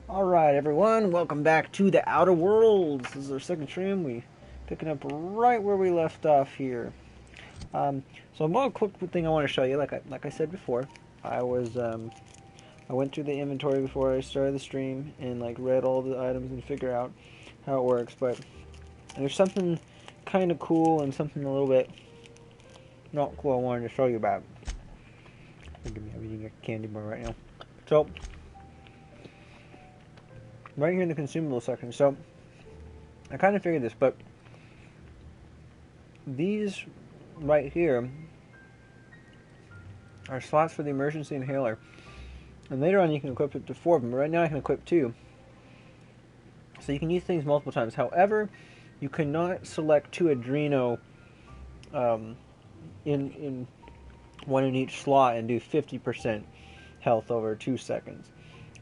Alright everyone, welcome back to the Outer Worlds. This is our second stream. We picking up right where we left off here. Um, so one quick thing I want to show you, like I said before, I went through the inventory before I started the stream and read all the items and figure out how it works. But there's something kind of cool and something a little bit not cool I wanted to show you about. Forgive me, I'm eating a candy bar right now. So right here in the consumable section. So I kind of figured this, but these right here are slots for the emergency inhaler. And later on you can equip it to 4 of them, but right now I can equip 2. So you can use things multiple times. However, you cannot select 2 Adreno in one in each slot and do 50% health over 2 seconds.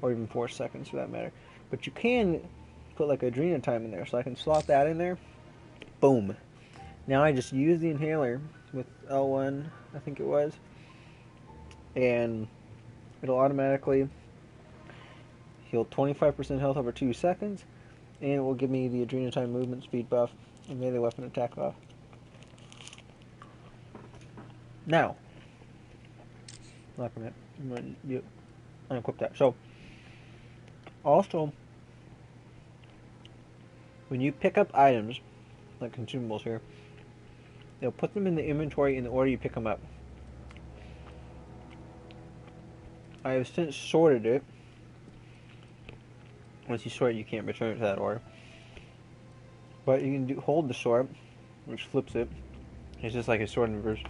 Or even 4 seconds for that matter. But you can put Adreno time in there. So I can slot that in there. Boom. Now I just use the inhaler with L1, I think it was. And it'll automatically heal 25% health over 2 seconds. And it will give me the Adreno time movement speed buff and melee weapon attack buff. Now, I'm going to unequip that. So, also, when you pick up items, like consumables here, they'll put them in the inventory in the order you pick them up. I have since sorted it. Once you sort it, you can't return it to that order. But you can hold the sort, which flips it. It's just like a sort in reverse,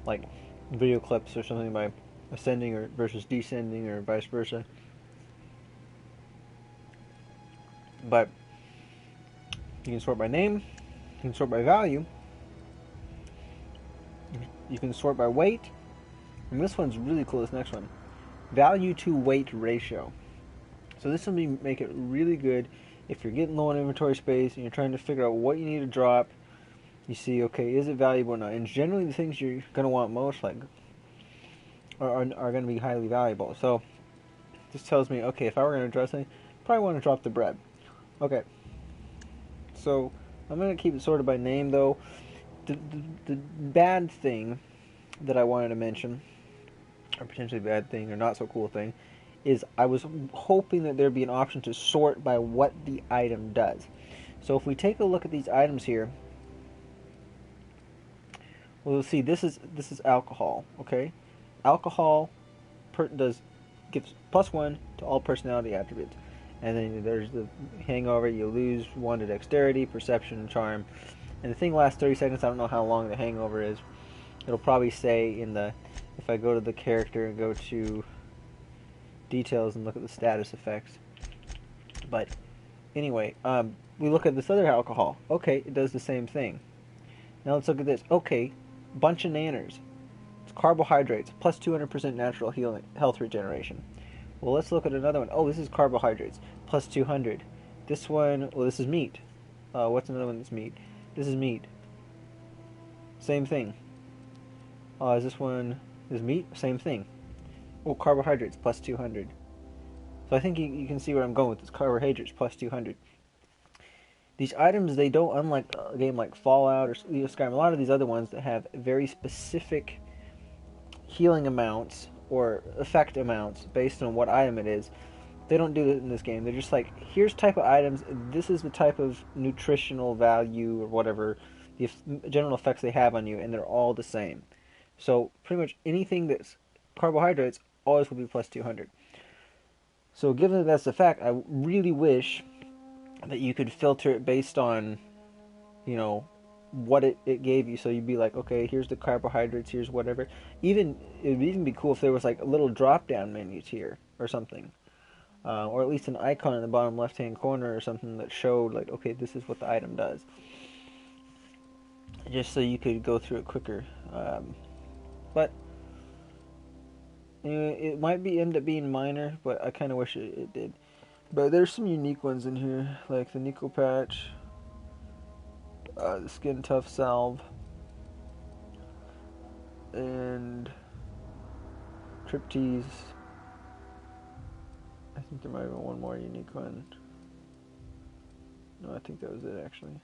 like video clips or something by ascending or versus descending or vice versa. But you can sort by name, you can sort by value, you can sort by weight, and this one's really cool, this next one. Value to weight ratio. So this will make it really good if you're getting low on inventory space and you're trying to figure out what you need to drop. You see, okay, is it valuable or not? And generally the things you're going to want most are going to be highly valuable. So this tells me, okay, if I were going to drop something, probably want to drop the bread. Okay. So I'm going to keep it sorted by name though. The bad thing that I wanted to mention, or potentially bad thing, or not so cool thing, is I was hoping that there'd be an option to sort by what the item does. So if we take a look at these items here, we'll see this is alcohol. Okay, alcohol gives +1 to all personality attributes, and then there's the hangover. You lose 1 to dexterity, perception, and charm. And the thing lasts 30 seconds. I don't know how long the hangover is. It'll probably say in the, if I go to the character and go to details and look at the status effects. But anyway, we look at this other alcohol. Okay, it does the same thing. Now let's look at this. Okay, bunch of nanners. It's carbohydrates, plus 200% natural healing, health regeneration. Well, let's look at another one. Oh, this is carbohydrates, plus 200. This one, well, this is meat. What's another one that's meat? This is meat. Same thing. Is this one is meat? Same thing. Oh, carbohydrates, plus 200. So I think you can see where I'm going with this. Carbohydrates, plus 200. These items, they don't, unlike a game like Fallout or Skyrim, a lot of these other ones that have very specific healing amounts or effect amounts based on what item it is, they don't do that in this game. They're just like, here's type of items, this is the type of nutritional value or whatever, the general effects they have on you, and they're all the same. So pretty much anything that's carbohydrates always will be plus 200. So given that that's the fact, I really wish that you could filter it based on, what it gave you. So you'd be like, okay, here's the carbohydrates, here's whatever. It would even be cool if there was like little drop-down menus here or something. Or at least an icon in the bottom left-hand corner or something that showed like, okay, this is what the item does. Just so you could go through it quicker. But it might end up being minor, but I kind of wish it did. But there's some unique ones in here, like the Nico Patch, the Skin Tough Salve, and Triptease, I think there might have been one more unique one. No, I think that was it actually.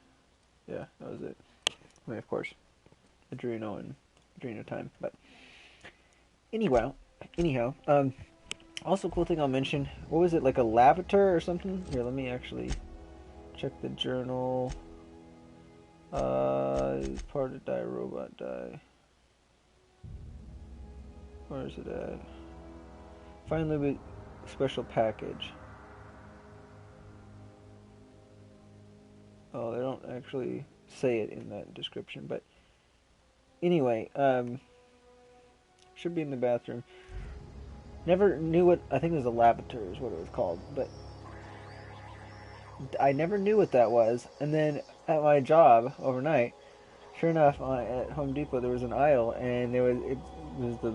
Yeah, that was it. I mean, of course, Adreno and Adreno time. But anyhow, also cool thing I'll mention. What was it, like a lavator or something? Here, let me actually check the journal. Part of die, robot die. Where is it at? Finally, special package. Oh, they don't actually say it in that description, but anyway, should be in the bathroom. Never knew what, I think it was a lavator is what it was called, but I never knew what that was. And then at my job overnight, sure enough, at Home Depot there was an aisle, and it was the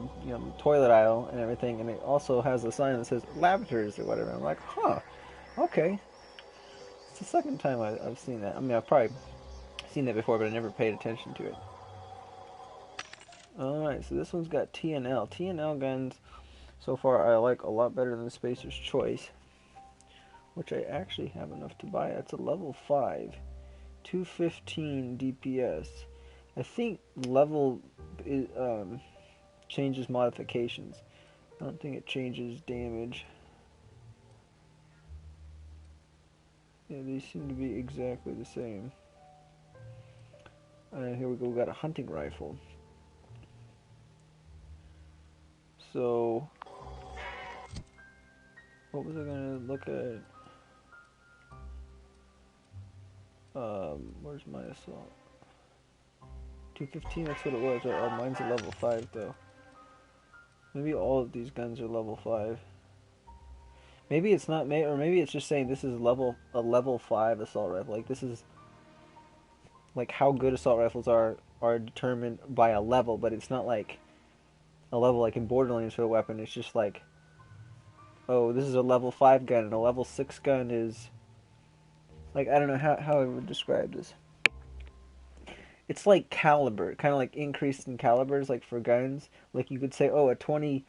toilet aisle and everything, and it also has a sign that says lavatories or whatever. I'm like, huh, okay. It's the second time I've seen that. I mean, I've probably seen that before, but I never paid attention to it. Alright, so this one's got TNL. TNL guns, so far, I like a lot better than Spacer's Choice, which I actually have enough to buy. It's a level 5, 215 DPS. I think level changes modifications. I don't think it changes damage. Yeah, these seem to be exactly the same. Alright, here we go. We got a hunting rifle. So, what was I gonna look at? Where's my assault? 215, that's what it was. Oh, mine's a level 5 though. Maybe all of these guns are level 5. Maybe it's not, or maybe it's just saying this is a level 5 assault rifle. Like, this is, like, how good assault rifles are determined by a level, but it's not like a level like in Borderlands for a weapon. It's just like, oh, this is a level 5 gun, and a level 6 gun is, like, I don't know how I would describe this. It's like caliber, kind of like increased in calibers, like for guns. Like you could say, oh, a 22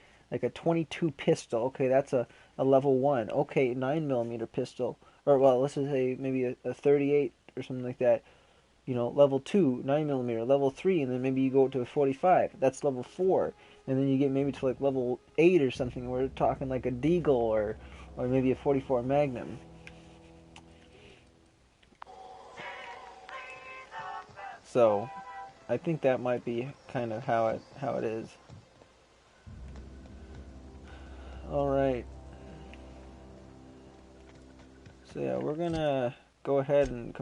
pistol. Okay, that's a level 1. Okay, 9mm pistol, or well, let's just say maybe a 38 or something like that. Level 2, 9mm, level 3, and then maybe you go to a 45. That's level 4, and then you get maybe to like level 8 or something. We're talking like a Deagle or maybe a 44 Magnum. So, I think that might be kind of how it is. All right. So yeah, we're gonna go ahead and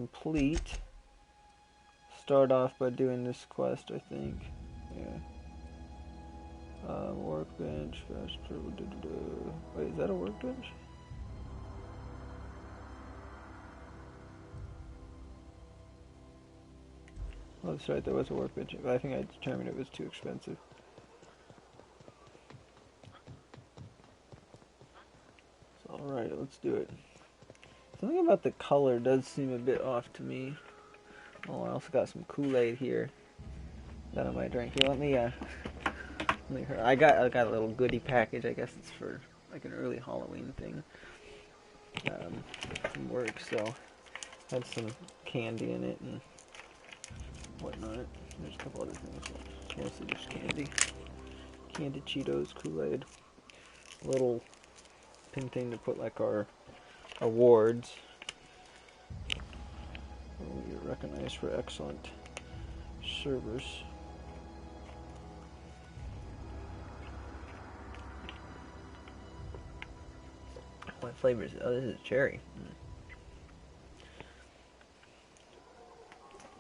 start off by doing this quest, I think. Yeah. Workbench, fast travel. Wait, is that a workbench? Oh, that's right, there was a workbench. But I think I determined it was too expensive. So, alright, let's do it. Something about the color does seem a bit off to me. Oh, I also got some Kool-Aid here that I might drink. Here, let me I got a little goodie package. I guess it's for like an early Halloween thing from work. So had some candy in it and whatnot. There's a couple other things, but mostly just candy. Candy Cheetos, Kool-Aid. A little pin thing to put like our awards. We recognized for excellent service. What flavor is it? Oh, this is cherry.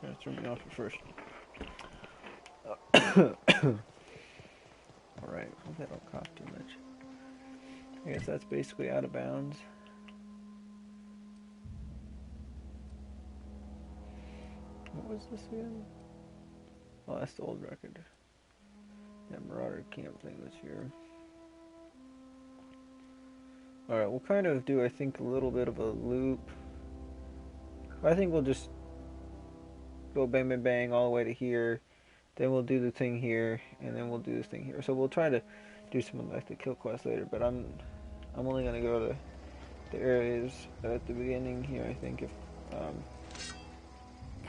I'm gonna throw me off at first. Alright, hope that don't cough too much. I guess that's basically out of bounds. What was this again? Oh, that's the old record. That Marauder Camp thing was here. Alright, we'll kind of do, I think, a little bit of a loop. I think we'll just go bang, bang, bang all the way to here. Then we'll do the thing here, and then we'll do this thing here. So we'll try to do some of like the kill quest later, but I'm only gonna go the areas at the beginning here, I think, if Got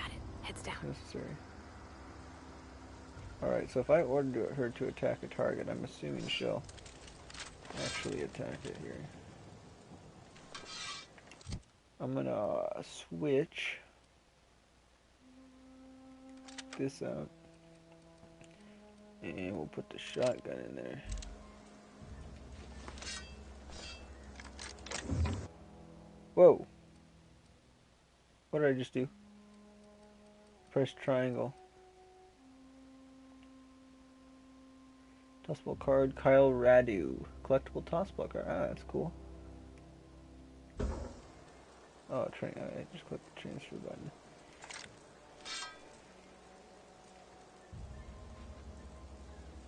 it. Heads down. necessary. Alright, so if I order her to attack a target, I'm assuming she'll actually attack it here. I'm gonna switch this out, and we'll put the shotgun in there. Whoa! What did I just do? Press triangle. Tossball card, Kyle Radu. Collectible tossball card. Ah, that's cool. Oh, I just click the transfer button.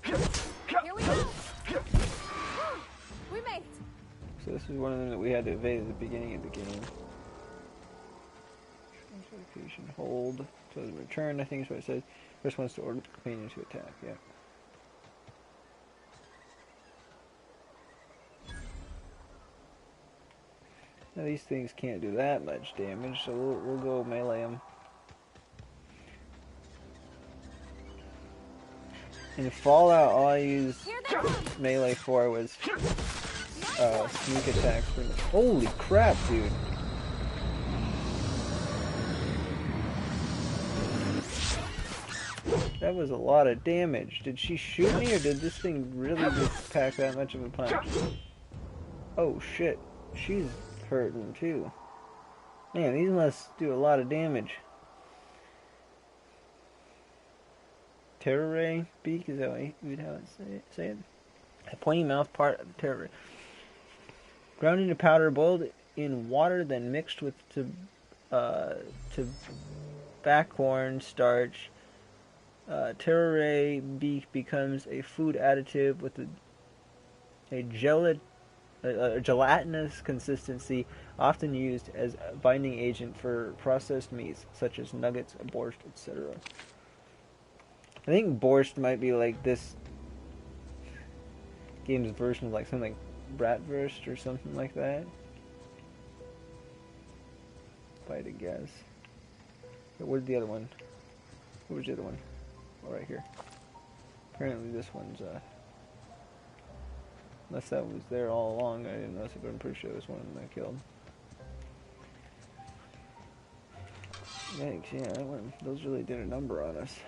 Here we go. We made it. So this is one of them that we had to evade at the beginning of the game. Transportation, hold, so return, I think is what it says. First one's to order the companion to attack, yeah. Now these things can't do that much damage, so we'll go melee them. In Fallout, all I used melee for was sneak attacks. Holy crap, dude! That was a lot of damage. Did she shoot me, or did this thing really just pack that much of a punch? Oh shit, she's hurting too. Man, these must do a lot of damage. Terror ray beak, is that what you'd have it say it? A pointy mouth part of the terror ray. Ground into powder, boiled in water, then mixed with tobaccorn starch. Terror ray beak becomes a food additive with a gelatinous consistency, often used as a binding agent for processed meats such as nuggets, borscht, etc. I think borscht might be like this game's version of like something like bratwurst or something like that. If I had to guess. Where's the other one? Where's the other one? Oh, right here. Apparently this one's unless that was there all along, I didn't notice it, but I'm pretty sure this one I killed. Yikes, yeah, that one, those really did a number on us.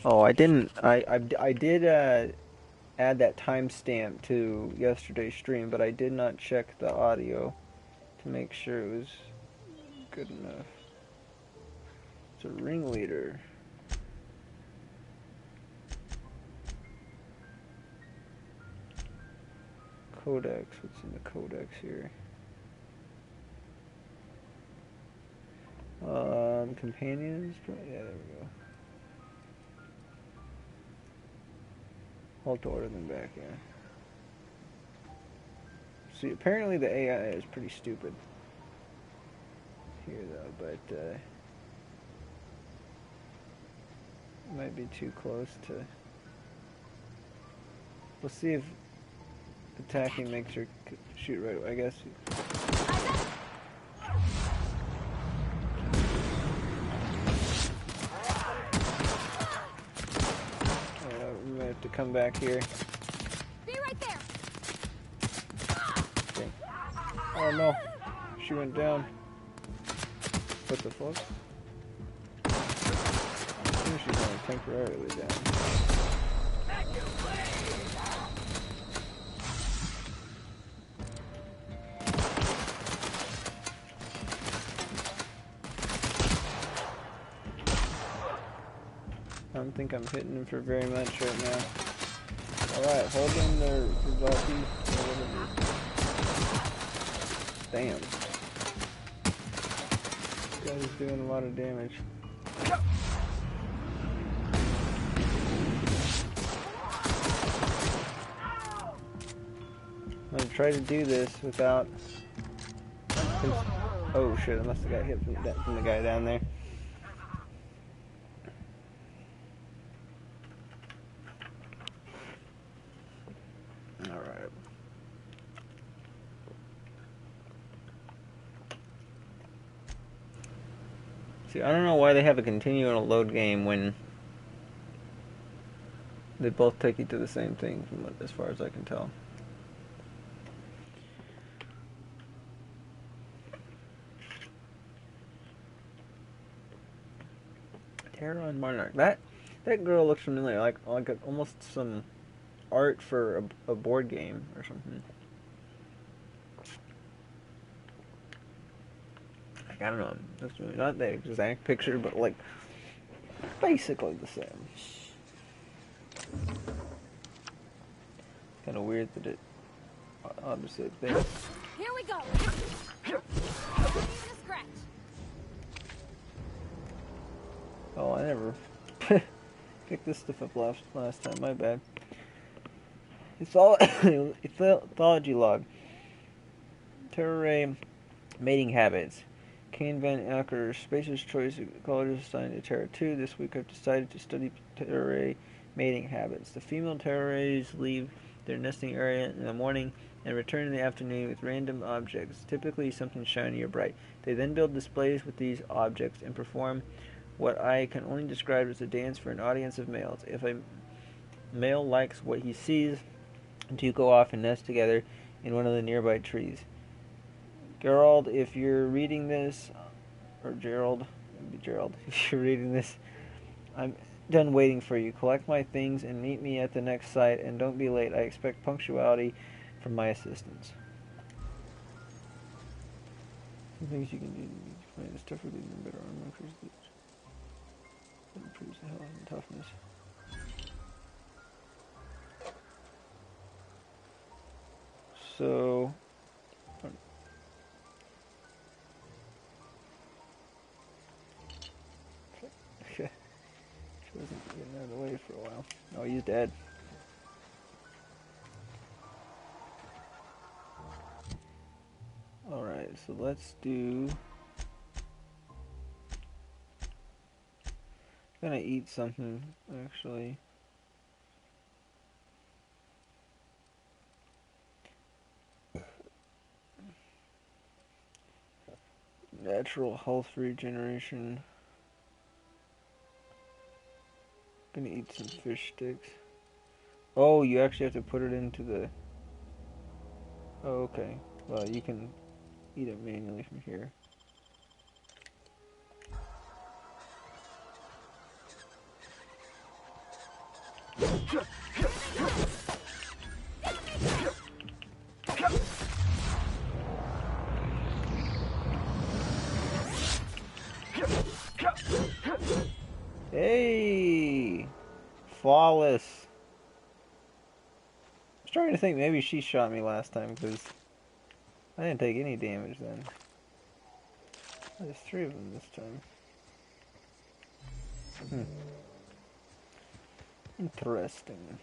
Oh, I didn't, I did add that timestamp to yesterday's stream, but I did not check the audio to make sure it was good enough. It's a ringleader. Codex, what's in the codex here? The companions? Yeah, there we go. Hold to order them back, yeah. See, apparently the AI is pretty stupid here, though, but might be too close to... We'll see if attacking makes her shoot right away, I guess. We might have to come back here. Be right there. Okay. Oh no, she went down. What the fuck? I think she's only temporarily down. I don't think I'm hitting him for very much right now. Alright, hold in there, Zalti. Damn. This guy is doing a lot of damage. I'm gonna try to do this without... Oh shit, I must have got hit from the guy down there. See, I don't know why they have a continue and a load game when they both take you to the same thing, as far as I can tell. Terran Monarch. That girl looks familiar, like almost some art for a board game or something. Like, I don't know. That's really not the exact picture, but like basically the same. Kind of weird that it obviously it's big. Here we go. Not even a scratch. Oh, I never picked this stuff up last time. My bad. It's all ethology log. Terra mating habits. Kane Van Acker, Spacer's Choice Ecologist assigned to Terra 2. This week I've decided to study Terra mating habits. The female Terras leave their nesting area in the morning and return in the afternoon with random objects, typically something shiny or bright. They then build displays with these objects and perform what I can only describe as a dance for an audience of males. If a male likes what he sees, the two go off and nest together in one of the nearby trees. Gerald, if you're reading this, or Gerald, maybe Gerald, if you're reading this, I'm done waiting for you. Collect my things and meet me at the next site, and don't be late. I expect punctuality from my assistants. Some things you can do to find this tougher than better armor increases it improves the health and toughness. So she wasn't getting out of the way for a while. Oh, he's dead. Alright, so let's do... I'm gonna eat something, actually. Natural health regeneration. Gonna eat some fish sticks. Oh, you actually have to put it into the... Oh, okay. Well, you can eat it manually from here. Hey! Flawless. I was trying to think maybe she shot me last time because I didn't take any damage then. There's 3 of them this time. Interesting.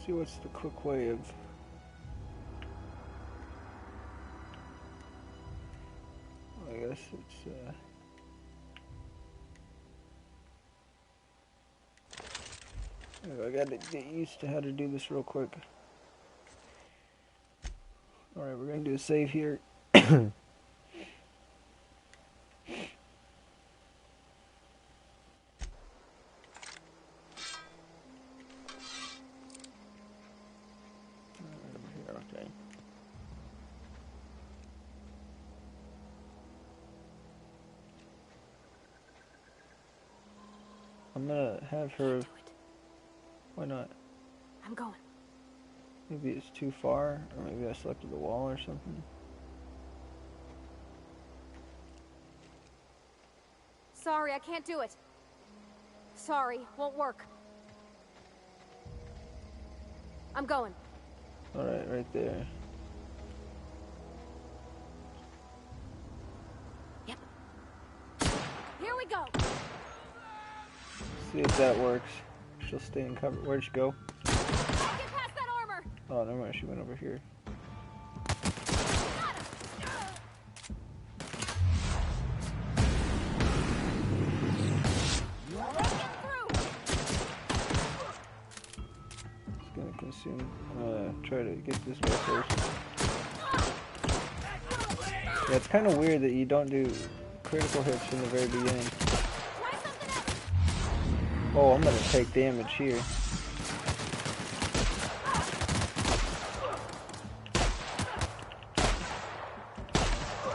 See what's the quick way of I guess it's I gotta get used to how to do this real quick. Alright, we're gonna do a save here. Okay. I'm gonna have her. Why not? I'm going. Maybe it's too far, or maybe I selected the wall or something. Sorry, I can't do it. Sorry, won't work. I'm going. Alright, right there. Yep. Here we go. See if that works. She'll stay in cover. Where'd she go? Get past that armor. Oh, never mind. She went over here. soon. Try to get this guy first. Yeah, it's kind of weird that you don't do critical hits from the very beginning. Oh, I'm gonna take damage here.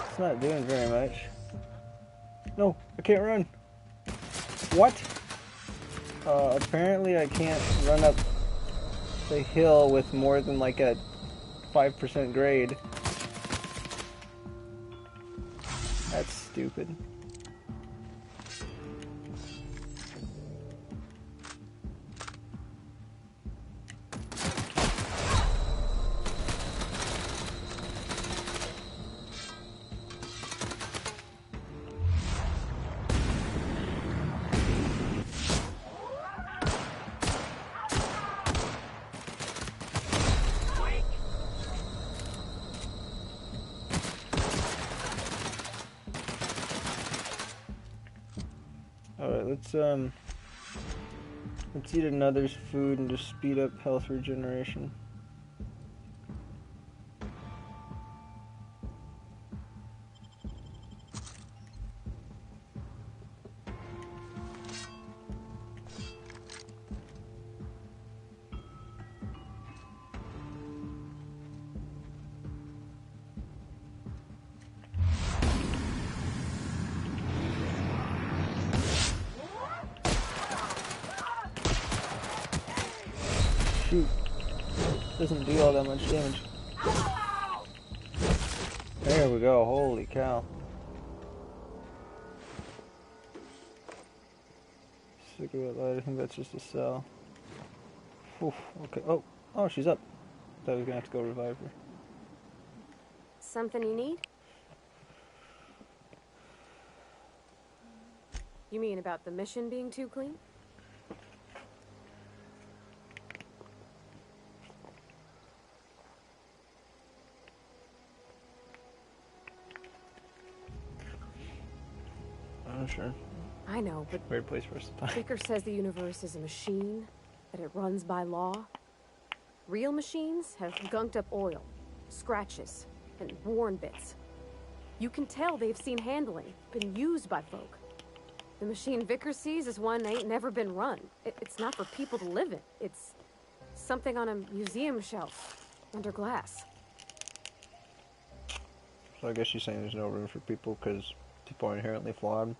It's not doing very much. No, I can't run. What? Apparently I can't run up the hill with more than like a 5% grade. That's stupid. Alright, let's eat another's food and just speed up health regeneration. Shoot. Doesn't do all that much damage. There we go, holy cow. Cigarette light, I think that's just a cell. Oof, okay, oh, she's up. Thought we were gonna have to go revive her. Something you need? You mean about the mission being too clean? Oh, sure. I know, but Weird place for us to die. Vicker says the universe is a machine, that it runs by law. Real machines have gunked up oil, scratches, and worn bits. You can tell they've seen handling, been used by folk. The machine Vicker sees is one that ain't never been run. It's not for people to live in. It's something on a museum shelf, under glass. So I guess she's saying there's no room for people because people are inherently flawed.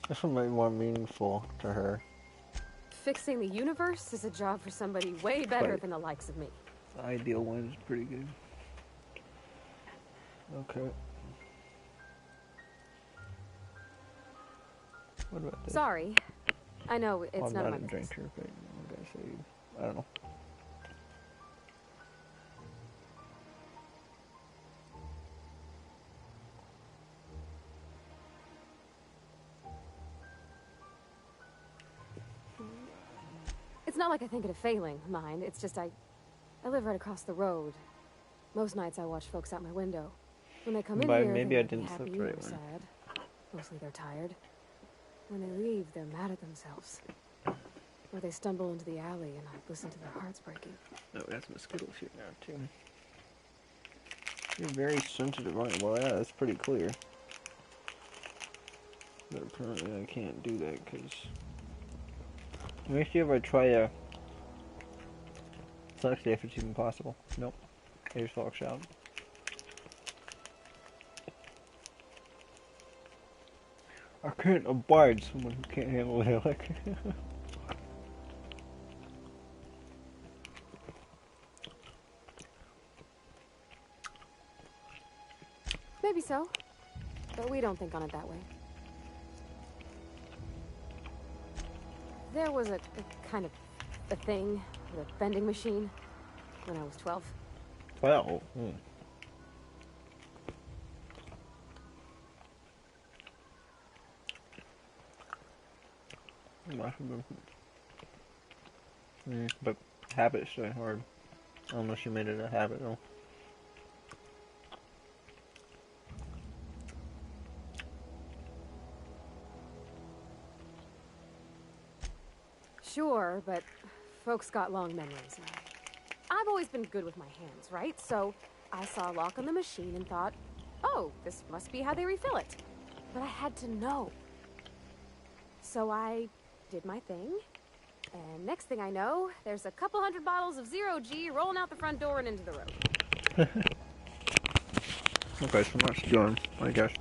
This one might be more meaningful to her. Fixing the universe is a job for somebody way better Right. than the likes of me. The ideal one is pretty good. Okay. What about this? Sorry. I know it's I'm none of not my a business. drinker, but I'm gonna say, I don't know. It's not like I think it a failing, mind. It's just I live right across the road. Most nights I watch folks out my window. When they come in But here, maybe they I might be didn't happy sleep right or one. sad. Mostly they're tired. When they leave, they're mad at themselves. Or they stumble into the alley and I listen to their hearts breaking. No, we got some Skittles here now, too. You're very sensitive, aren't you? Well, yeah, that's pretty clear. But apparently I can't do that, because... Let me see if I try a... Select if it's even possible. Nope. Here's Fox out. I can't abide someone who can't handle what I like. Maybe so. But we don't think on it that way. There was a kind of a thing with a vending machine when I was 12. 12? But habit's so hard. Unless you made it a habit, though. Sure, but folks got long memories now. I've always been good with my hands, right? So I saw a lock on the machine and thought, oh, this must be how they refill it. But I had to know. So I did my thing, and next thing I know, there's a couple hundred bottles of Zero-G rolling out the front door and into the road. Okay, so much doing, I guess.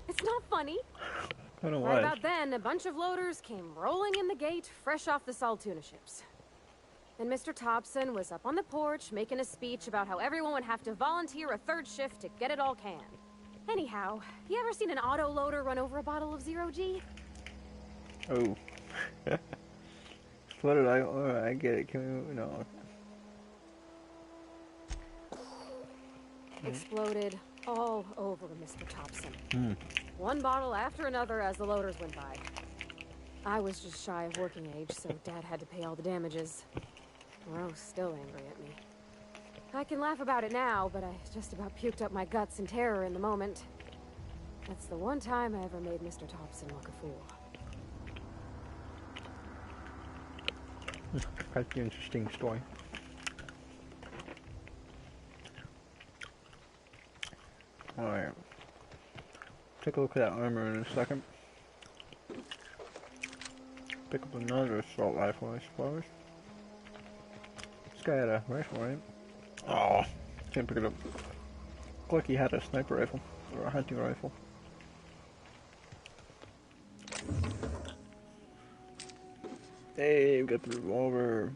It's not funny. I don't know Right why. about then, a bunch of loaders came rolling in the gate, fresh off the Saltuna ships. And Mr. Thompson was up on the porch making a speech about how everyone would have to volunteer a third shift to get it all canned. Anyhow, you ever seen an auto loader run over a bottle of Zero-G? Oh. Flooded, I get it. Can we, no. Exploded all over Mr. Thompson. One bottle after another as the loaders went by. I was just shy of working age, so Dad had to pay all the damages. Rose still angry at me. I can laugh about it now, but I just about puked up my guts in terror in the moment. That's the one time I ever made Mr. Thompson look a fool. Quite an interesting story. Alright. Take a look at that armor in a second. Pick up another assault rifle, I suppose. This guy had a rifle, right? Oh, can't pick it up. Looked like he had a sniper rifle, or a hunting rifle. Hey, we got the revolver.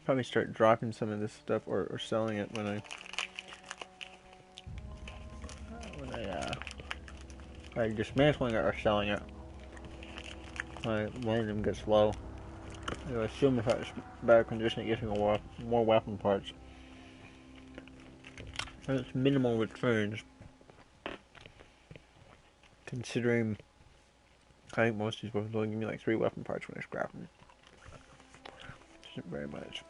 Probably start dropping some of this stuff or selling it when I dismantling it or selling it. One of them gets low. I assume if it's better condition, it gives me more weapon parts. And it's minimal returns, considering I think most of these weapons only give me like 3 weapon parts when I scrap them. Which isn't very much.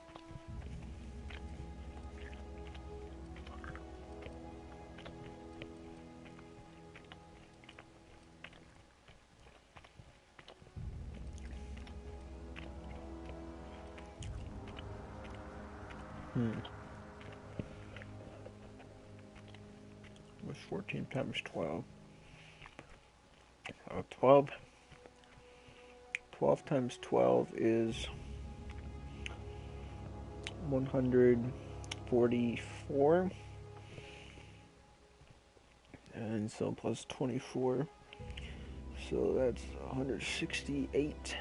What's 14 times 12? 12. 12 times 12 is 144. And so plus 24. So that's 168.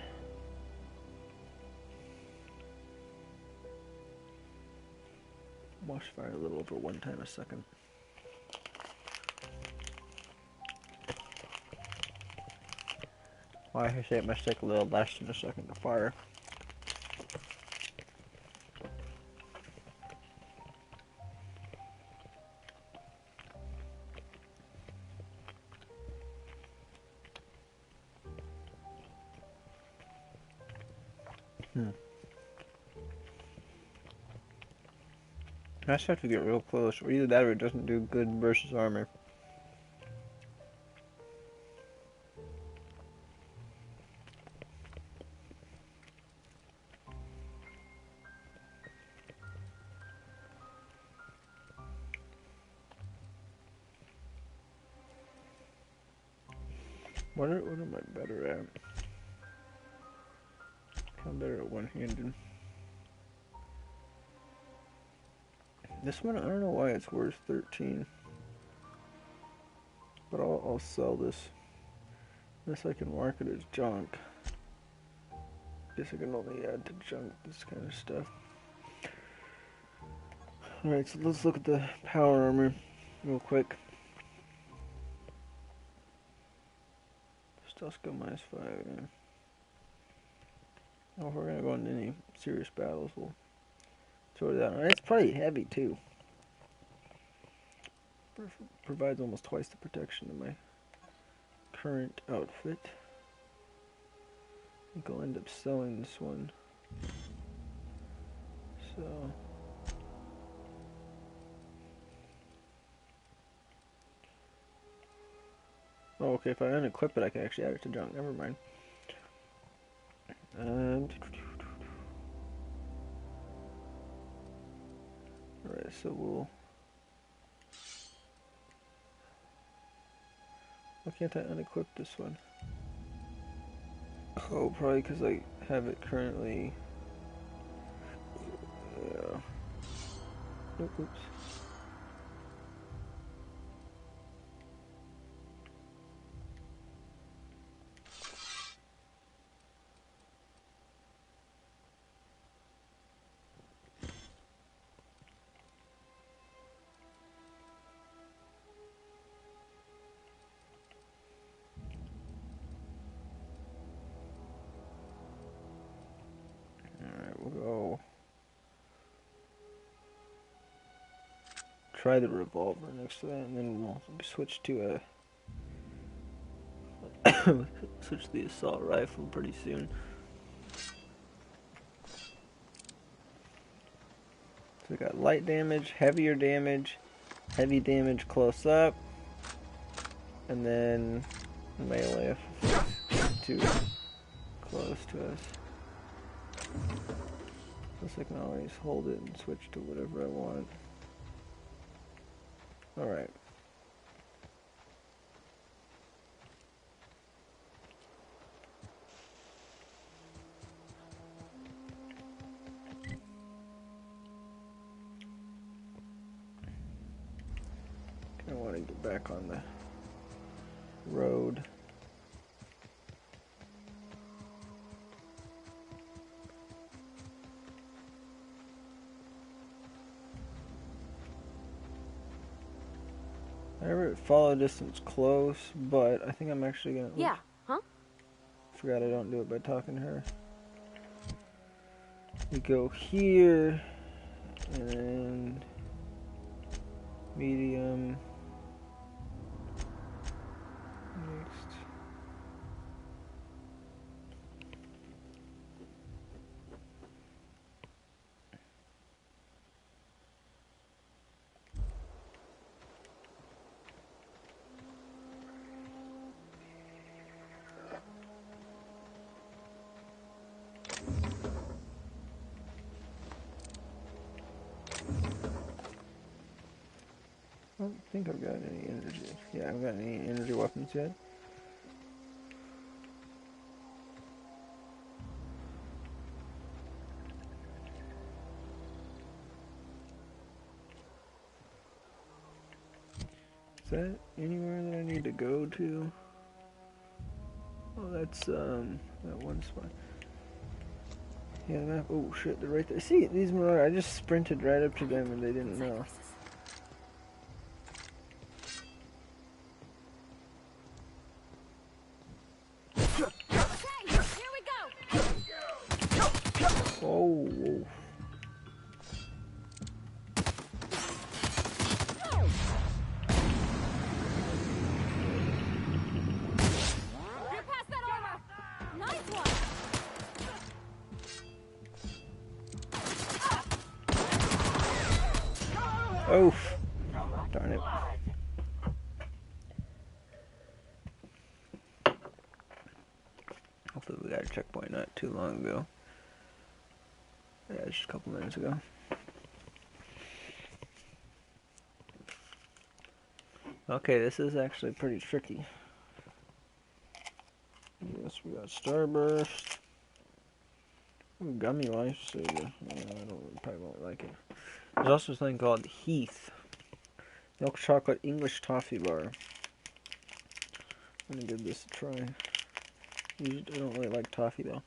Watch fire a little over 1 time a second. Why I say it must take a little less than a second to fire. I just have to get real close, or either that or it doesn't do good versus armor. What am I better at? I'm better at one-handed. This one, I don't know why it's worth 13. But I'll sell this. Unless I can mark it as junk. Guess I can only add to junk this kind of stuff. Alright, so let's look at the power armor real quick. Stealth skill -5. Yeah. Well, if we're gonna go into any serious battles, we'll throw that on. It's pretty heavy too. Provides almost twice the protection of my current outfit. I think I'll end up selling this one. So. Oh, okay, if I unequip it, I can actually add it to junk. Never mind. Alright, so we'll... Why can't I unequip this one? Oh, probably because I have it currently... Yeah. Oops. Alright, we'll go... Try the revolver next to that, and then we'll switch to a... switch to the assault rifle pretty soon. So we got light damage, heavier damage, heavy damage close up, and then melee if it's too close to us. Plus I can always hold it and switch to whatever I want. Alright. I want to get back on the road. I never follow distance close, but I think I'm actually gonna... Yeah, huh? Forgot I don't do it by talking to her. We go here, and medium. Next. I don't think I've got any energy. Yeah, I haven't got any energy weapons yet. Is that anywhere that I need to go to? Oh, that's that one spot. Yeah, the map. Oh shit, they're right there. See, these were. I just sprinted right up to them and they didn't know. Oh, whoa. Oof. Darn it. Hopefully we got a checkpoint not too long ago. Yeah, just a couple minutes ago. Okay, this is actually pretty tricky. Yes, we got Starburst. Ooh, Gummy Lifesaver. I probably won't like it. There's also something called Heath. Milk Chocolate English Toffee Bar. I'm gonna give this a try. Usually, I don't really like toffee though.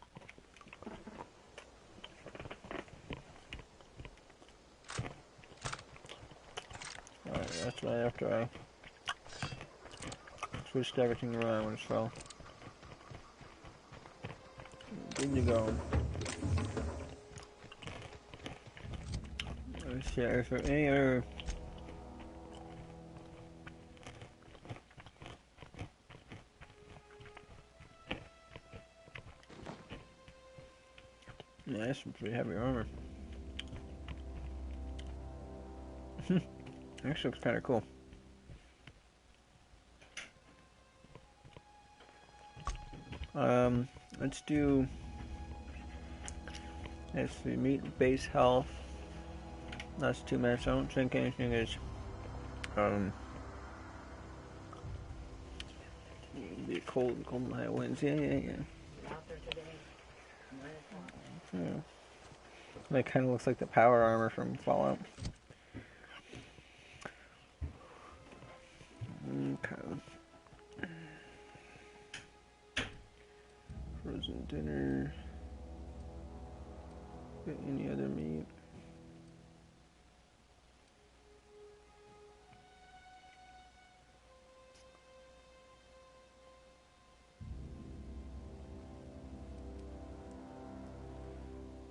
Alright, that's right after I switched everything around when it fell. Good to go. Let's see if there any other. Yeah, that's some pretty heavy armor. Actually looks kind of cool. Let's do. Let's see, meat base health. That's 2 minutes. I don't think anything is. Be cold high winds. Yeah. That kind of looks like the power armor from Fallout. Okay. Frozen dinner. Got any other meat?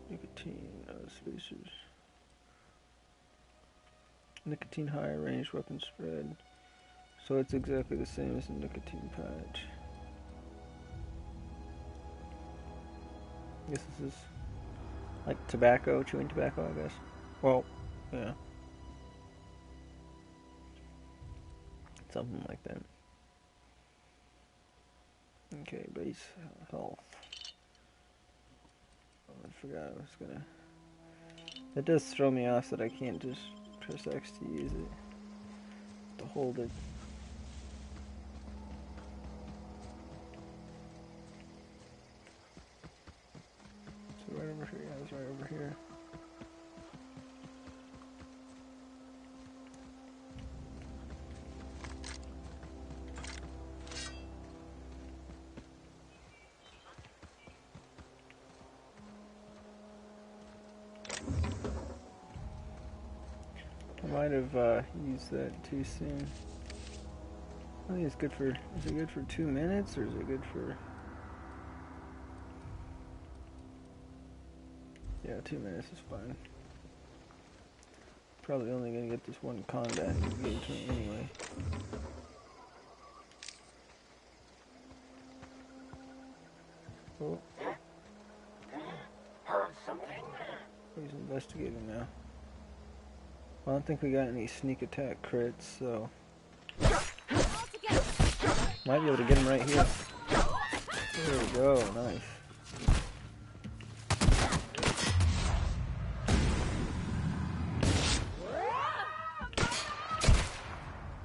Nicotine, spacers. Nicotine high range weapon spread. So it's exactly the same as a nicotine patch. I guess this is like tobacco, chewing tobacco, I guess. Well, yeah. Something like that. Okay, base health. Oh, I forgot I was gonna. It does throw me off that I can't just press X to use it. To hold it. So right over here, yeah, it's right over here. I might have used that too soon. I think it's good for. Is it good for 2 minutes or is it good for? Yeah, 2 minutes is fine. Probably only gonna get this one combat engagement anyway. Oh. Heard something? He's investigating now. I don't think we got any sneak attack crits, so might be able to get him right here. There we go, nice.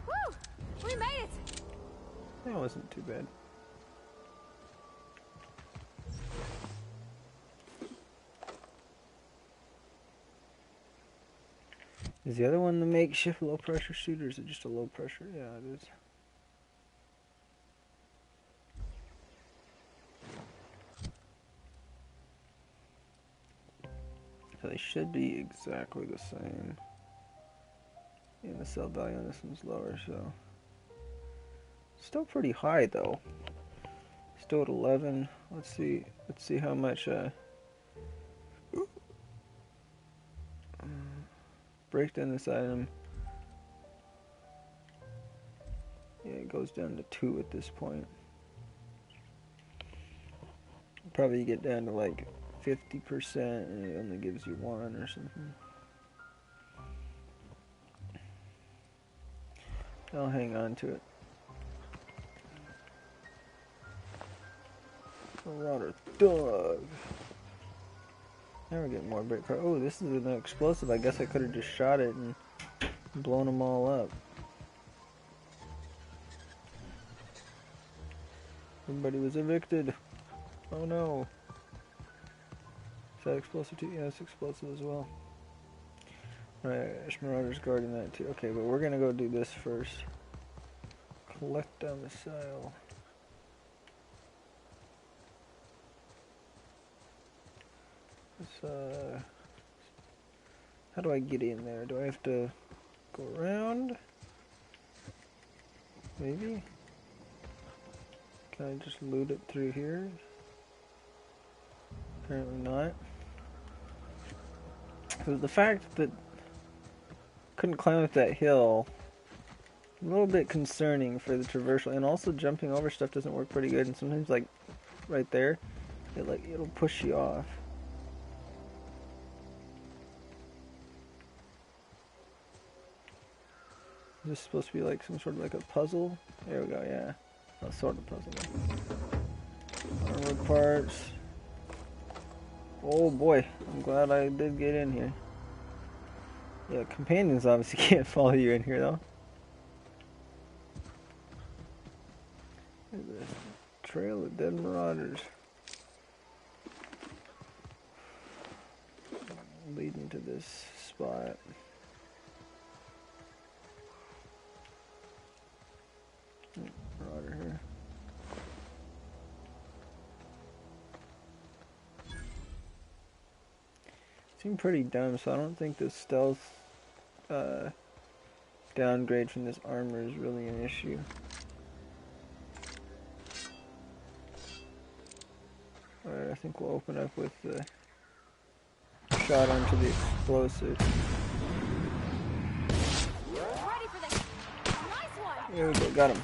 Woo! We made it! That wasn't too bad. Is the other one the makeshift low pressure suit or is it just a low pressure? Yeah, it is. So they should be exactly the same. And the cell value on this one's lower, so still pretty high though. Still at 11. Let's see how much break down this item. Yeah, it goes down to 2 at this point. Probably get down to like 50% and it only gives you 1 or something. I'll hang on to it. Marauder dog. Now we're getting more break. Oh, this is an explosive. I guess I could have just shot it and blown them all up. Everybody was evicted. Oh no. Is that explosive too? Yeah, it's explosive as well. Alright, Marauder's guarding that too. Okay, but we're gonna go do this first. Collect domicile. How do I get in there? Do I have to go around? Maybe? Can I just loot it through here? Apparently not. So the fact that couldn't climb up that hill, a little bit concerning for the traversal, and also jumping over stuff doesn't work pretty good. And sometimes, like right there, it'll push you off. Is this supposed to be like some sort of like a puzzle? There we go. Yeah, a sort of puzzle. Armor parts. Oh boy, I'm glad I did get in here. Yeah, companions obviously can't follow you in here though. Trail of dead marauders leading to this spot. Marauder here. Seemed pretty dumb, so I don't think the stealth downgrade from this armor is really an issue. Alright, I think we'll open up with the shot onto the explosive. Ready for this. Nice one. There we go, got him.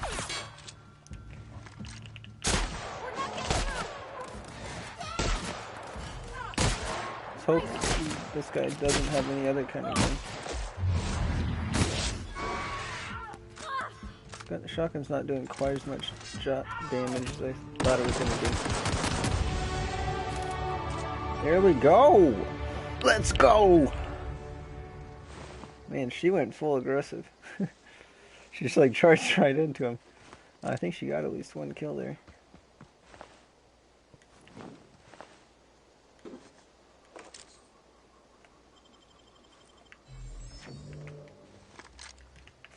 Let's hope this guy doesn't have any other kind of gun. The shotgun's not doing quite as much damage as I thought it was going to do. There we go! Let's go! Man, she went full aggressive. She just like charged right into him. I think she got at least one kill there.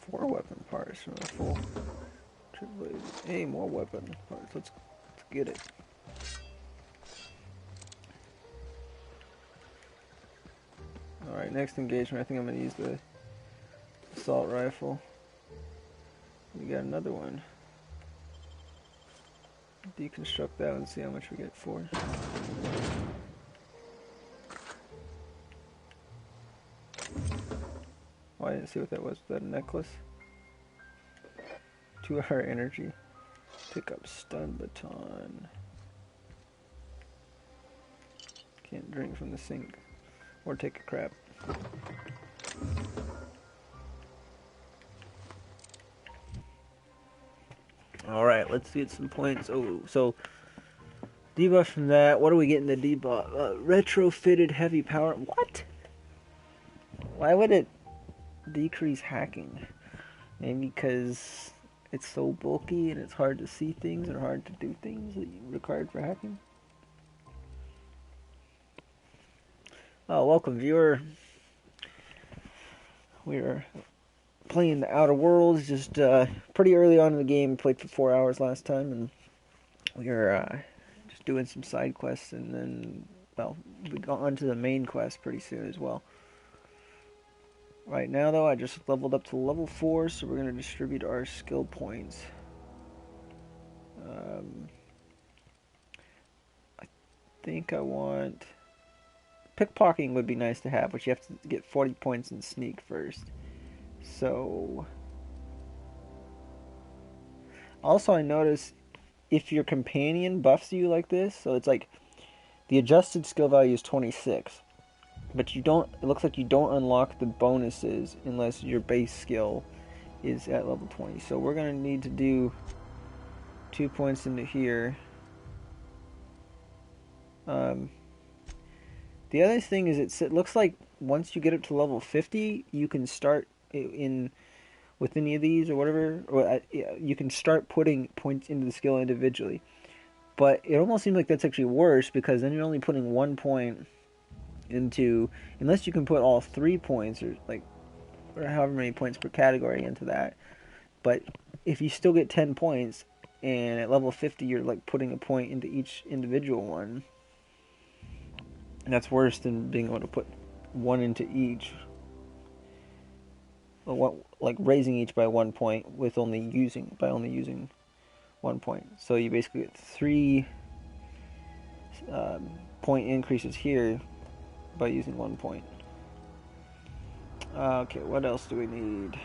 Four weapon parts from a full triple. Hey, more weapon parts. Let's get it. Alright, next engagement. I think I'm going to use the assault rifle. We got another one. Deconstruct that and see how much we get for it. Oh, I didn't see what that was. Was that a necklace? 2-hour energy. Pick up stun baton. Can't drink from the sink. Or take a crap. Alright, let's get some points. Oh, so debuff from that. What are we getting the debuff? Retrofitted heavy power. What? Why would it decrease hacking? Maybe because it's so bulky and it's hard to see things or hard to do things that you required for hacking? Oh, welcome viewer. We're playing the Outer Worlds, just pretty early on in the game. Played for 4 hours last time, and we're just doing some side quests, and then, well, we go on to the main quest pretty soon as well. Right now, though, I just leveled up to level 4, so we're going to distribute our skill points. I think I want... Pickpocketing would be nice to have, but you have to get 40 points in sneak first. So... Also, I notice if your companion buffs you like this, so it's like the adjusted skill value is 26. But you don't, it looks like you don't unlock the bonuses unless your base skill is at level 20. So we're going to need to do 2 points into here. The other thing is it looks like once you get up to level 50, you can start with any of these or whatever, or you can start putting points into the skill individually. But it almost seems like that's actually worse, because then you're only putting 1 point into, unless you can put all 3 points or however many points per category into that. But if you still get 10 points and at level 50 you're like putting a point into each individual one, and that's worse than being able to put 1 into each. Like raising each by 1 point with only using 1 point. So you basically get 3 point increases here by using 1 point. Okay, what else do we need?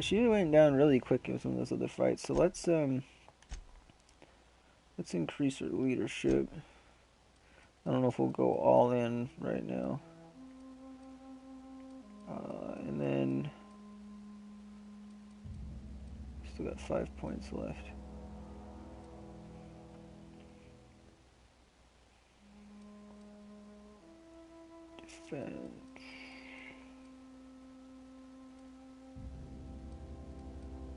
She went down really quick in some of those other fights, so let's increase her leadership. I don't know if we'll go all in right now. And then still got 5 points left. Defense.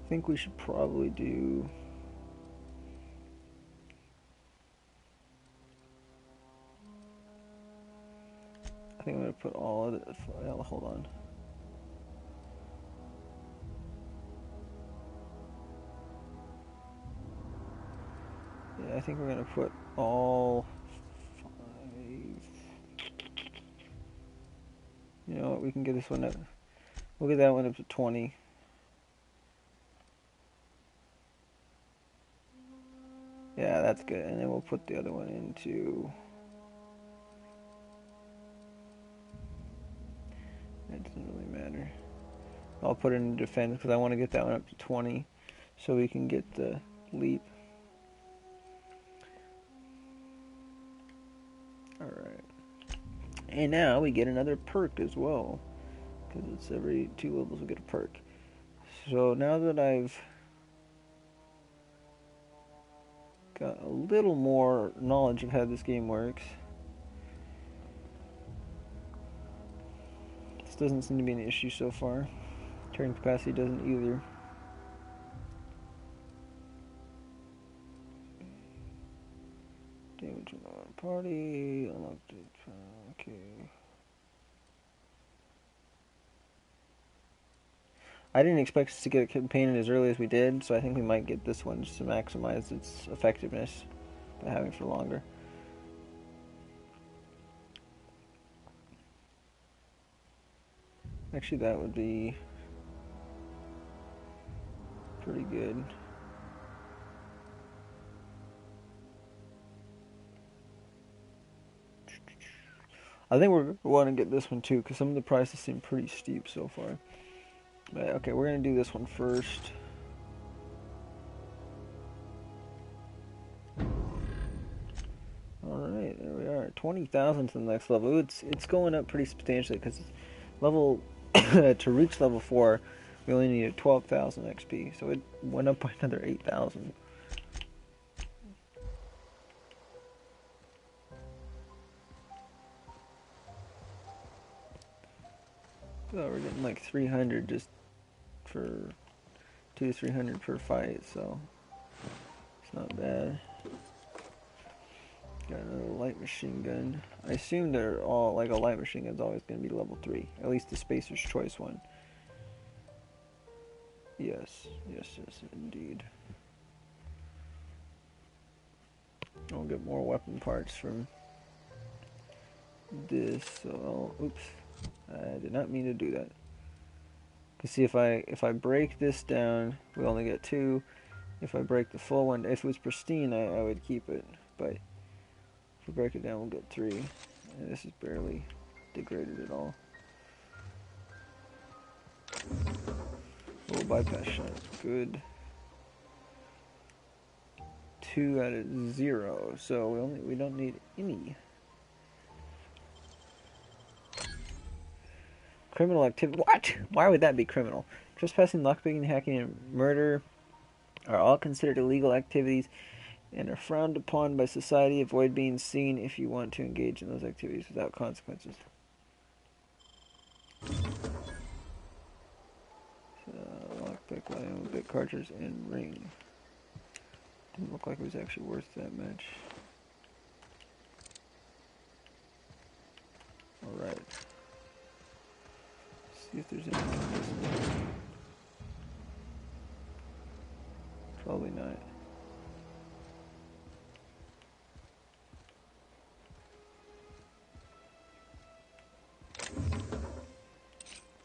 I think we should probably do. I think I'm gonna put all of it. Hold on. Yeah, I think we're gonna put all 5. You know what? We can get this one up. We'll get that one up to 20. Yeah, that's good. And then we'll put the other one into. It doesn't really matter. I'll put it in defense because I want to get that one up to 20 so we can get the leap. Alright. And now we get another perk as well, because it's every 2 levels we get a perk. So now that I've got a little more knowledge of how this game works, this doesn't seem to be an issue so far. Turn capacity doesn't either. Damage on party, unlocked it. Okay. I didn't expect us to get a campaign as early as we did, so I think we might get this one just to maximize its effectiveness by having it for longer. Actually, that would be pretty good. I think we're going to want to get this one too, because some of the prices seem pretty steep so far. But, okay, we're going to do this one first. Alright, there we are. 20,000 to the next level. Ooh, it's going up pretty substantially, because level to reach level 4, we only needed 12,000 XP, so it went up by another 8,000. So we're getting like 300 just for 200 to 300 per fight, so it's not bad. Got another light machine gun. I assume they're all, like, a light machine gun's always going to be level 3, at least the Spacer's Choice one. Yes, indeed. I'll get more weapon parts from this, so oops. I did not mean to do that. Cause see, if I break this down, we only get 2. If I break the full one, if it was pristine, I would keep it. But if we break it down, we'll get 3. And this is barely degraded at all. Oh, bypass shot, good. 2 out of 0, so we don't need any. Criminal activity. What? Why would that be criminal? Trespassing, lockpicking, hacking, and murder are all considered illegal activities and are frowned upon by society. Avoid being seen if you want to engage in those activities without consequences. Lockpick, lion, bit cartridge, and ring. Didn't look like it was actually worth that much. Alright. See if there's anything missing. Probably not.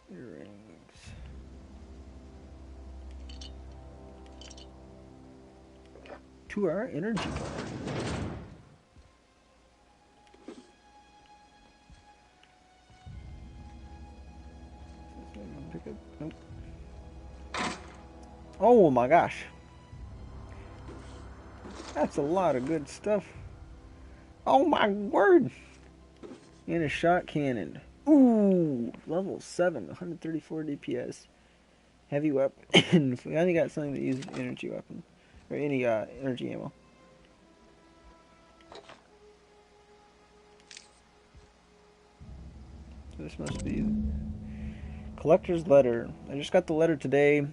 Earrings. to our energy bar. Nope. Oh my gosh. That's a lot of good stuff. Oh my word. And a shot cannon. Ooh, level 7, 134 DPS. Heavy weapon. We only got something that uses energy weapon. Or any energy ammo. This must be collector's letter. I just got the letter today.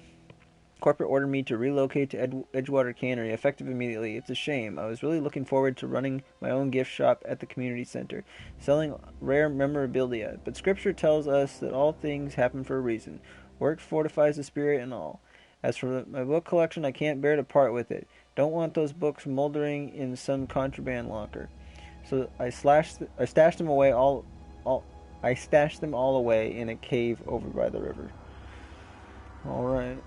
Corporate ordered me to relocate to Edgewater Cannery, effective immediately. It's a shame. I was really looking forward to running my own gift shop at the community center, selling rare memorabilia. But scripture tells us that all things happen for a reason. Work fortifies the spirit and all. As for my book collection, I can't bear to part with it. Don't want those books moldering in some contraband locker. So I stashed them away I stashed them all away in a cave over by the river. All right.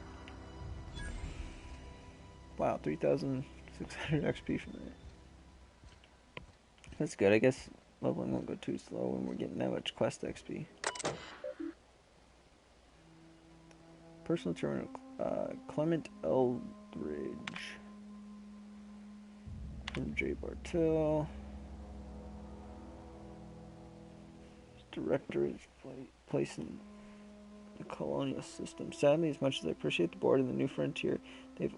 Wow, 3,600 XP from that. That's good. I guess leveling won't go too slow when we're getting that much quest XP. Personal terminal, Clement Eldridge. From J. Bartel. Director is placed in the colonial system. Sadly, as much as I appreciate the board and the new frontier they've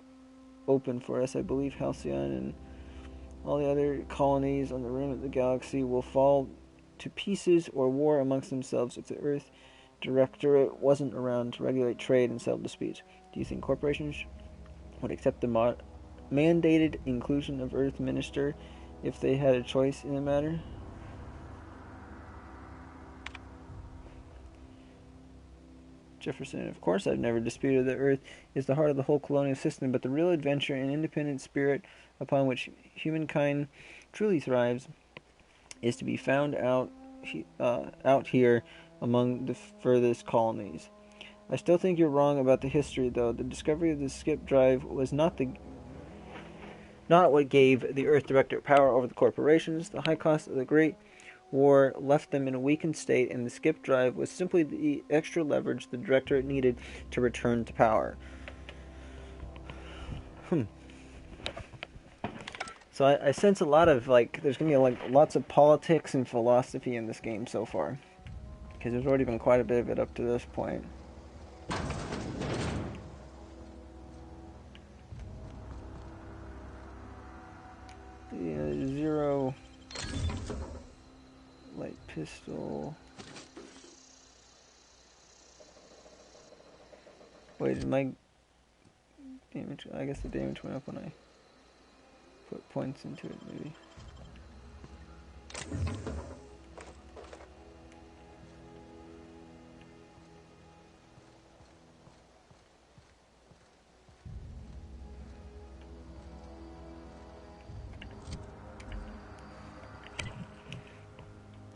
opened for us, I believe Halcyon and all the other colonies on the rim of the galaxy will fall to pieces or war amongst themselves if the Earth Directorate wasn't around to regulate trade and settle disputes. Do you think corporations would accept the mandated inclusion of Earth Minister if they had a choice in the matter? Jefferson, of course I've never disputed that Earth is the heart of the whole colonial system, but the real adventure and independent spirit upon which humankind truly thrives is to be found out here among the furthest colonies. I still think you're wrong about the history, though. The discovery of the skip drive was not what gave the Earth Directorate power over the corporations. The high cost of the Great War left them in a weakened state, and the skip drive was simply the extra leverage the Directorate needed to return to power. So I sense a lot of, there's going to be, lots of politics and philosophy in this game so far. Because there's already been quite a bit of it up to this point. Yeah, 0 light pistol. Wait, is my damage? I guess the damage went up when I put points into it, maybe.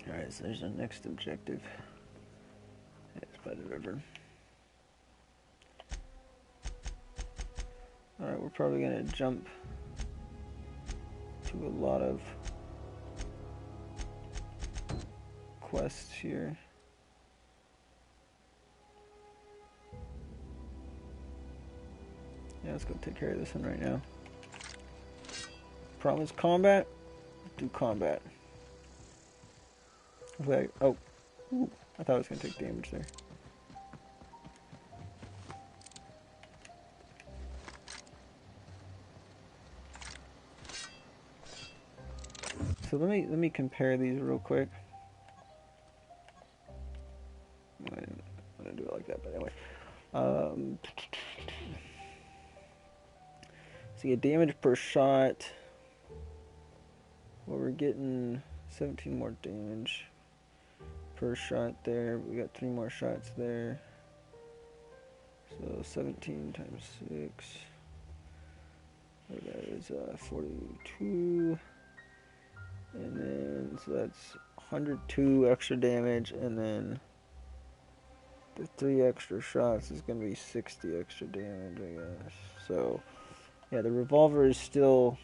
Alright, so there's our next objective. It's by the river. Alright, we're probably going to jump to a lot of quests here. Yeah, let's go take care of this one right now. Promise combat? Do combat. Oh, ooh, I thought I was going to take damage there. So let me compare these real quick. I didn't want to do it like that, but anyway. So you get damage per shot. Well, we're getting 17 more damage per shot there. We got 3 more shots there. So 17 times 6. So that is 42. And then, so that's 102 extra damage, and then the 3 extra shots is going to be 60 extra damage, I guess. So, yeah, the revolver is still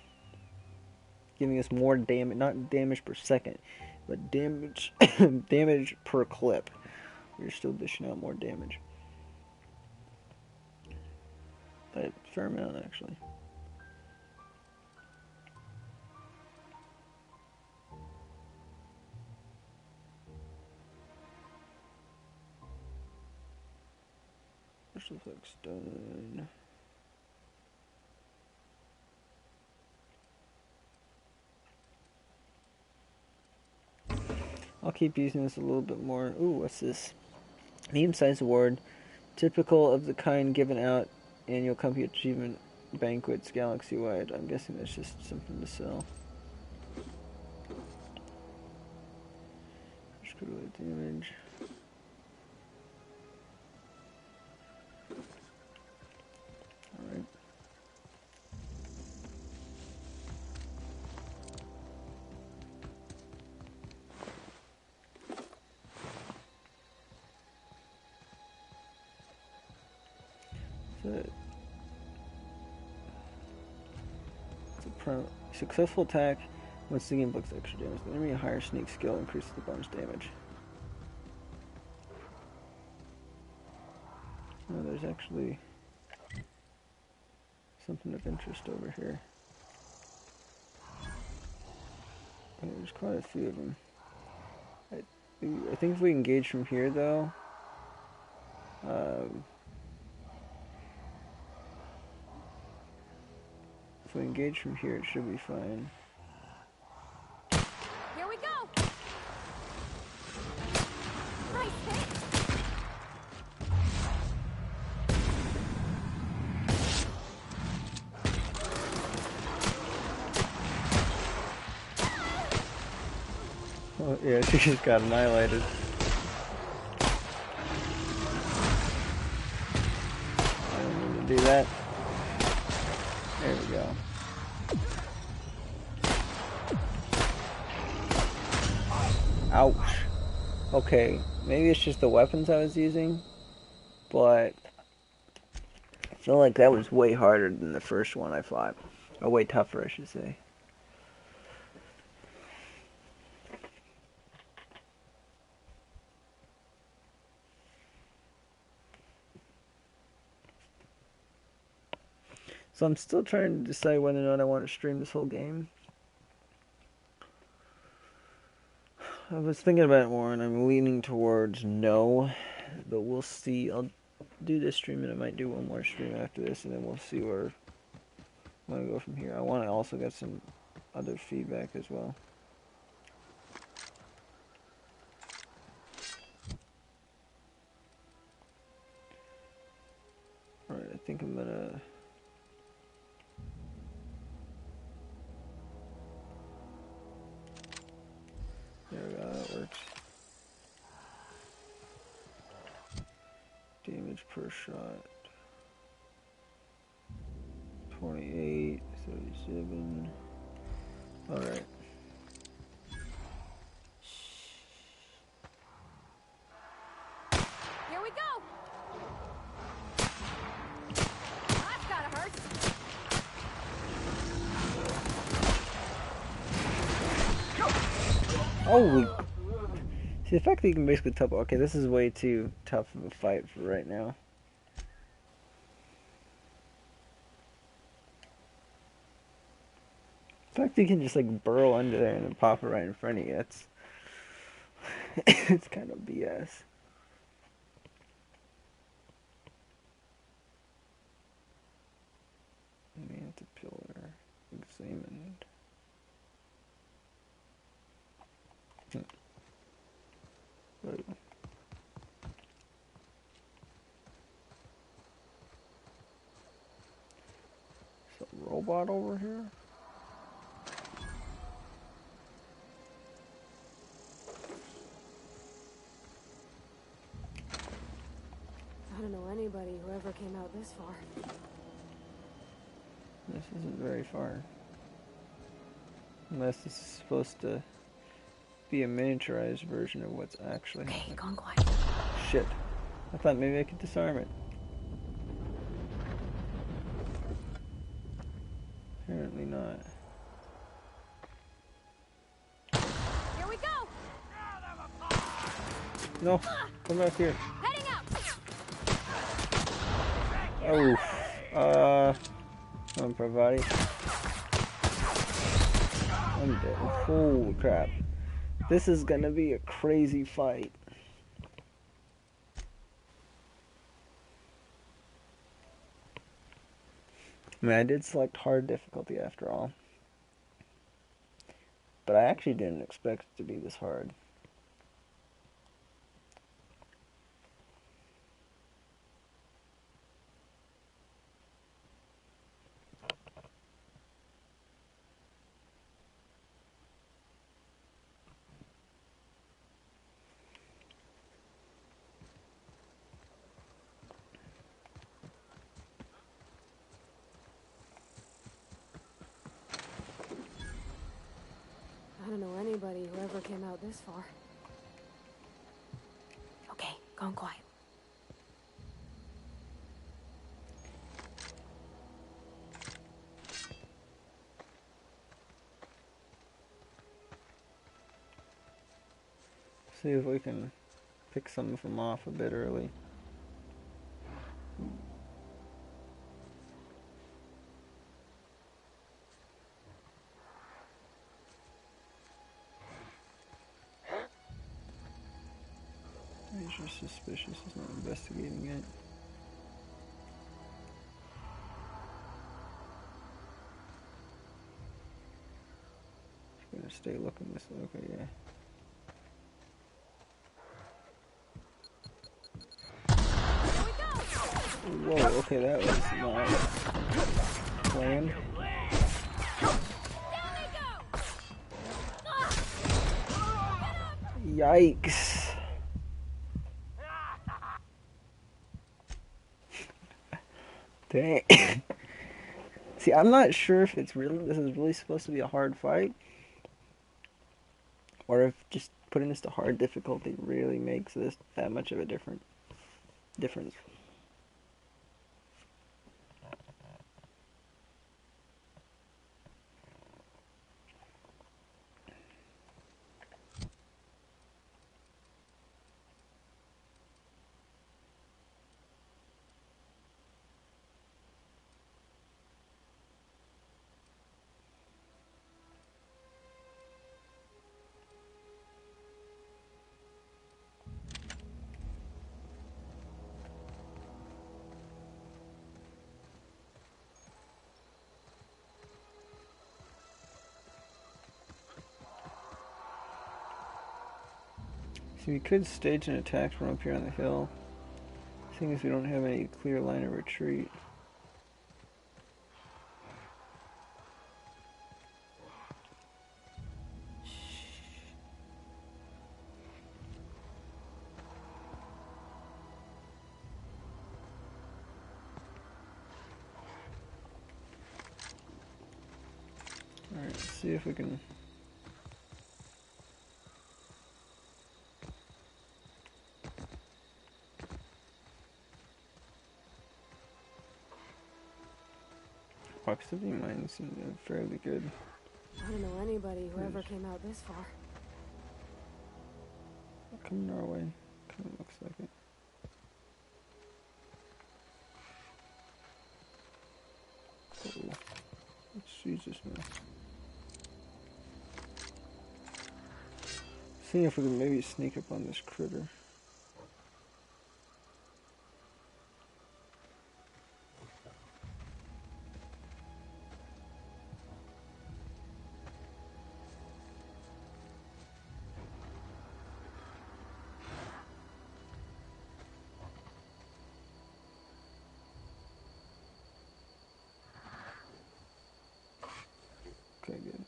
giving us more damage, not damage per second, but damage damage per clip. We're still dishing out more damage. By a fair amount, actually. Special effects done. I'll keep using this a little bit more. Ooh, what's this? Medium-sized award, typical of the kind given out annual company achievement banquets galaxy-wide. I'm guessing that's just something to sell. Critical damage. Alright. It's a successful attack. Once the game books extra damage, the enemy a higher sneak skill increases the bonus damage. Oh, there's actually something of interest over here. Yeah, there's quite a few of them. I think if we engage from here, though, if we engage from here, it should be fine. Here we go. Nice hit. Oh, yeah, she just got annihilated. I don't need to do that. There we go. Ouch. Okay, maybe it's just the weapons I was using, but I feel like that was way harder than the first one I fought. Or way tougher, I should say. So I'm still trying to decide whether or not I want to stream this whole game. I was thinking about it more, and I'm leaning towards no, but we'll see. I'll do this stream, and I might do one more stream after this, and then we'll see where I want to go from here. I want to also get some other feedback as well. Alright, I think I'm gonna... There we go, that works. Damage per shot. 28, 37. Alright. Here we go. That's gotta hurt. Holy... See, the fact that you can basically tell, okay, this is way too tough of a fight for right now. The fact that you can just like burrow under there and then pop it right in front of you, that's... it's kind of BS. Antipillar examined. Right. Some robot over here? I don't know anybody who ever came out this far. This isn't very far. Unless this is supposed to be a miniaturized version of what's actually happening. Okay, gone quiet. Shit. I thought maybe I could disarm it. Apparently not. No, come back here. Heading out. Oh, come on, Parvati. I'm dead. Holy crap. This is gonna be a crazy fight. I mean, I did select hard difficulty after all. But I actually didn't expect it to be this hard. I don't know anybody who ever came out this far. Okay, gone quiet. See if we can pick some of them off a bit early. He's just suspicious. He's not investigating it. He's gonna stay looking this way. Okay, yeah. Whoa, okay, that was not planned. Yikes. Dang. See, I'm not sure if this is really supposed to be a hard fight, or if just putting this to hard difficulty really makes this that much of a difference. So we could stage an attack from up here on the hill. The thing is, we don't have any clear line of retreat. Alright, let's see if we can... Proximity mines seem fairly good. I don't know anybody who ever came out this far. Coming our way. Kind of looks like it. Oh, let's see this now. See if we can maybe sneak up on this critter. Okay, good.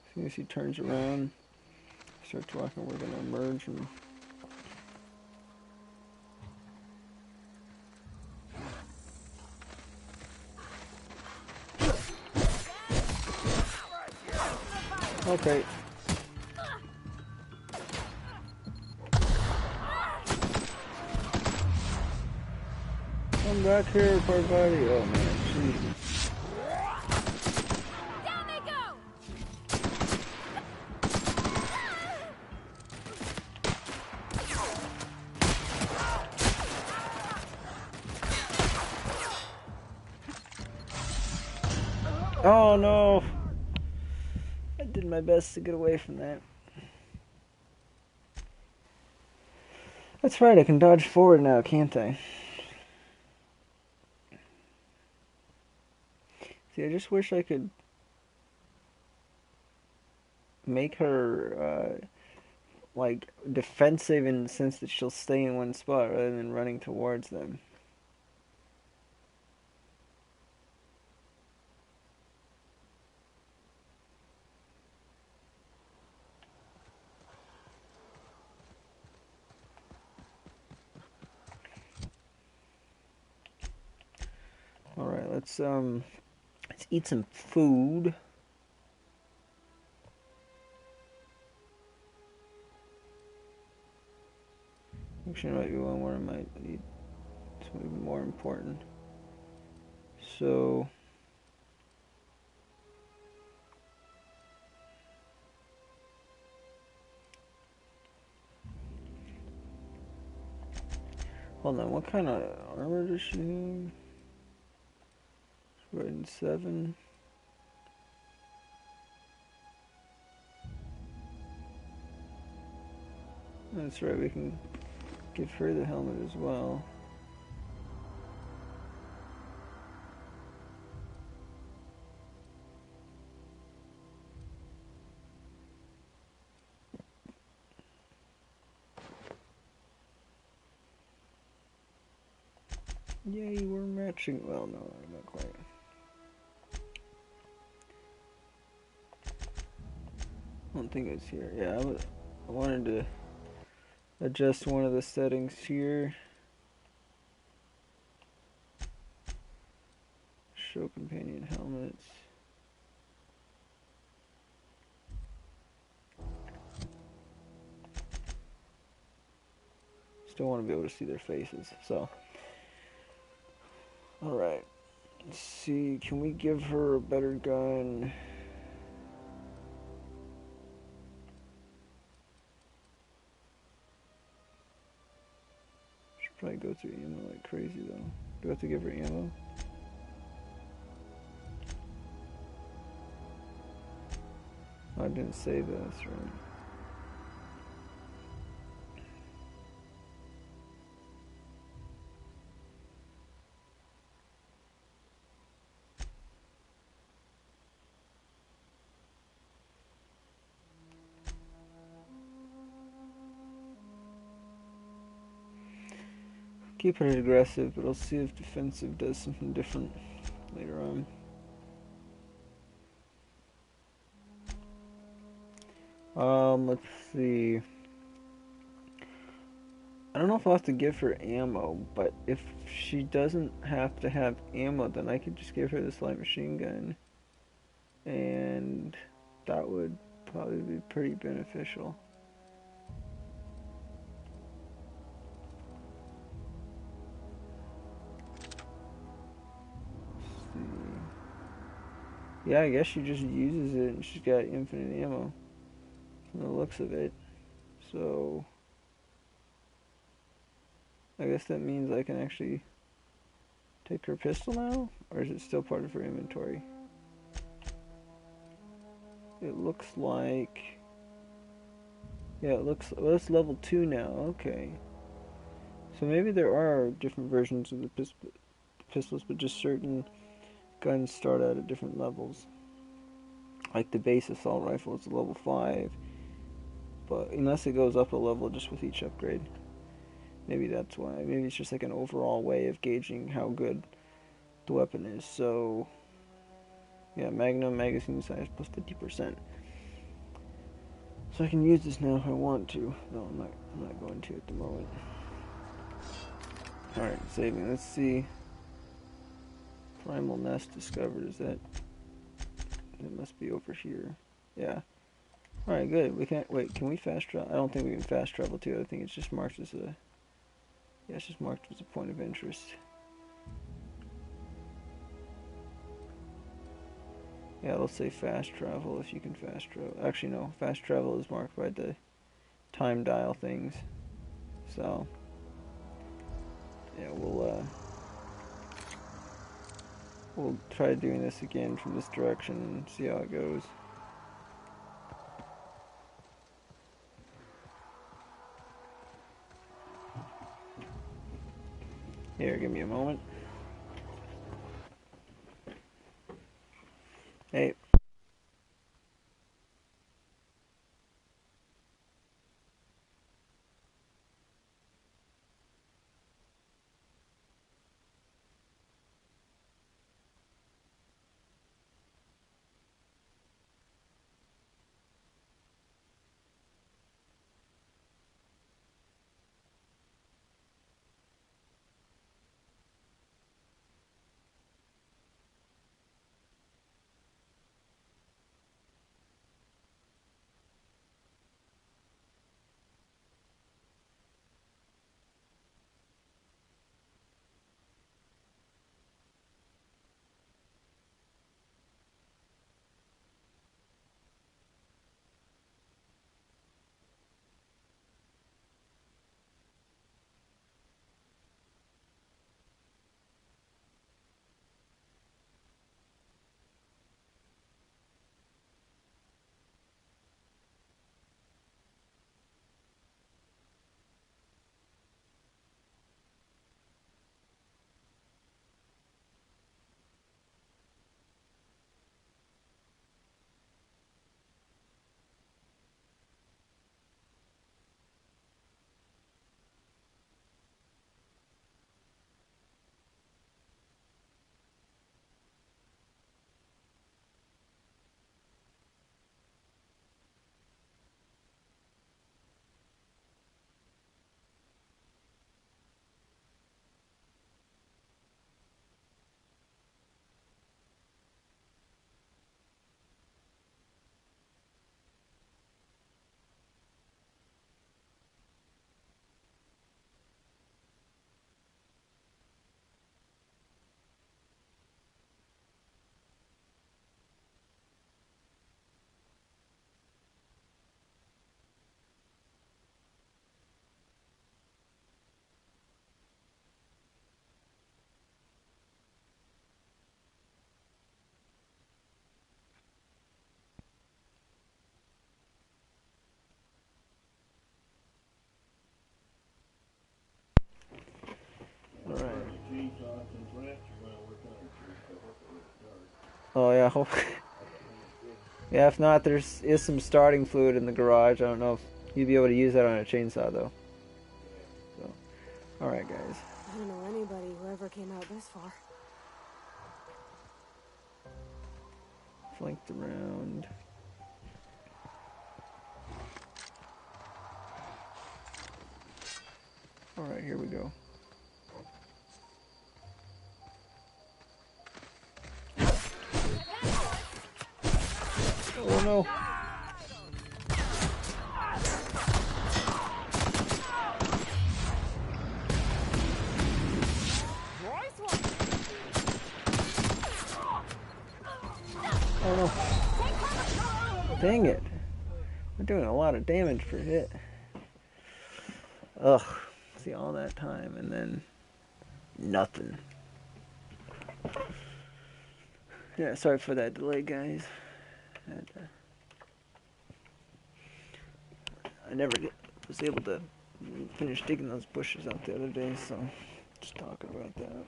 As soon as he turns around, starts walking, we're gonna emerge and... Okay. Come back here, poor buddy. Oh man, Jesus. Down they go! Oh no! I did my best to get away from that. That's right, I can dodge forward now, can't I? See, I just wish I could make her, like, defensive in the sense that she'll stay in one spot rather than running towards them. Alright, let's eat some food. Actually, might be one where I might need something more important. So, hold on, what kind of armor does she have? She's riding 7. That's right, we can give her the helmet as well. Yay, we're matching. Well, no, not quite. I don't think it's here. Yeah, I wanted to adjust one of the settings here. Show companion helmets. Still want to be able to see their faces, so. Alright. Let's see, can we give her a better gun? Should probably go through ammo like crazy though. Do I have to give her ammo? I didn't save that, that's right. Keep it aggressive, but I'll see if defensive does something different later on. Let's see. I don't know if I'll have to give her ammo, but if she doesn't have to have ammo, then I could just give her this light machine gun. And that would probably be pretty beneficial. Let's see. Yeah, I guess she just uses it and she's got infinite ammo from the looks of it. So I guess that means I can actually take her pistol now? Or is it still part of her inventory? It looks like... Yeah, it looks... Well, it's level 2 now. Okay. So maybe there are different versions of the pistols, but just certain guns start out at different levels. Like the base assault rifle is a level 5. But unless it goes up a level just with each upgrade. Maybe that's why. Maybe it's just like an overall way of gauging how good the weapon is. So, yeah, Magnum magazine size plus 50%. So I can use this now if I want to. No, I'm not going to at the moment. Alright, saving. Let's see. Primal nest discovered. Is that... It must be over here. Yeah. Alright, good. We can't... Wait, can we fast travel? I don't think we can fast travel to it. I think it's just marked as a... Yeah, it's just marked as a point of interest. Yeah, let's say fast travel if you can fast travel. Actually, no. Fast travel is marked by the time dial things. So, yeah, we'll We'll try doing this again from this direction and see how it goes. Here, give me a moment. Hey. Alright. Oh yeah, hope. Yeah, if not, is some starting fluid in the garage. I don't know if you'd be able to use that on a chainsaw though. So, alright guys. I don't know anybody who ever came out this far. Flanked around. Alright, here we go. Oh no. Oh no. Dang it. We're doing a lot of damage per hit. Ugh. See, all that time and then nothing. Yeah, sorry for that delay, guys. I never was able to finish digging those bushes out the other day, so just talking about that.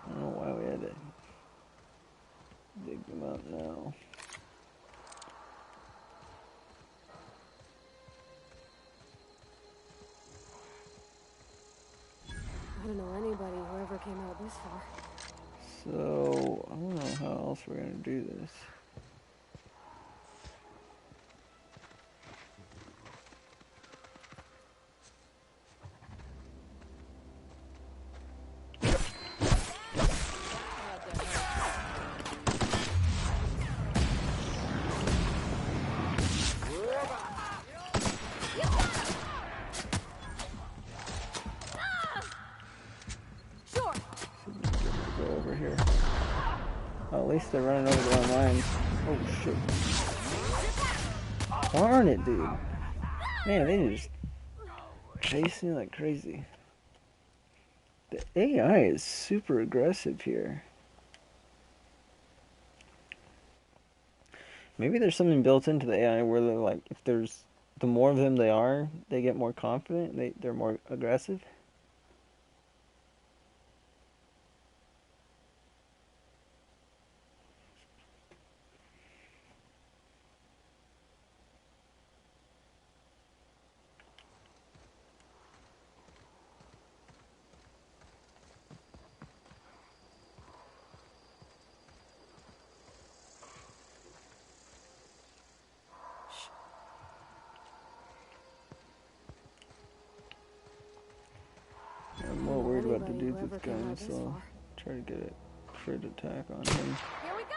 I don't know why we had to dig them out now. I don't know anybody who ever came out this far. So, I don't know how else we're going to do this. Sure. Go over here. they're running over the line. Oh shit. Darn it, dude. Man, they just chase me like crazy. The AI is super aggressive here. Maybe there's something built into the AI where they're like, if there's the more of them they are, they get more confident. They're more aggressive. I'm more worried about the dudes with guns, so I'll try to get a crit attack on him. Here we go!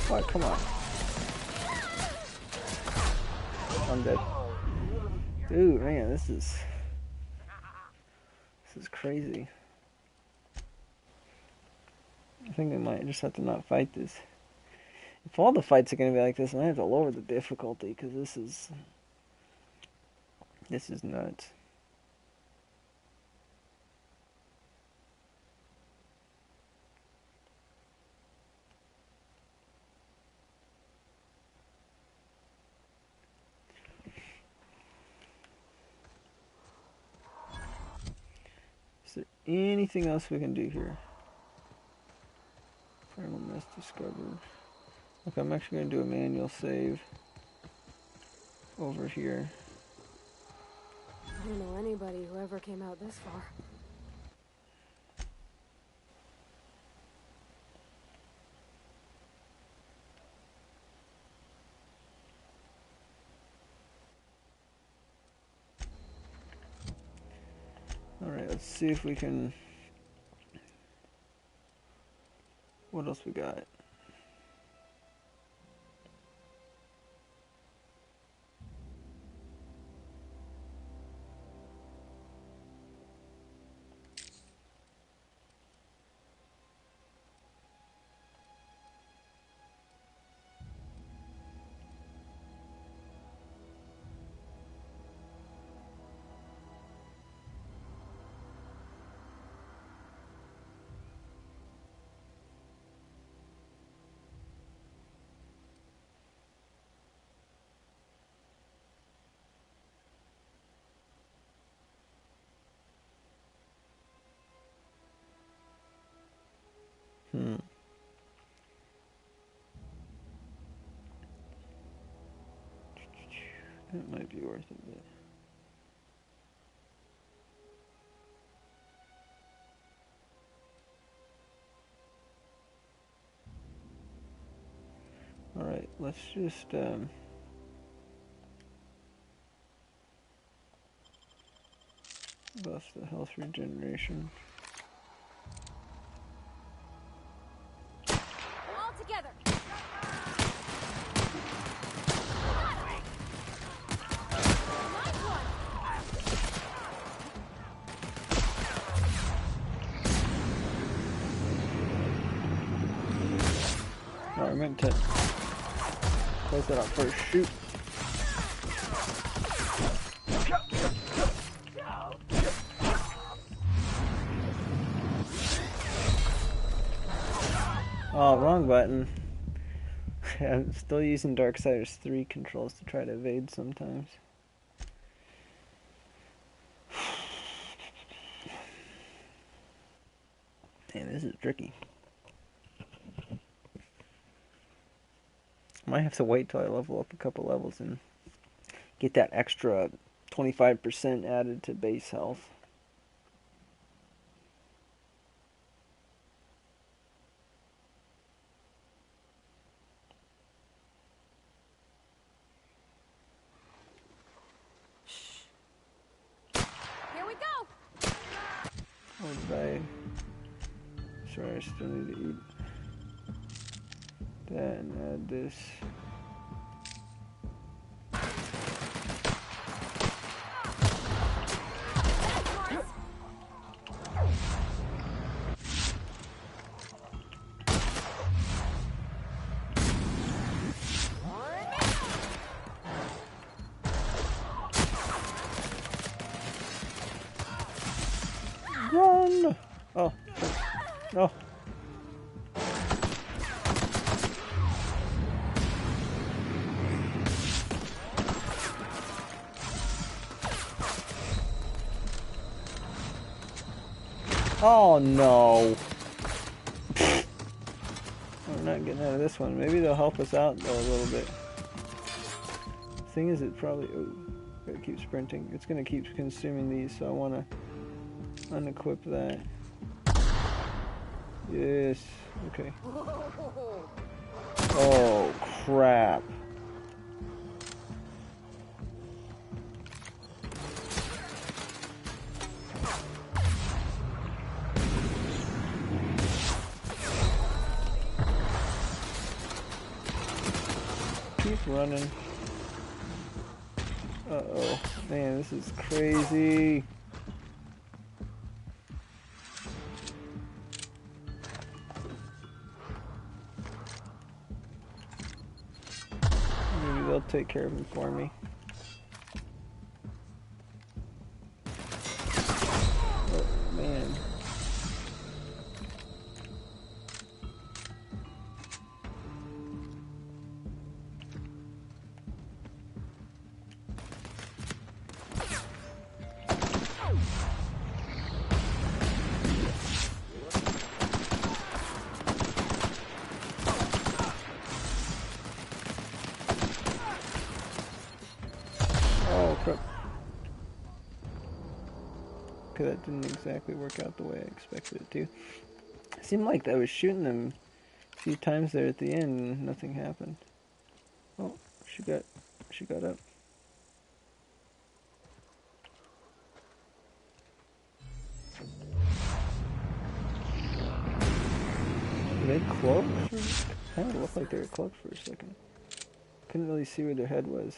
What? Come on. I'm dead. Dude, man, this is crazy. I think I might just have to not fight this. If all the fights are gonna be like this, I have to lower the difficulty because this is nuts. Is there anything else we can do here? Final mess discovered. Okay, I'm actually going to do a manual save over here. I don't know anybody who ever came out this far. Alright, let's see if we can... What else we got? It might be worth it, but... Alright, let's just, buff the health regeneration. All together! Oh, I meant to close that out first. Shoot. Oh, wrong button. I'm still using Darksiders 3 controls to try to evade sometimes. Man, this is tricky. Might have to wait till I level up a couple levels and get that extra 25% added to base health. Here we go! Oh, did I... Sorry, I still need to eat. Then add this. Run! Oh, no. Oh no. We're not getting out of this one. Maybe they'll help us out though a little bit. Thing is, it probably. Ooh, gotta keep sprinting. It's gonna keep consuming these, so I wanna unequip that. Yes. Okay. Oh crap. Keep running. Uh-oh. Man, this is crazy. Maybe they'll take care of him for me. Oh, man. Oh, crap. Okay, that didn't exactly work out the way I expected it to. It seemed like I was shooting them a few times there at the end and nothing happened. Oh, she got up. Were they cloaked? Kind of looked like they were cloaked for a second. Couldn't really see where their head was.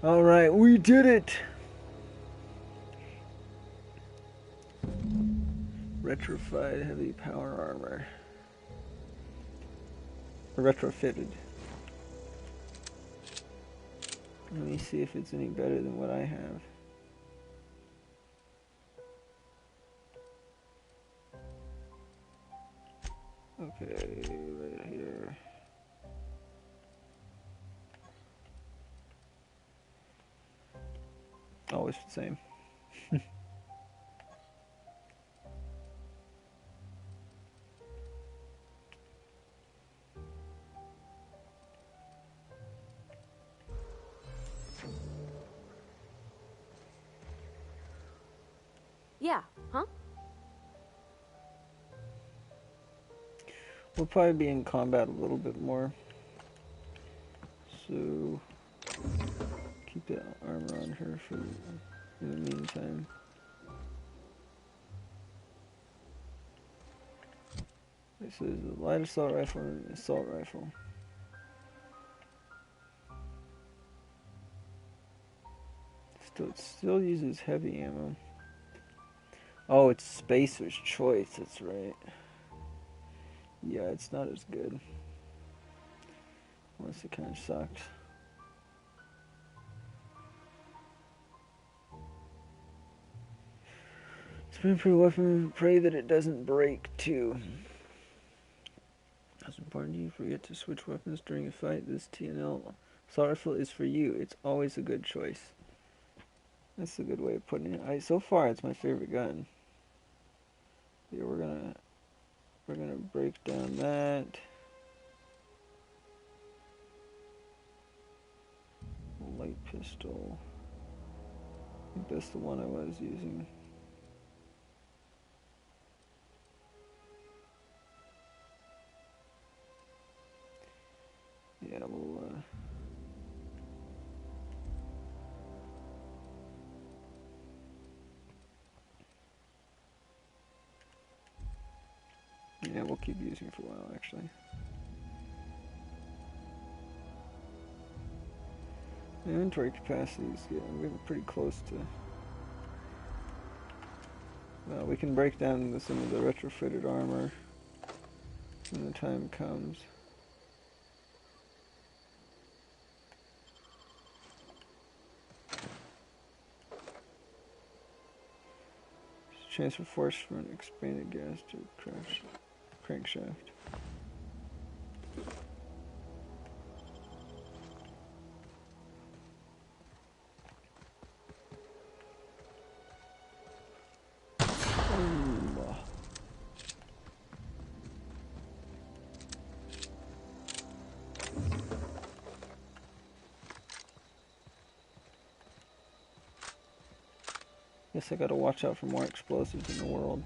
Alright, we did it! Retrofitted heavy power armor. Retrofitted. Let me see if it's any better than what I have. Okay, right here. Always the same. Yeah, huh? We'll probably be in combat a little bit more. So keep that armor on her for in the meantime. This is a light assault rifle and an assault rifle. It still uses heavy ammo. Oh, it's Spacer's Choice, that's right. Yeah, it's not as good. Unless it kind of sucks. Spin for a weapon, pray that it doesn't break too. That's important. You forget to switch weapons during a fight. This TNL assault rifle is for you. It's always a good choice. That's a good way of putting it. So far, it's my favorite gun. Yeah, we're gonna break down that. Light pistol. I think that's the one I was using. Yeah, we'll Yeah, we'll keep using it for a while, actually. Inventory capacity is getting, we're pretty close to. We can break down some of the retrofitted armor when the time comes. Transfer force from an expanded gas to crankshaft. Guess I gotta watch out for more explosives in the world.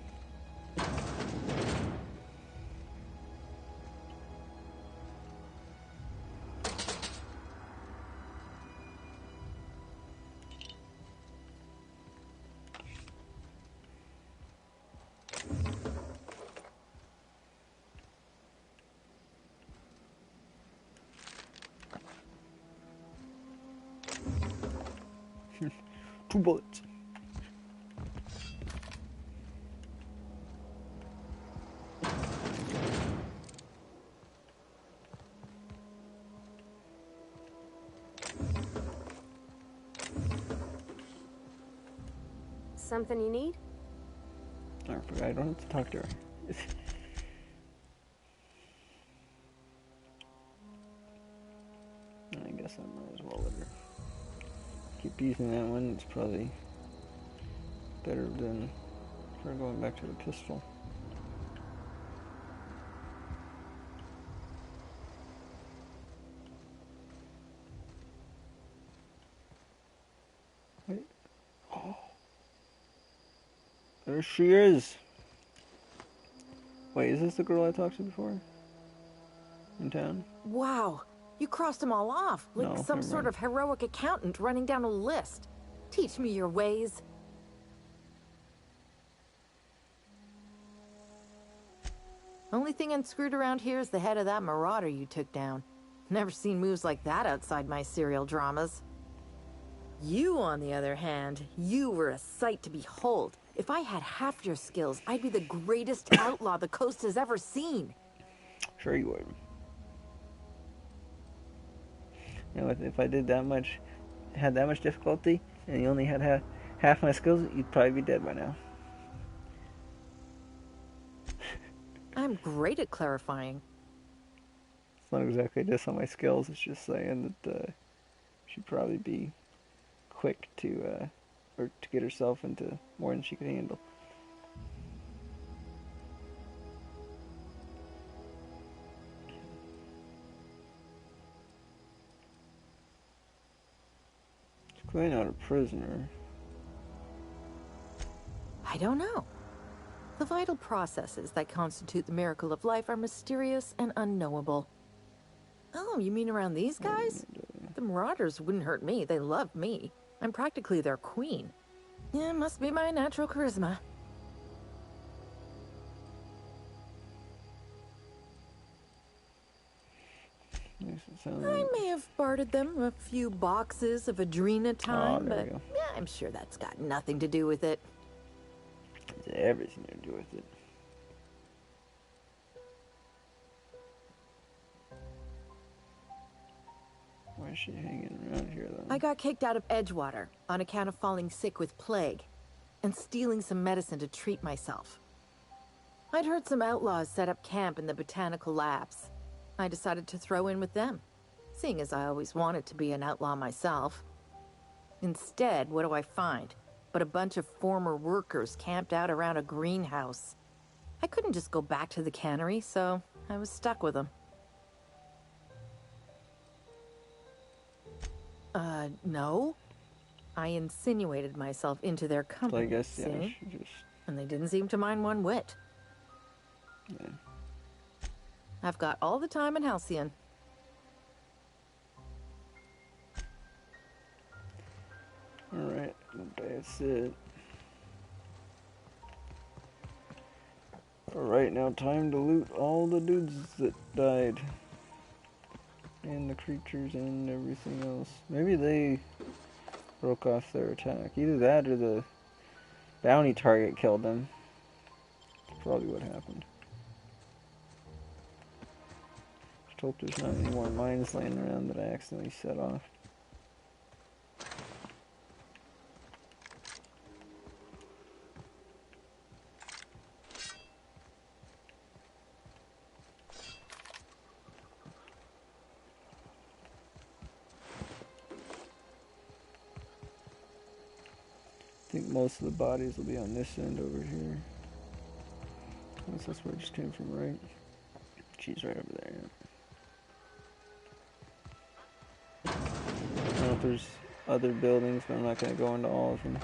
Two bullets. Something you need? I forgot I don't have to talk to her. I guess I might as well let her keep using that one. It's probably better than her going back to the pistol. Wait. Oh. There she is. Wait, is this the girl I talked to before? In town? Wow, you crossed them all off, like No, some never sort mind. of heroic accountant running down a list. Teach me your ways. Only thing unscrewed around here is the head of that marauder you took down. Never seen moves like that outside my serial dramas. You, on the other hand, you were a sight to behold. If I had half your skills, I'd be the greatest outlaw the coast has ever seen. Sure you would. You know, if I did that much, had that much difficulty, and you only had half my skills, you'd probably be dead by now. I'm great at clarifying. It's not exactly just on my skills, it's just saying that she'd probably be quick to, or to get herself into more than she could handle. She's clearly not a prisoner. I don't know. The vital processes that constitute the miracle of life are mysterious and unknowable. Oh, you mean around these guys? The marauders wouldn't hurt me. They love me. I'm practically their queen. Yeah, must be my natural charisma. I may have bartered them a few boxes of adrenatime, but yeah, I'm sure that's got nothing to do with it. It's everything to do with it. Why is she hanging around here, though? I got kicked out of Edgewater on account of falling sick with plague and stealing some medicine to treat myself. I'd heard some outlaws set up camp in the botanical labs. I decided to throw in with them, seeing as I always wanted to be an outlaw myself. Instead, what do I find but a bunch of former workers camped out around a greenhouse? I couldn't just go back to the cannery, so I was stuck with them. No. I insinuated myself into their company, So I guess, yeah, see? she just... And they didn't seem to mind one whit. Yeah. I've got all the time in Halcyon. Alright, that's it. Alright, now time to loot all the dudes that died. And the creatures and everything else. Maybe they broke off their attack. Either that or the bounty target killed them. That's probably what happened. Just hope there's not any more mines laying around that I accidentally set off. I think most of the bodies will be on this end over here. Unless that's where it just came from, right? She's right over there, yeah. I don't know if there's other buildings, but I'm not going to go into all of them.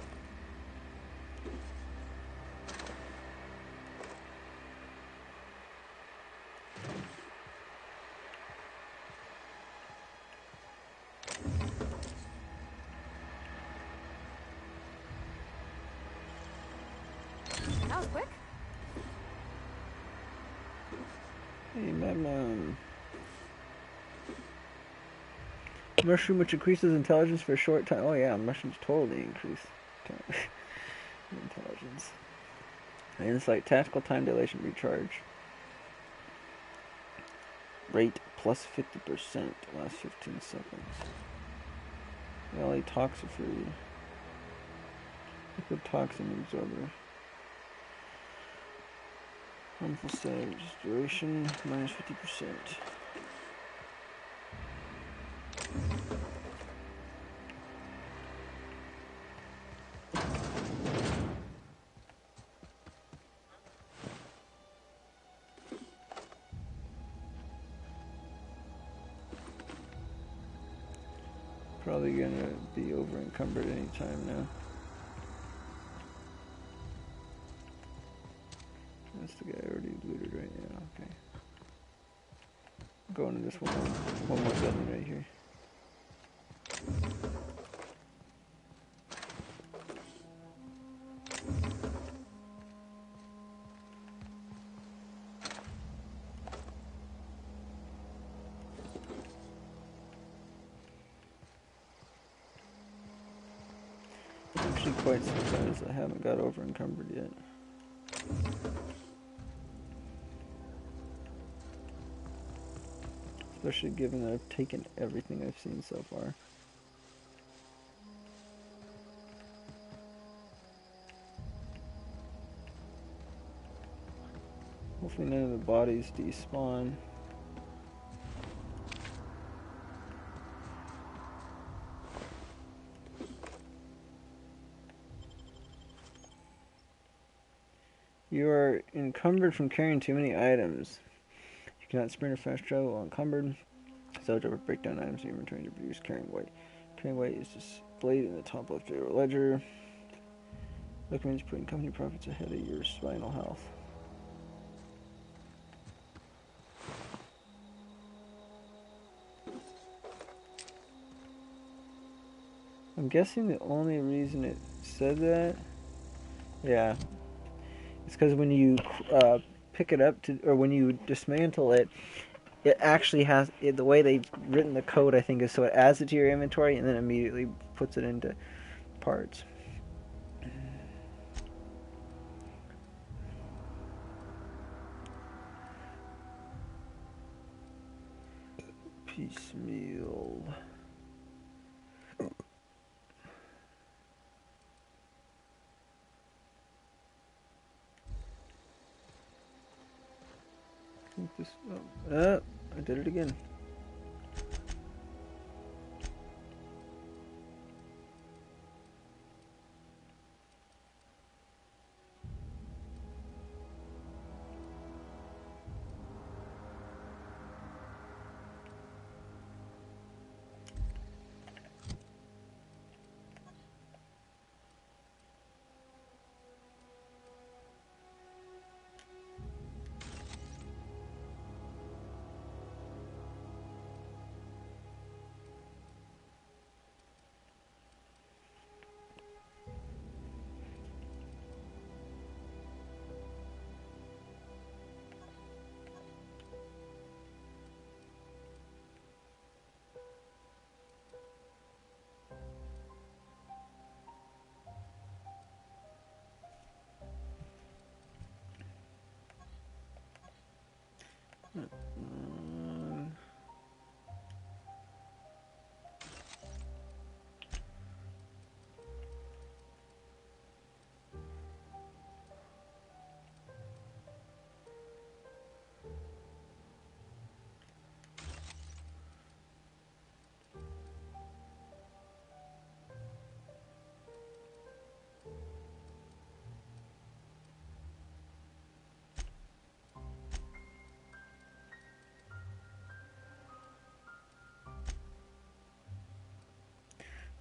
That was quick. Hey, Madman. Mushroom, which increases intelligence for a short time. Oh yeah, mushrooms totally increase intelligence. Insight, tactical time dilation recharge. Rate plus 50%, last 15 seconds. Vale toxifree. Liquid toxin absorber. Harmful stage. Duration minus 50%. Probably gonna be over encumbered anytime now. That's the guy I already looted right now, okay. Going to this one more building right here. I'm actually quite surprised I haven't got over encumbered yet. Especially given that I've taken everything I've seen so far. Hopefully none of the bodies despawn. You are encumbered from carrying too many items. You cannot sprint or fast travel while encumbered. So to break down items in your inventory to produce carrying weight. Carrying weight is displayed in the top left of your ledger. Recommends putting company profits ahead of your spinal health. I'm guessing the only reason it said that, yeah, it's because when you pick it up to, or when you dismantle it, it actually has the way they've written the code. I think is so it adds it to your inventory and then immediately puts it into parts. Piecemeal. I think this. Oh, I did it again.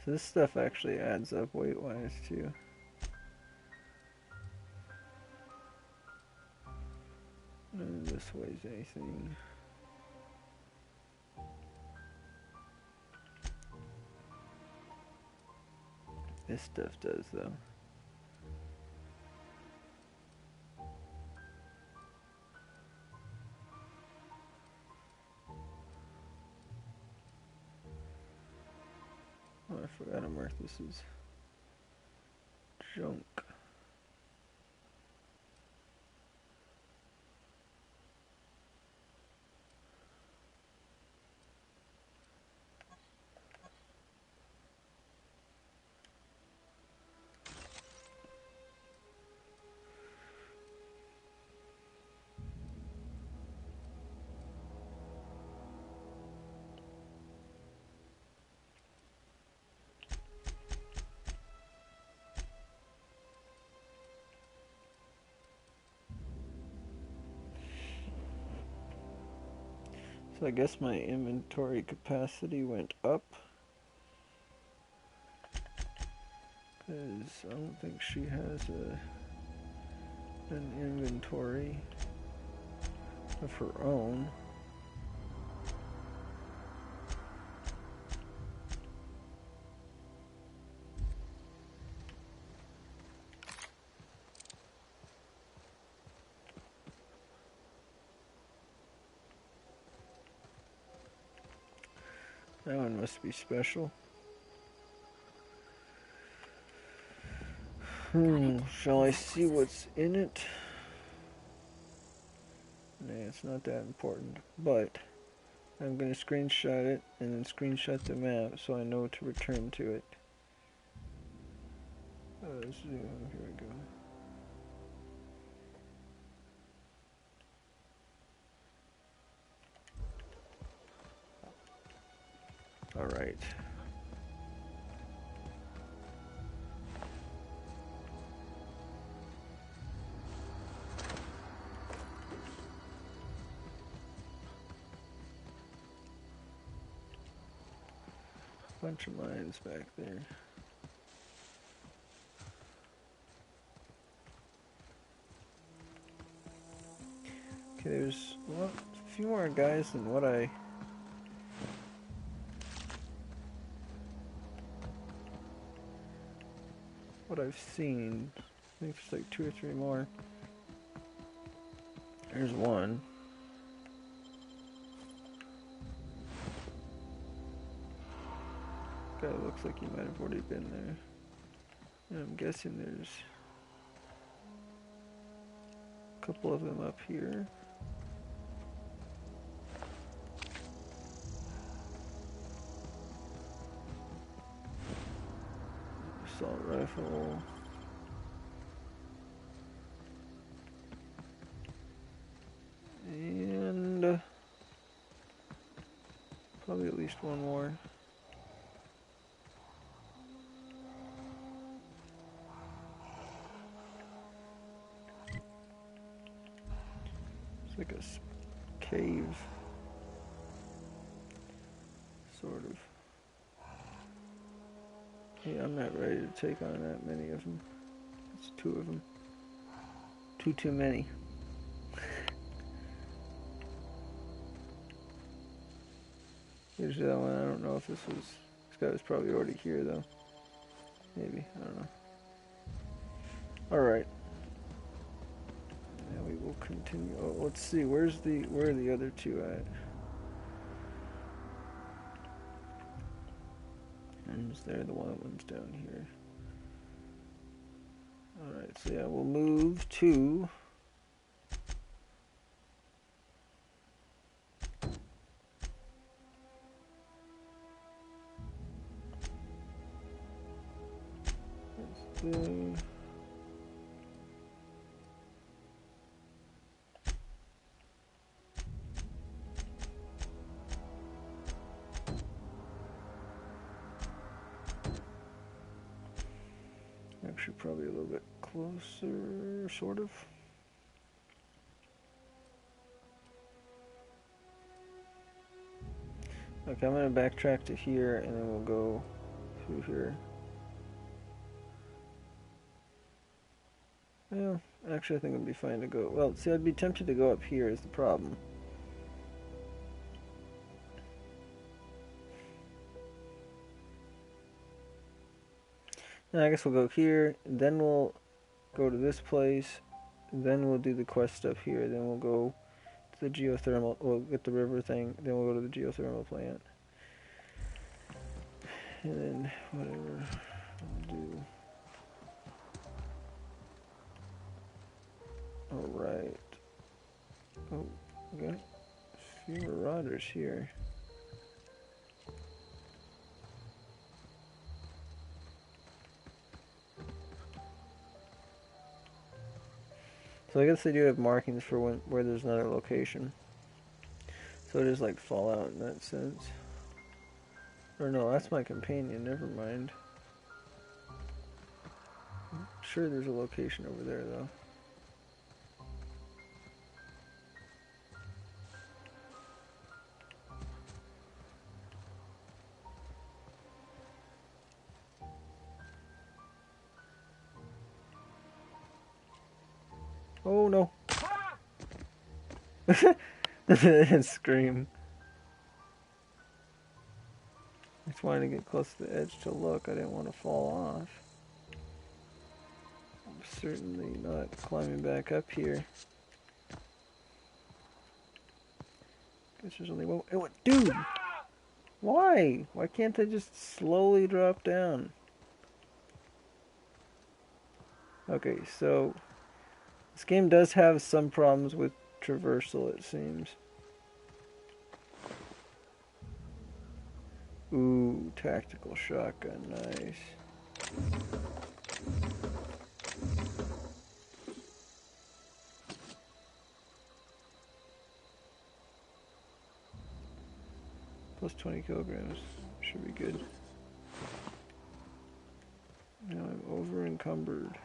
So this stuff actually adds up weight-wise too. None of this weighs anything. This stuff does though. Oh, I forgot how much this is. Junk. So I guess my inventory capacity went up. Because I don't think she has an inventory of her own. That one must be special. Shall I see what's in it? Nah, it's not that important. But I'm going to screenshot it and then screenshot the map so I know to return to it. Zoom, here we go. Alright. Bunch of mines back there. Okay, there's a few more guys than what I've seen. I think there's like 2 or 3 more. There's one. Guy looks like he might have already been there. And I'm guessing there's a couple of them up here. Assault rifle. And probably at least one more. It's like a cave. Sort of. Yeah, I'm not ready to take on that many of them. It's 2 of them. Too many. Here's that one. I don't know if this guy was probably already here though. Maybe, I don't know. Alright. Now we will continue. Oh, let's see, where are the other 2 at? And there, the wild one's down here. Alright, so yeah, we'll move to thing. Actually, probably a little bit closer, sort of. Okay, I'm going to backtrack to here, and then we'll go through here. Well, actually, I think it'd be fine to go. Well, see, I'd be tempted to go up here is the problem. Now, I guess we'll go here, then we'll go to this place, then we'll do the quest stuff here, then we'll go to the geothermal, we'll get the river thing, then we'll go to the geothermal plant. And then, whatever I'll do. Alright. Oh, we got a few marauders here. So I guess they do have markings for where there's another location. So it is like Fallout in that sense. Or no, that's my companion, never mind. I'm sure there's a location over there though. Oh no. And scream. I just wanted to get close to the edge to look. I didn't want to fall off. I'm certainly not climbing back up here. Guess there's only one. Oh, dude! Why? Why can't I just slowly drop down? Okay, so this game does have some problems with traversal, it seems. Ooh, tactical shotgun, nice. Plus 20 kilograms, should be good. Now I'm over encumbered.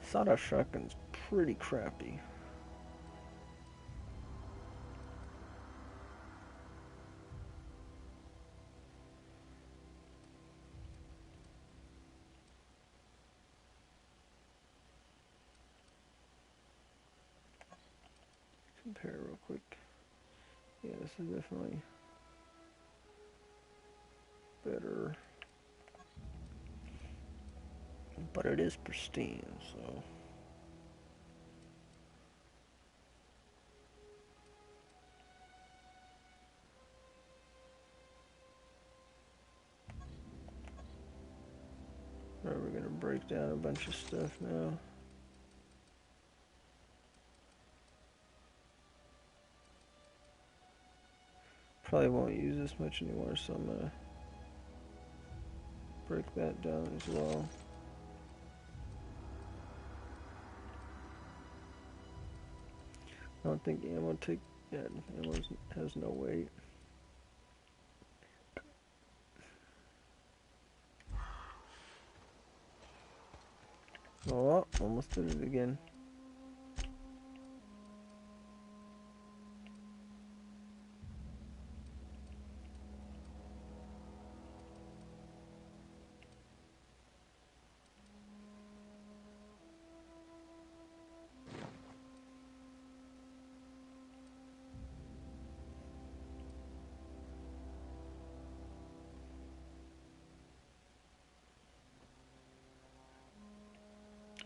Sawed-off shotgun's pretty crappy. Compare real quick. Yeah, this is definitely better. But it is pristine, so. Alright, we're gonna break down a bunch of stuff now. Probably won't use this much anymore, so I'm gonna break that down as well. I don't think ammo ammo has no weight. Oh, almost did it again.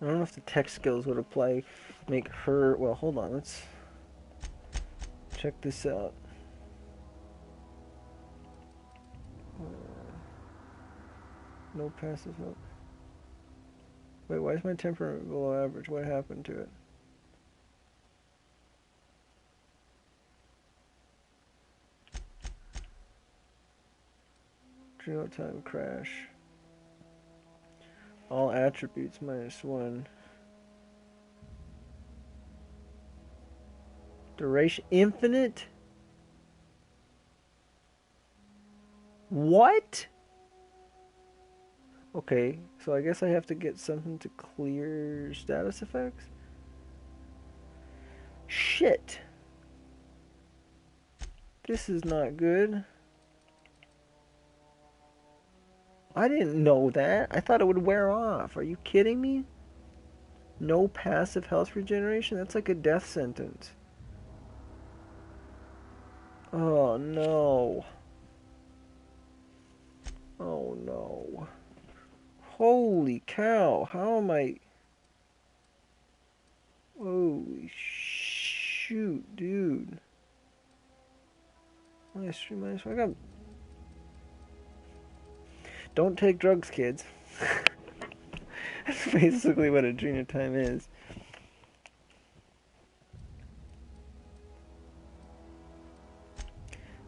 I don't know if the tech skills would apply, make her, well, hold on, let's check this out. No passive help. Wait, why is my temperament below average? What happened to it? Real time crash. All attributes -1. Duration infinite? What? Okay, so I guess I have to get something to clear status effects? Shit. This is not good. I didn't know that. I thought it would wear off. Are you kidding me? No passive health regeneration? That's like a death sentence. Oh no. Oh no. Holy cow. How am I... Holy shoot, dude. -3, I got... Don't take drugs, kids. That's basically what Adrena time is.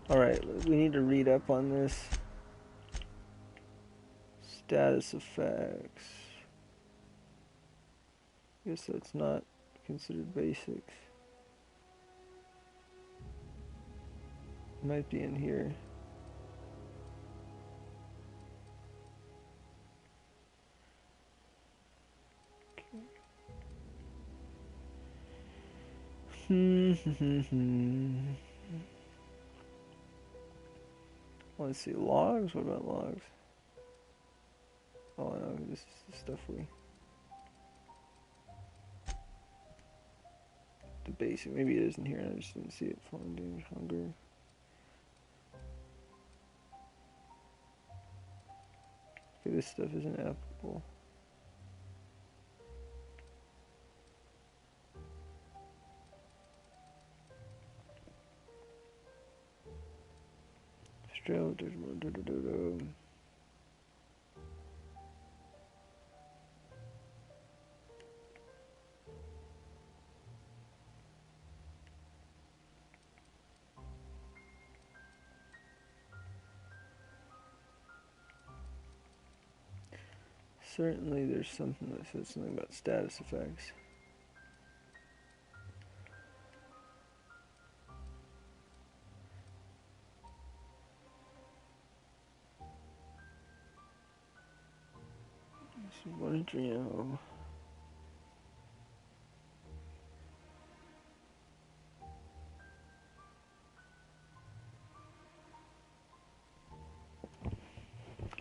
Alright, we need to read up on this. Status effects. Guess that's not considered basics. Might be in here. Let's see, logs? What about logs? Oh no, this is the stuff we... The basic, maybe it isn't here, I just didn't see it. Falling damage, hunger. Okay, this stuff isn't applicable. Certainly there's something that says something about status effects. What a dream.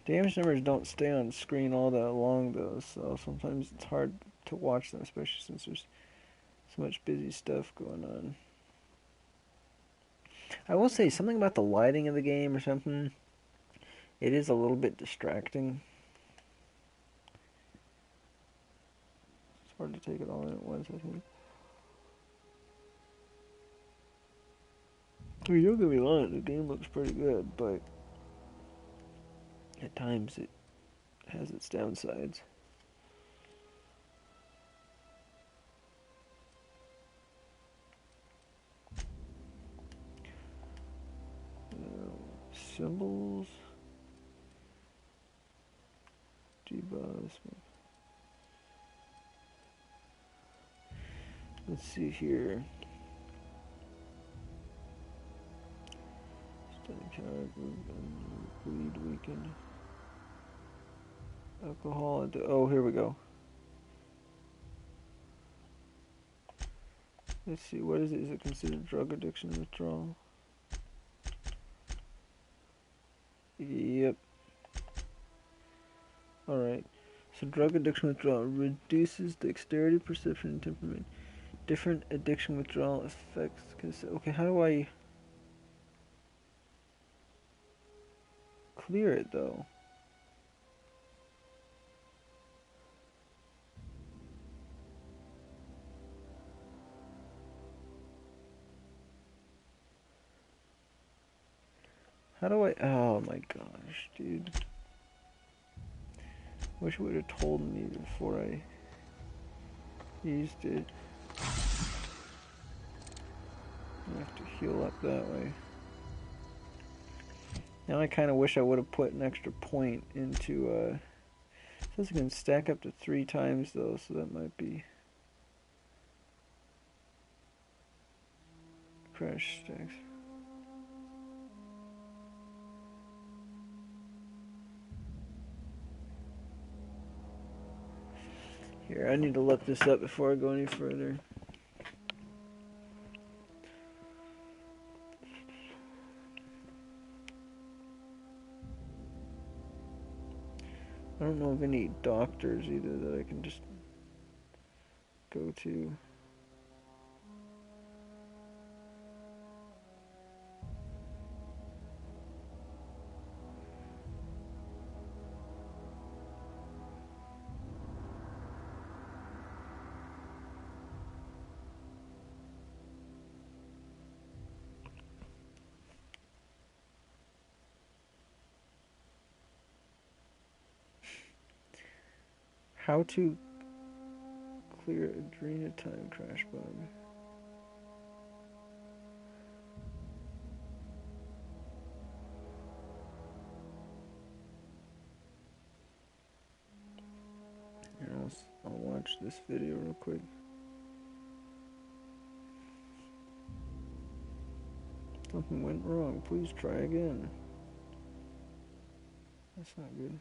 Damage numbers don't stay on screen all that long though, so sometimes it's hard to watch them, especially since there's so much busy stuff going on. I will say something about the lighting of the game or something. It is a little bit distracting. It's hard to take it all in at once, I think. I mean, don't get me wrong, the game looks pretty good, but at times it has its downsides. Symbols. Debuffs. Let's see here. Stunning charge, bleed weakened. Alcohol. Oh, here we go. Let's see. What is it? Is it considered drug addiction withdrawal? Yep. Alright. So drug addiction withdrawal reduces dexterity, perception, and temperament. Different addiction withdrawal effects. Okay, how do I clear it though? How do I... Oh my gosh, dude. Wish it would have told me before I used it. I have to heal up that way. Now I kind of wish I would have put an extra point into, it says it can stack up to 3 times though, so that might be crash stacks. Here, I need to look this up before I go any further. I don't know of any doctors either that I can just go to. How to clear Adrena time crash bug. Here, I'll watch this video real quick. Something went wrong. Please try again. That's not good.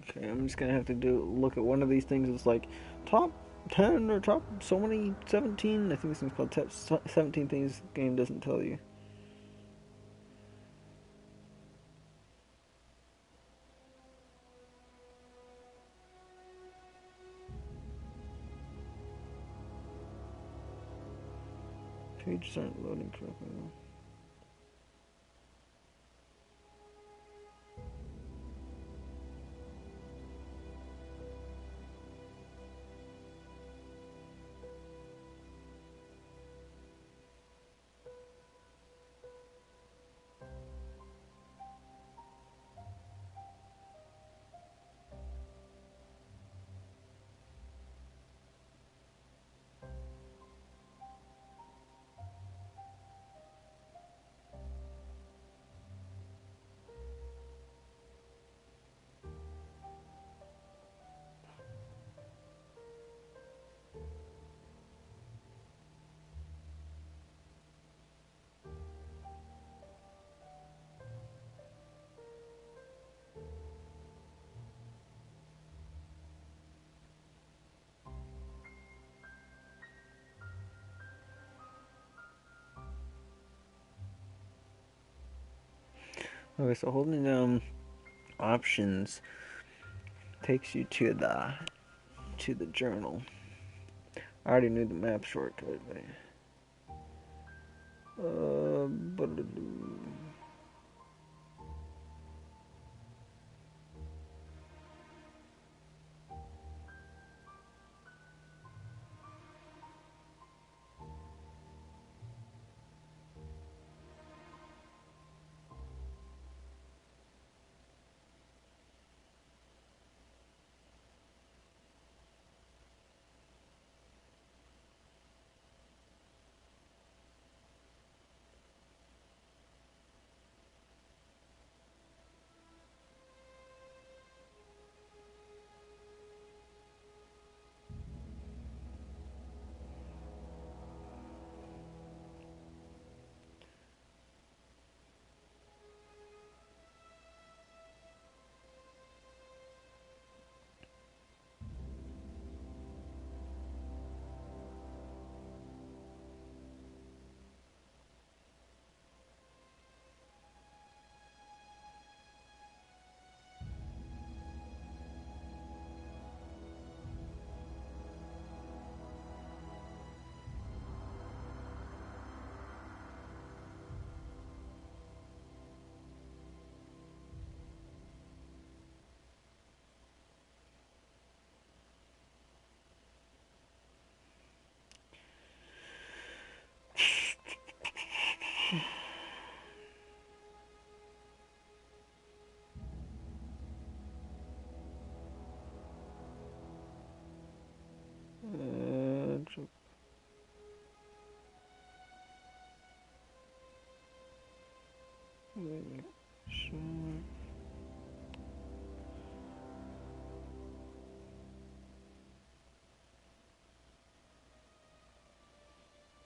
Okay, I'm just gonna have to look at one of these things. It's like top 10 or top so many 17. I think this thing's called top 17 things the game doesn't tell you. Pages aren't loading correctly though. Okay, so holding down options takes you to the journal. I already knew the map shortcut, but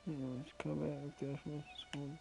Let's come back with the information.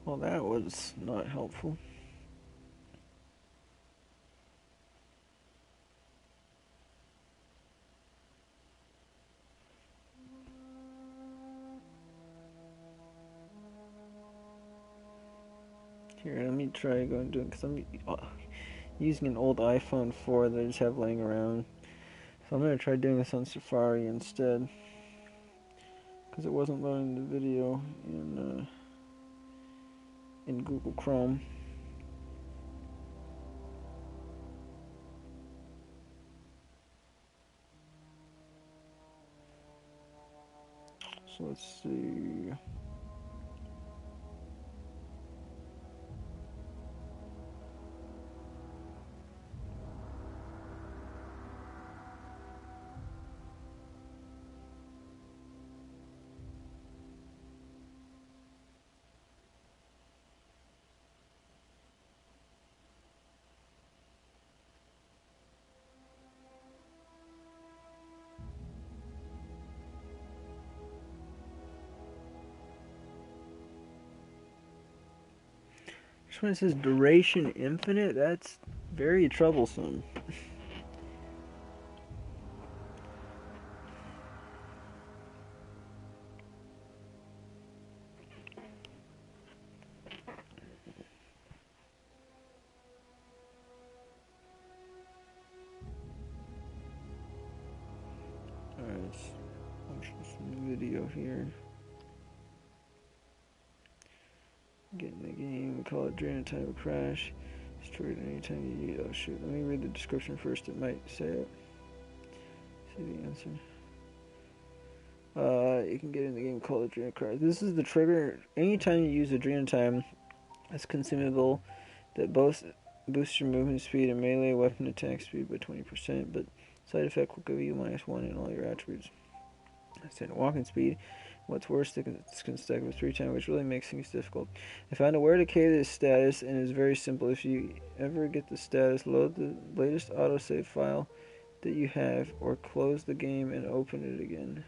Well, that was not helpful. Here, let me try going to it because I'm using an old iPhone 4 that I just have laying around. So I'm going to try doing this on Safari instead because it wasn't loading the video in Google Chrome. So let's see. Just when it says duration infinite, that's very troublesome. Alright, let's watch this video here. Get in the game, call it drain time of crash. Destroy it anytime you need. Oh shoot, let me read the description first, it might say it. See the answer. You can get in the game called Adrenal Crash. This is the trigger. Anytime you use Adrenal Time, it's consumable that both boosts your movement speed and melee weapon attack speed by 20%, but side effect will give you -1 in all your attributes. Instead of walking speed, what's worse, it's consecutive 3 times, which really makes things difficult. I found a where to K this status, and it's very simple. If you ever get the status, load the latest autosave file that you have, or close the game and open it again.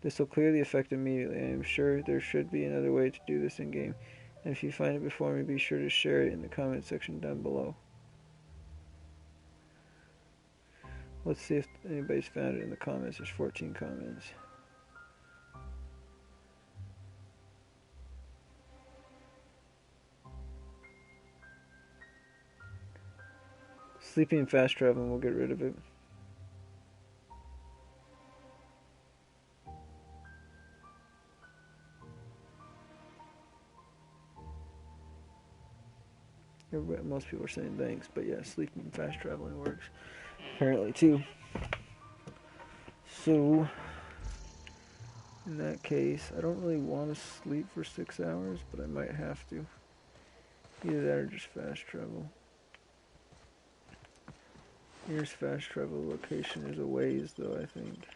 This will clear the effect immediately. I am sure there should be another way to do this in-game, and if you find it before me, be sure to share it in the comment section down below. Let's see if anybody's found it in the comments. There's 14 comments. Sleeping and fast traveling will get rid of it. Most people are saying thanks, but yeah, sleeping and fast traveling works apparently too. So in that case, I don't really want to sleep for 6 hours, but I might have to. Either that or just fast travel. Here's fast travel location is a ways though, I think.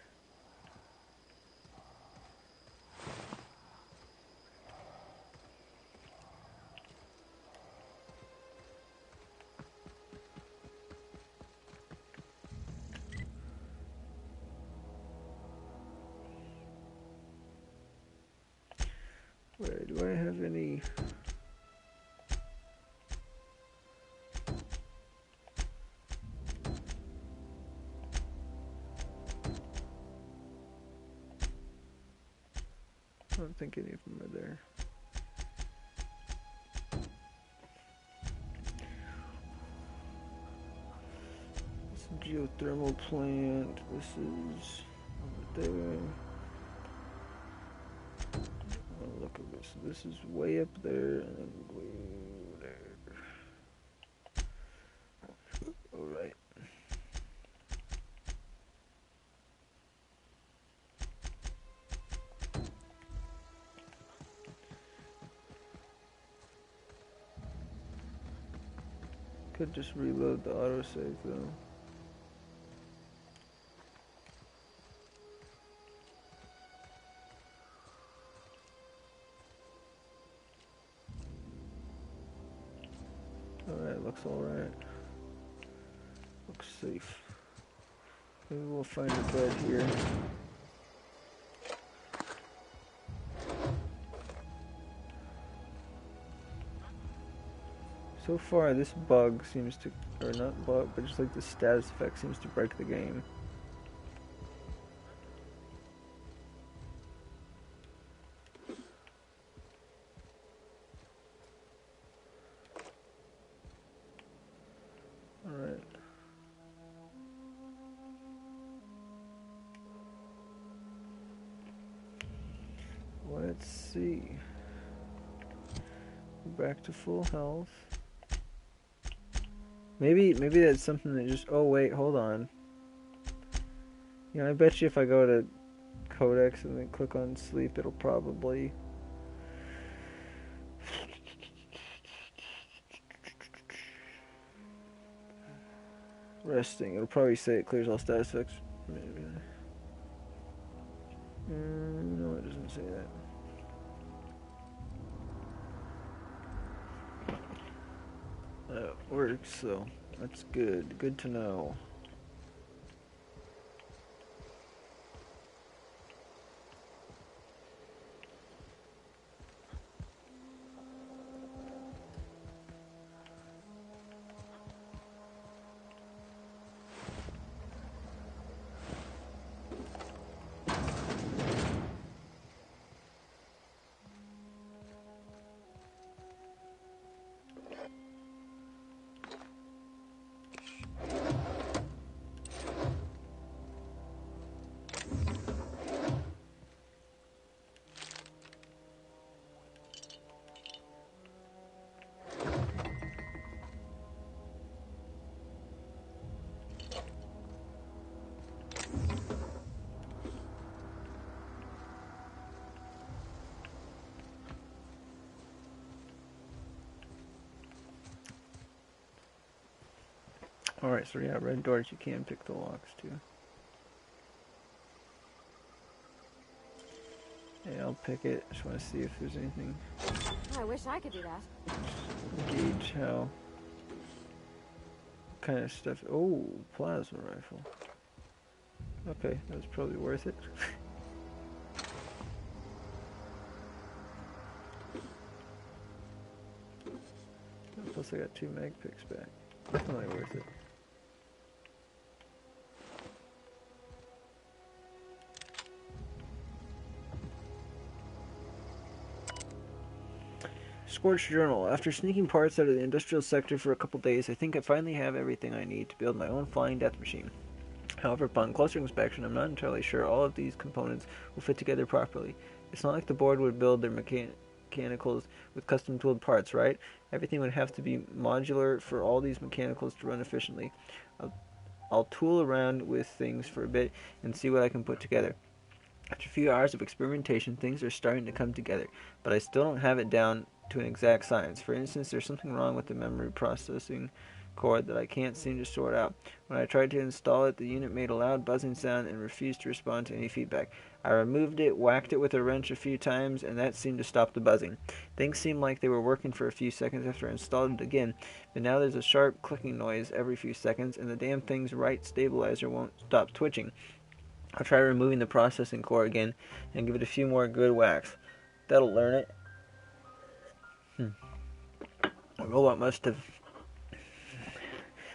Wait, do I have any... I don't think any of them are there. Geothermal plant. This is over there. Oh, look at this. This is way up there and then way there. All right. Could just reload the autosave though. Alright, looks alright. Looks safe. Maybe we'll find a bed here. So far, this bug seems to, or not bug, but just like the status effect seems to break the game. Alright. Let's see. Back to full health. Maybe that's something that just... Oh, wait, hold on. You know, I bet you if I go to Codex and then click on sleep, it'll probably... Resting. It'll probably say it clears all status effects. Maybe. No, it doesn't say that. That works, so that's good. Good to know. Alright, so yeah, red doors, you can pick the locks too. Yeah, I'll pick it. Just want to see if there's anything. I wish I could do that. Gauge how kind of stuff. Oh, plasma rifle. Okay, that was probably worth it. Plus I got 2 mag picks back. Definitely worth it. Scorched Journal. After sneaking parts out of the industrial sector for a couple days, I think I finally have everything I need to build my own flying death machine. However, upon closer inspection, I'm not entirely sure all of these components will fit together properly. It's not like the board would build their mechanicals with custom tooled parts, right? Everything would have to be modular for all these mechanicals to run efficiently. I'll tool around with things for a bit and see what I can put together. After a few hours of experimentation, things are starting to come together, but I still don't have it down to an exact science. For instance, there's something wrong with the memory processing cord that I can't seem to sort out. When I tried to install it, the unit made a loud buzzing sound and refused to respond to any feedback. I removed it, whacked it with a wrench a few times, and that seemed to stop the buzzing. Things seemed like they were working for a few seconds after I installed it again, but now there's a sharp clicking noise every few seconds, and the damn thing's right stabilizer won't stop twitching. I'll try removing the processing core again and give it a few more good whacks. That'll learn it. A robot must have.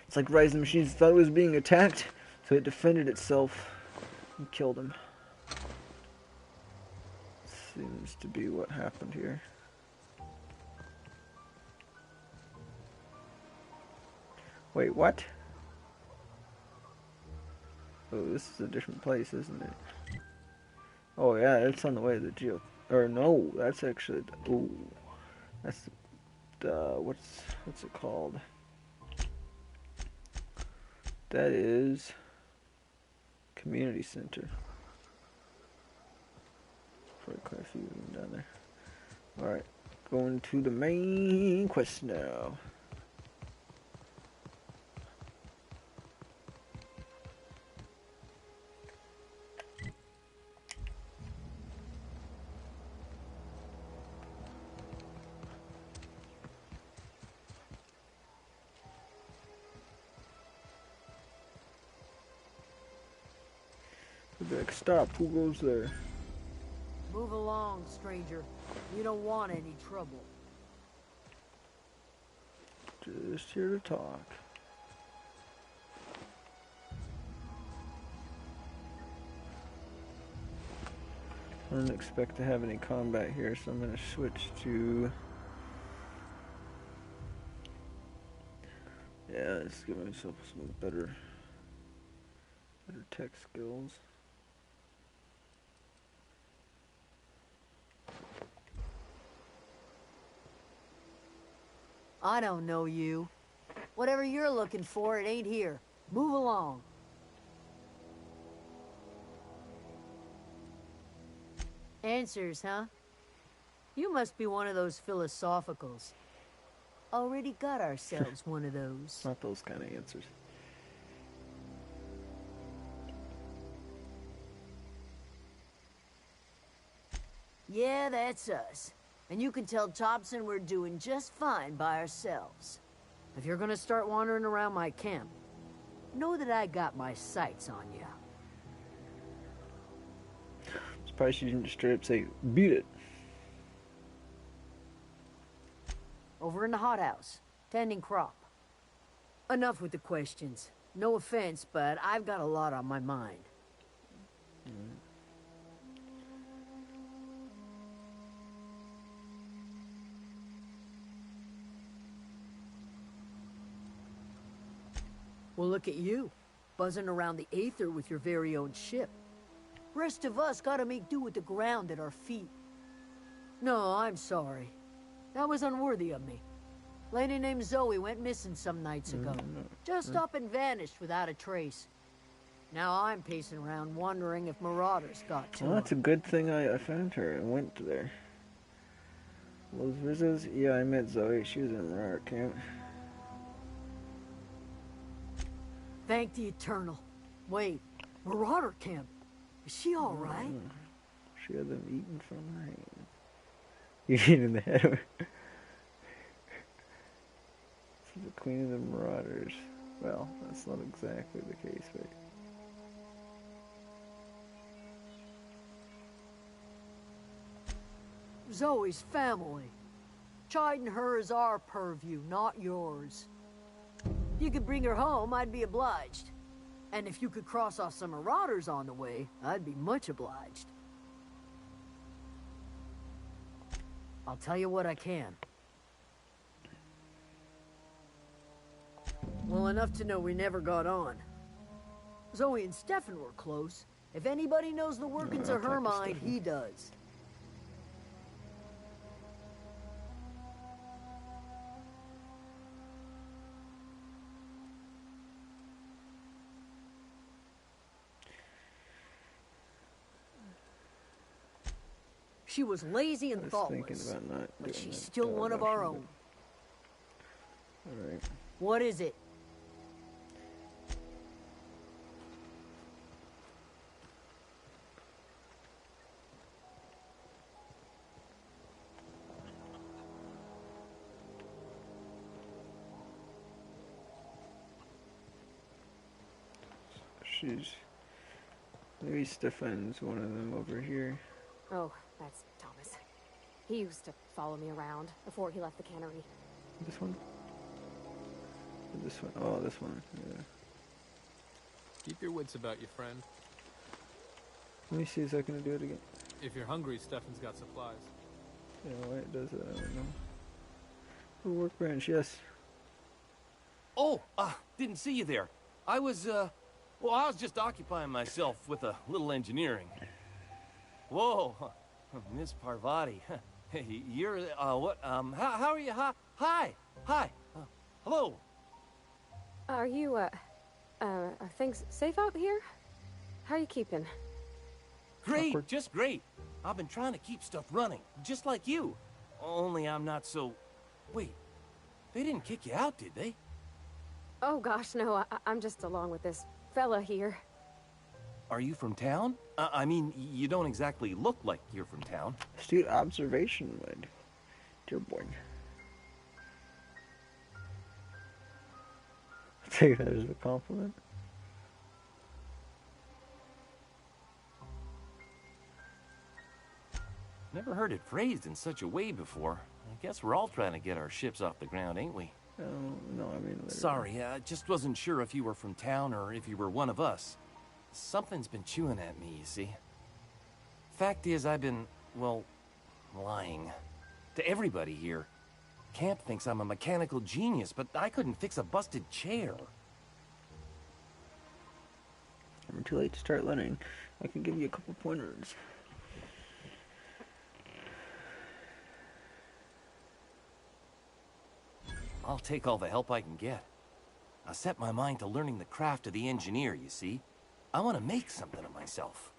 It's like Rise of the Machines thought it was being attacked, so it defended itself and killed him. Seems to be what happened here. Wait, what? Oh, this is a different place, isn't it? Oh yeah, it's on the way to the geo. Or no, that's actually. Ooh, that's the what's it called? That is community center. Probably quite a few of them down there. All right, going to the main quest now. Like, stop, who goes there? Move along, stranger. You don't want any trouble. Just here to talk. I don't expect to have any combat here, so I'm going to switch to... Yeah, let's give myself some better tech skills. I don't know you. Whatever you're looking for, it ain't here. Move along. Answers, huh? You must be one of those philosophicals. Already got ourselves one of those. Not those kind of answers. Yeah, that's us. And you can tell Thompson we're doing just fine by ourselves. If you're gonna start wandering around my camp, know that I got my sights on you. Surprised she didn't just straight up say, beat it. Over in the hothouse, tending crop. Enough with the questions. No offense, but I've got a lot on my mind. Well, look at you, buzzing around the aether with your very own ship. Rest of us gotta make do with the ground at our feet. No, I'm sorry. That was unworthy of me. Lady named Zoe went missing some nights ago. Just up and vanished without a trace. Now I'm pacing around wondering if marauders got to her. Well, that's a good thing I found her and went there. Los Rizos? Yeah, I met Zoe. She was in our camp. Thank the Eternal. Wait, Marauder camp. Is she all right? She had them eaten from her hand. You hit in the head. She's the queen of the marauders. Well, that's not exactly the case, but... Zoe's family. Chiding her is our purview, not yours. If you could bring her home, I'd be obliged. And if you could cross off some marauders on the way, I'd be much obliged. I'll tell you what I can. Well, enough to know we never got on. Zoe and Stefan were close. If anybody knows the workings of her mind, he does. She was lazy and thoughtless, but she's still one of our own. Alright. What is it? Maybe Stefan's one of them over here. Oh, that's Thomas. He used to follow me around before he left the cannery. This one? Or this one? Oh, this one. Yeah. Keep your wits about you, friend. Let me see if I can do it again. If you're hungry, Stefan's got supplies. Yeah, why it does that, I don't know. Oh, workbench, yes. Oh, didn't see you there. I was just occupying myself with a little engineering. Whoa, Miss Parvati. You're, what, how are you? Hi, hello. Are you, are things safe out here? How are you keeping? Great, Awkward. just great. I've been trying to keep stuff running, just like you. Only I'm not so... Wait, they didn't kick you out, did they? Oh gosh, no, I'm just along with this fella here. Are you from town? I mean, you don't exactly look like you're from town. Astute observation, my dear boy. Take that as a compliment. Never heard it phrased in such a way before. I guess we're all trying to get our ships off the ground, ain't we? Oh, no, I mean... Sorry, I just wasn't sure if you were from town or if you were one of us. Something's been chewing at me, you see. Fact is, I've been, well, lying. To everybody here. Camp thinks I'm a mechanical genius, but I couldn't fix a busted chair. I'm too late to start learning. I can give you a couple pointers. I'll take all the help I can get. I set my mind to learning the craft of the engineer, you see. I want to make something of myself.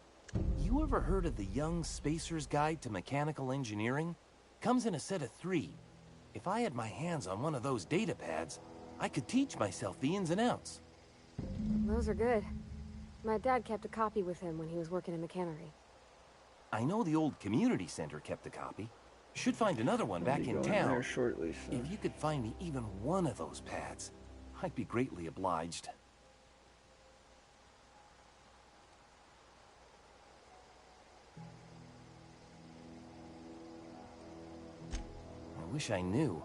You ever heard of the Young Spacer's Guide to Mechanical Engineering? Comes in a set of 3. If I had my hands on one of those data pads, I could teach myself the ins and outs. Those are good. My dad kept a copy with him when he was working in the cannery. I know the old community center kept a copy. Should find another one back in town. There shortly, so. If you could find me even one of those pads, I'd be greatly obliged. I wish I knew.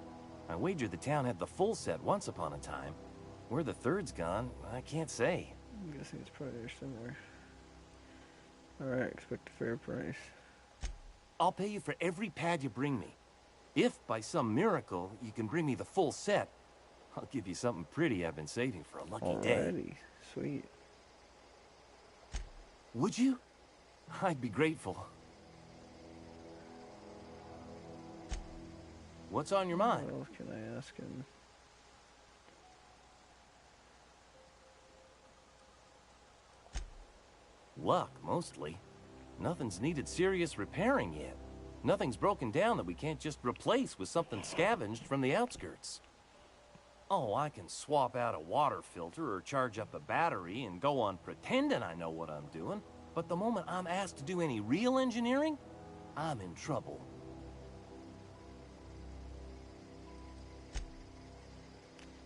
I wager the town had the full set once upon a time. Where the third's gone, I can't say. I'm guessing it's probably there somewhere. Alright, expect a fair price. I'll pay you for every pad you bring me. If, by some miracle, you can bring me the full set, I'll give you something pretty I've been saving for a lucky day. Alrighty, sweet. Would you? I'd be grateful. What's on your mind? What else can I ask him? Luck, mostly. Nothing's needed serious repairing yet. Nothing's broken down that we can't just replace with something scavenged from the outskirts. Oh, I can swap out a water filter or charge up a battery and go on pretending I know what I'm doing, but the moment I'm asked to do any real engineering, I'm in trouble.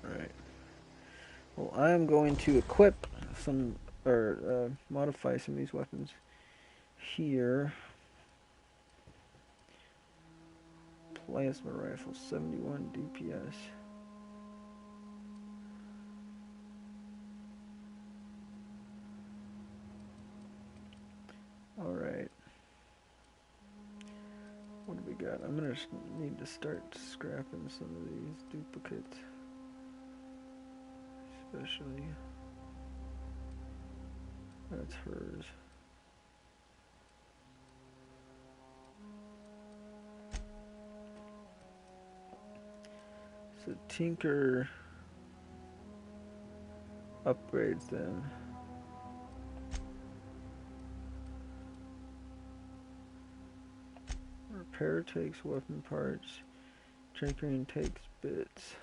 Alright. Well, I am going to equip some, or modify some of these weapons here. Plasma rifle, 71 DPS. Alright. What do we got? I'm gonna need to start scrapping some of these duplicates. Especially. That's hers. So Tinker upgrades them. Repair takes weapon parts. Tinkering takes bits.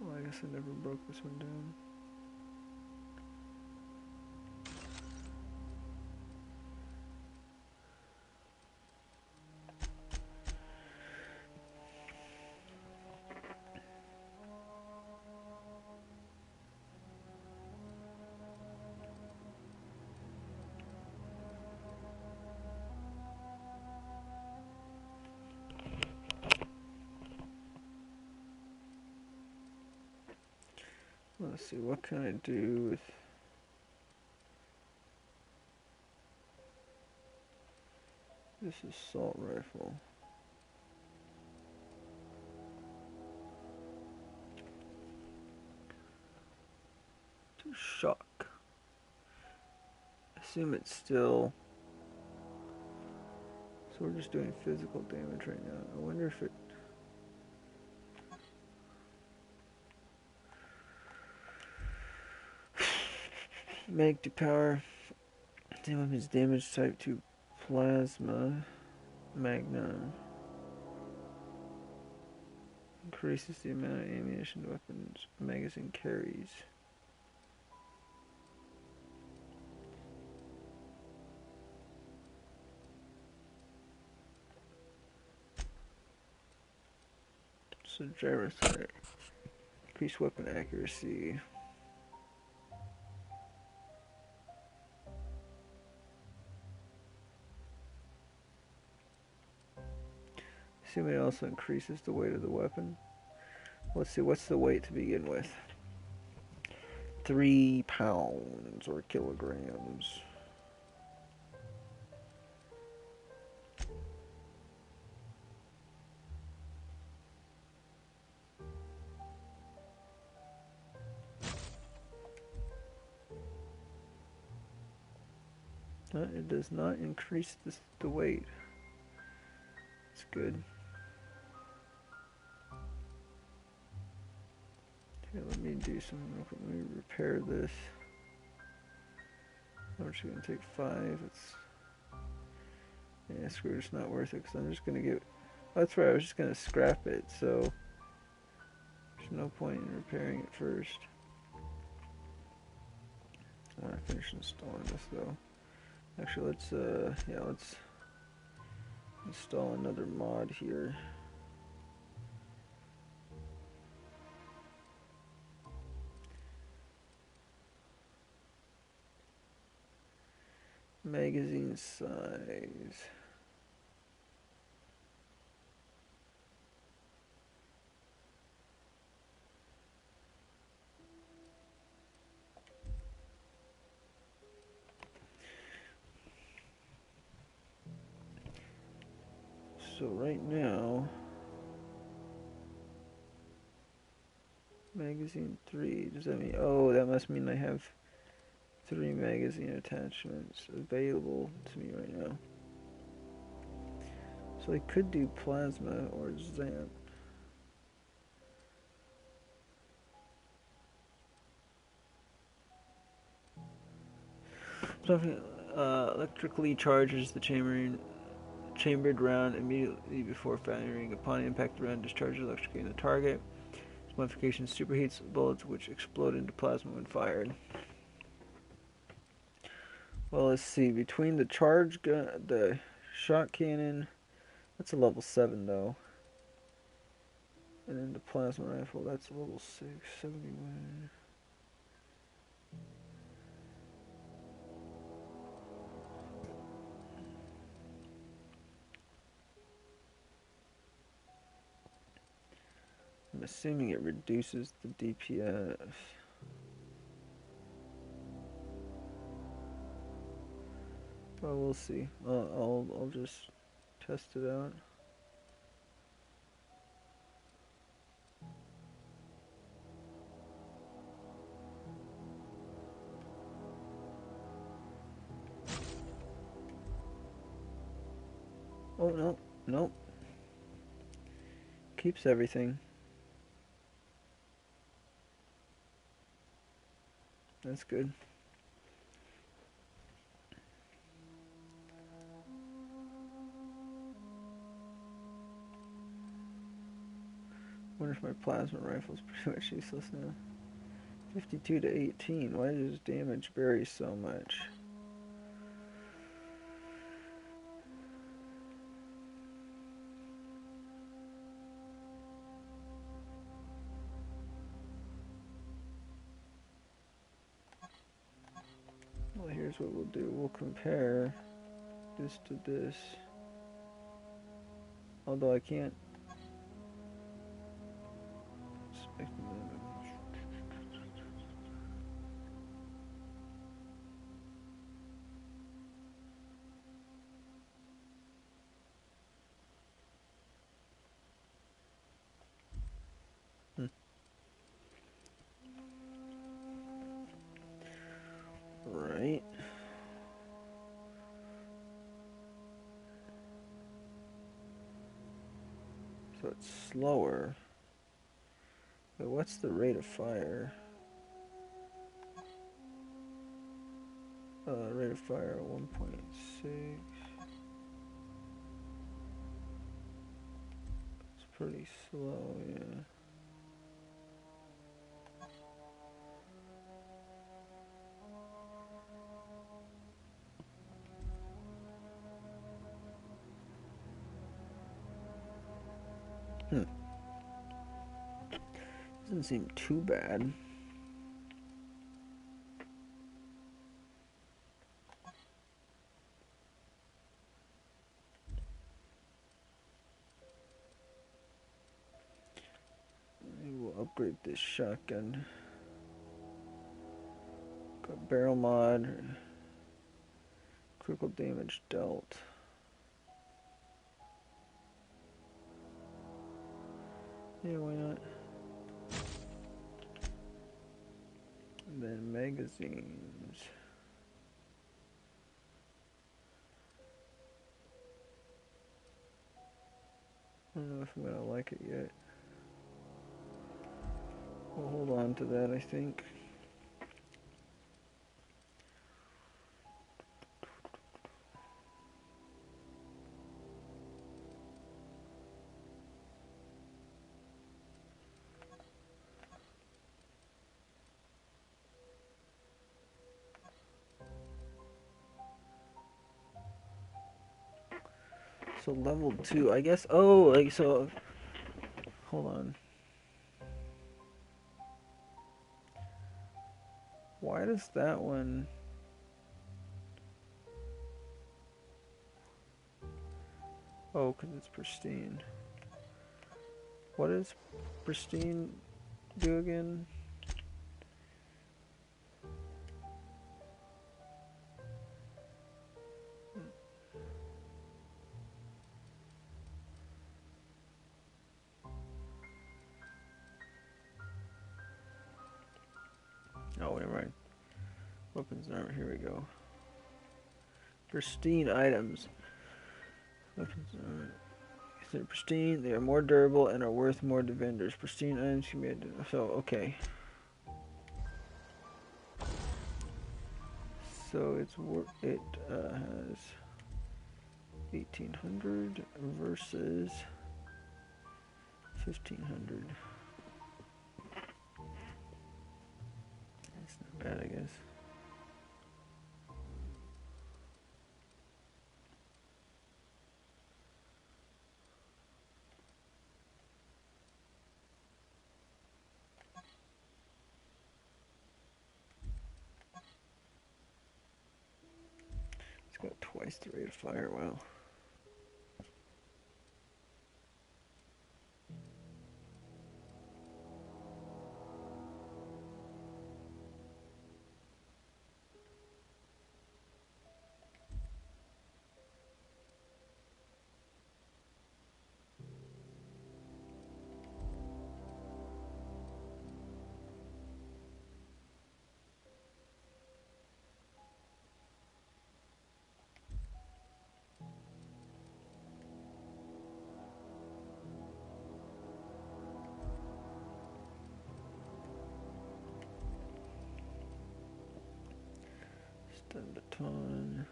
I guess I never broke this one down. Let's see, what can I do with... This is assault rifle. To shock. Assume it's still... So we're just doing physical damage right now. I wonder if it... Mag to power. Weapons damage type to plasma. Magnum. Increases the amount of ammunition weapons magazine carries. So gyro threat. Increase weapon accuracy. Assume it also increases the weight of the weapon. Let's see, what's the weight to begin with? 3 pounds or kilograms. It does not increase the weight. It's good. Okay, let me do some. Let me repair this. I'm just gonna take 5. Yeah, screw it, it's not worth it because I'm just gonna get. Oh, that's right, I was just gonna scrap it, so there's no point in repairing it first. I want to finish installing this though. Actually, let's install another mod here. Magazine size. So right now, magazine 3, does that mean, oh, that must mean I have 3 magazine attachments available to me right now. So I could do plasma or Zamp. Something electrically charges the chambered round immediately before firing. Upon impact, the round discharges electrically in the target. This modification superheats bullets, which explode into plasma when fired. Well, let's see. Between the charge gun, the shot cannon, that's a level 7 though. And then the plasma rifle, that's a level 6, 71. I'm assuming it reduces the DPS. Well, we'll see. I'll just test it out. Oh, no. Nope. Keeps everything. That's good. Wonder if my plasma rifle's pretty much useless now. 52 to 18. Why does damage vary so much? Well, here's what we'll do. We'll compare this to this. Although I can't. it's slower. But what's the rate of fire? Rate of fire 1.6. It's pretty slow, yeah. Doesn't seem too bad. Maybe we'll upgrade this shotgun. Got barrel mod, critical damage dealt. Yeah, why not? And then magazines. I don't know if I'm gonna like it yet. We'll hold on to that, I think. So level 2, I guess. Oh, like so. Hold on. Why does that one? Oh, because it's pristine. What does pristine do again? Oh, never mind. Weapons and armor. Here we go. Pristine items. Weapons and armor. If they're pristine, they are more durable and are worth more to vendors. Pristine items can be. So okay. So it has 1800 versus 1500. That's not bad, I guess. It's got twice the rate of fire. Wow. Stun baton.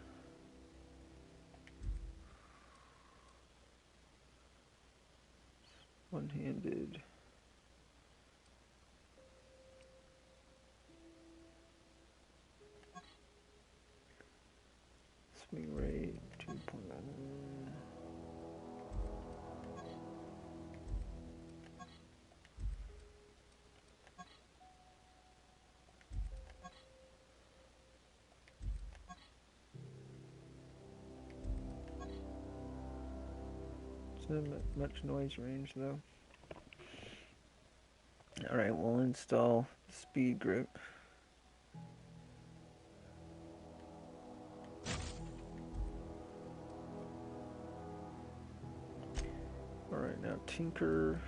One-handed. Swing rate 2.1. It's not much noise range though. Alright, we'll install the speed grip. Alright, now tinker.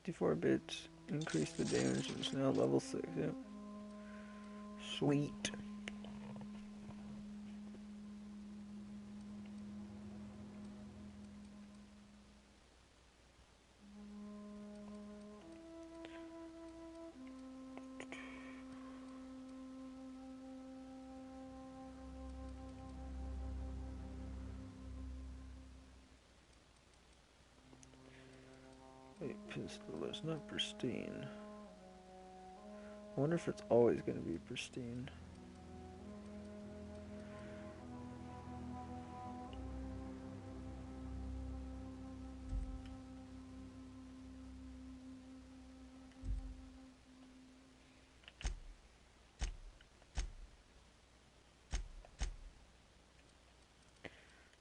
64 bits. Increase the damage. It's now level 6. Yep. Sweet. Wait, pistol. It's not pristine. I wonder if it's always going to be pristine.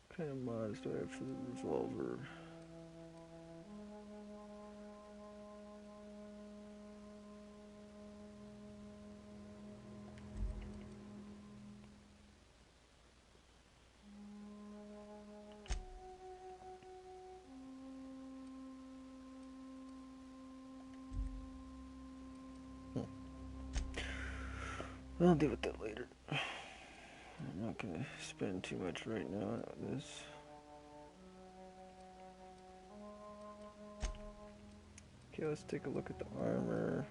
What kind of mods do I have for the revolver? I'll deal with that later. I'm not gonna spend too much right now on this. Okay, let's take a look at the armor.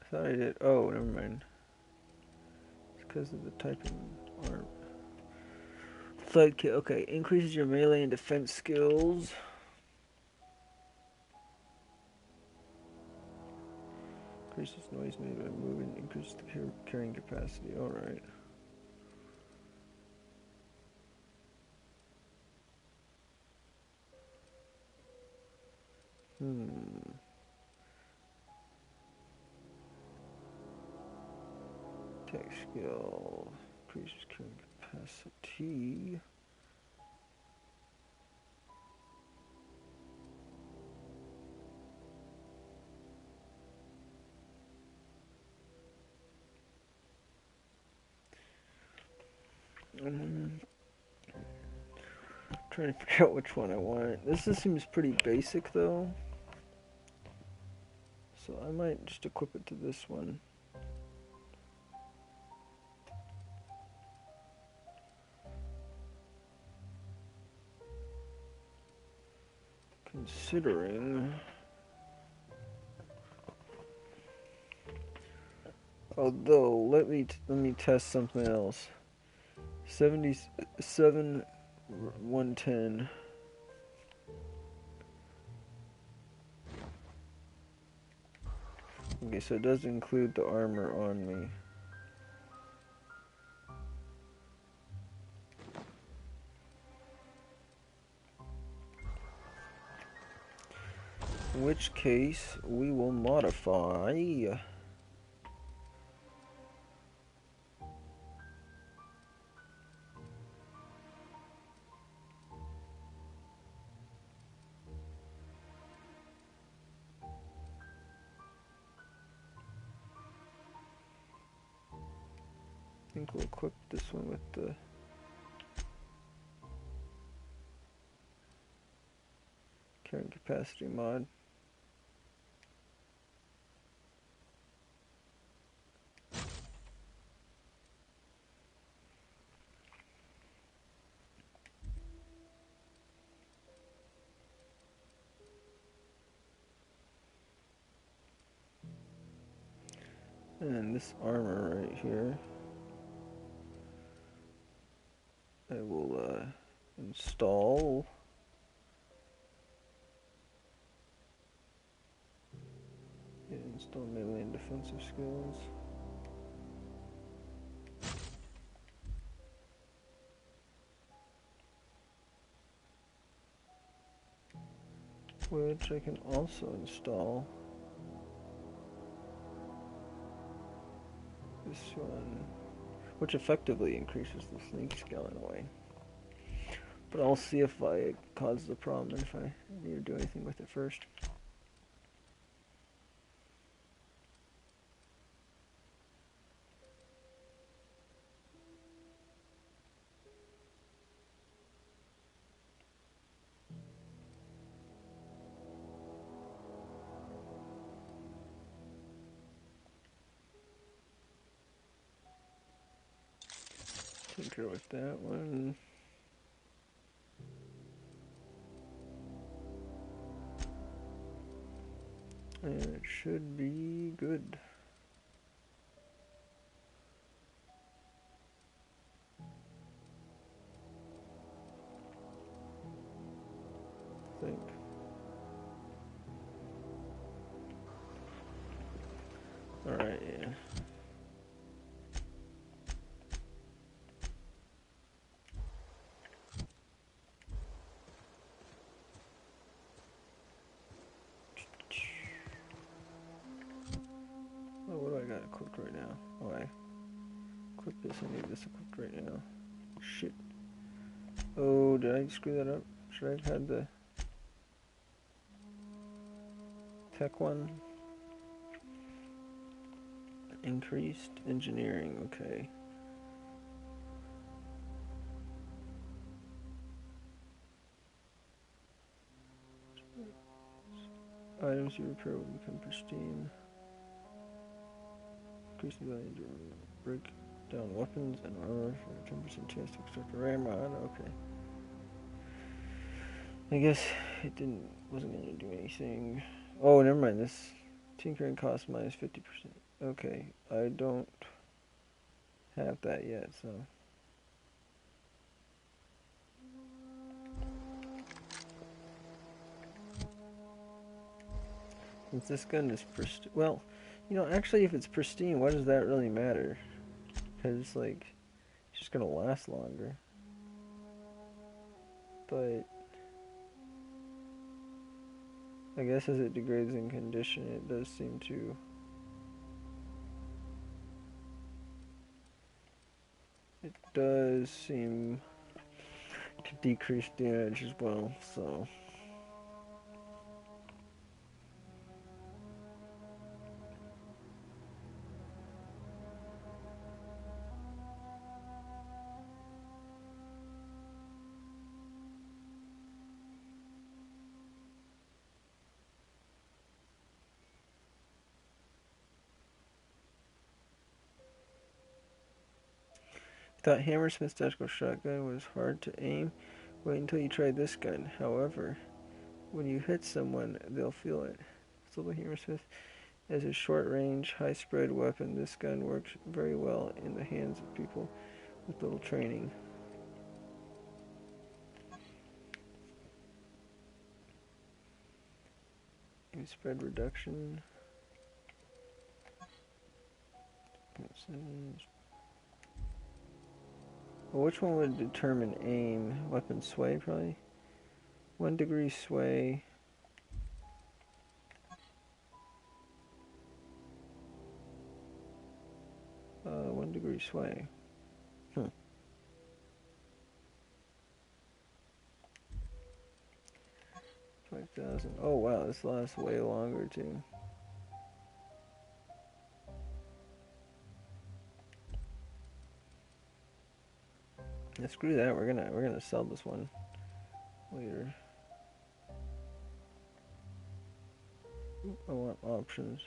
I thought I did. Oh, never mind. It's because of the typing arm. Flight kit. Okay, increases your melee and defense skills. Increases noise made by moving. Increases the carrying capacity. All right. Tech skill. Increases carrying capacity. Trying to figure out which one I want. This just seems pretty basic though. So I might just equip it to this one. Considering, although let me test something else. 77 110. Okay, so it does include the armor on me. In which case, we will modify. I think we'll equip this one with the carrying capacity mod. And this armor right here, I will install. Yeah, install melee and defensive skills. Which I can also install this one, which effectively increases the sneak skill in a way. But I'll see if it causes a problem and if I need to do anything with it first. Tinker with that one. And it should be good. I think. Alright, yeah. Oh, what do I got equipped right now? Oh, I equipped this. I need this equipped right now. Shit. Oh, did I screw that up? Should I have had the tech one? Increased engineering, okay. Items you repair will become pristine. Increase the value to break down weapons and armor for 10% chance to extract a ramrod. Okay. I guess it wasn't gonna do anything. Oh, never mind. This tinkering cost minus 50%. Okay, I don't have that yet, so. Since this gun is pristine, well, you know, actually, if it's pristine, what does that really matter? Because, like, it's just gonna last longer. But I guess as it degrades in condition, it does seem to. It does seem to decrease damage as well, so. Thought Hammersmith's tactical shotgun was hard to aim. Wait until you try this gun. However, when you hit someone, they'll feel it. Silver Hammersmith is a short-range, high-spread weapon. This gun works very well in the hands of people with little training. Aim spread reduction. Well, which one would determine aim? Weapon sway, probably? 1 degree sway. Uh, 1 degree sway. 5,000. Oh wow, this lasts way longer too. Yeah, screw that. We're gonna sell this one later. I want options.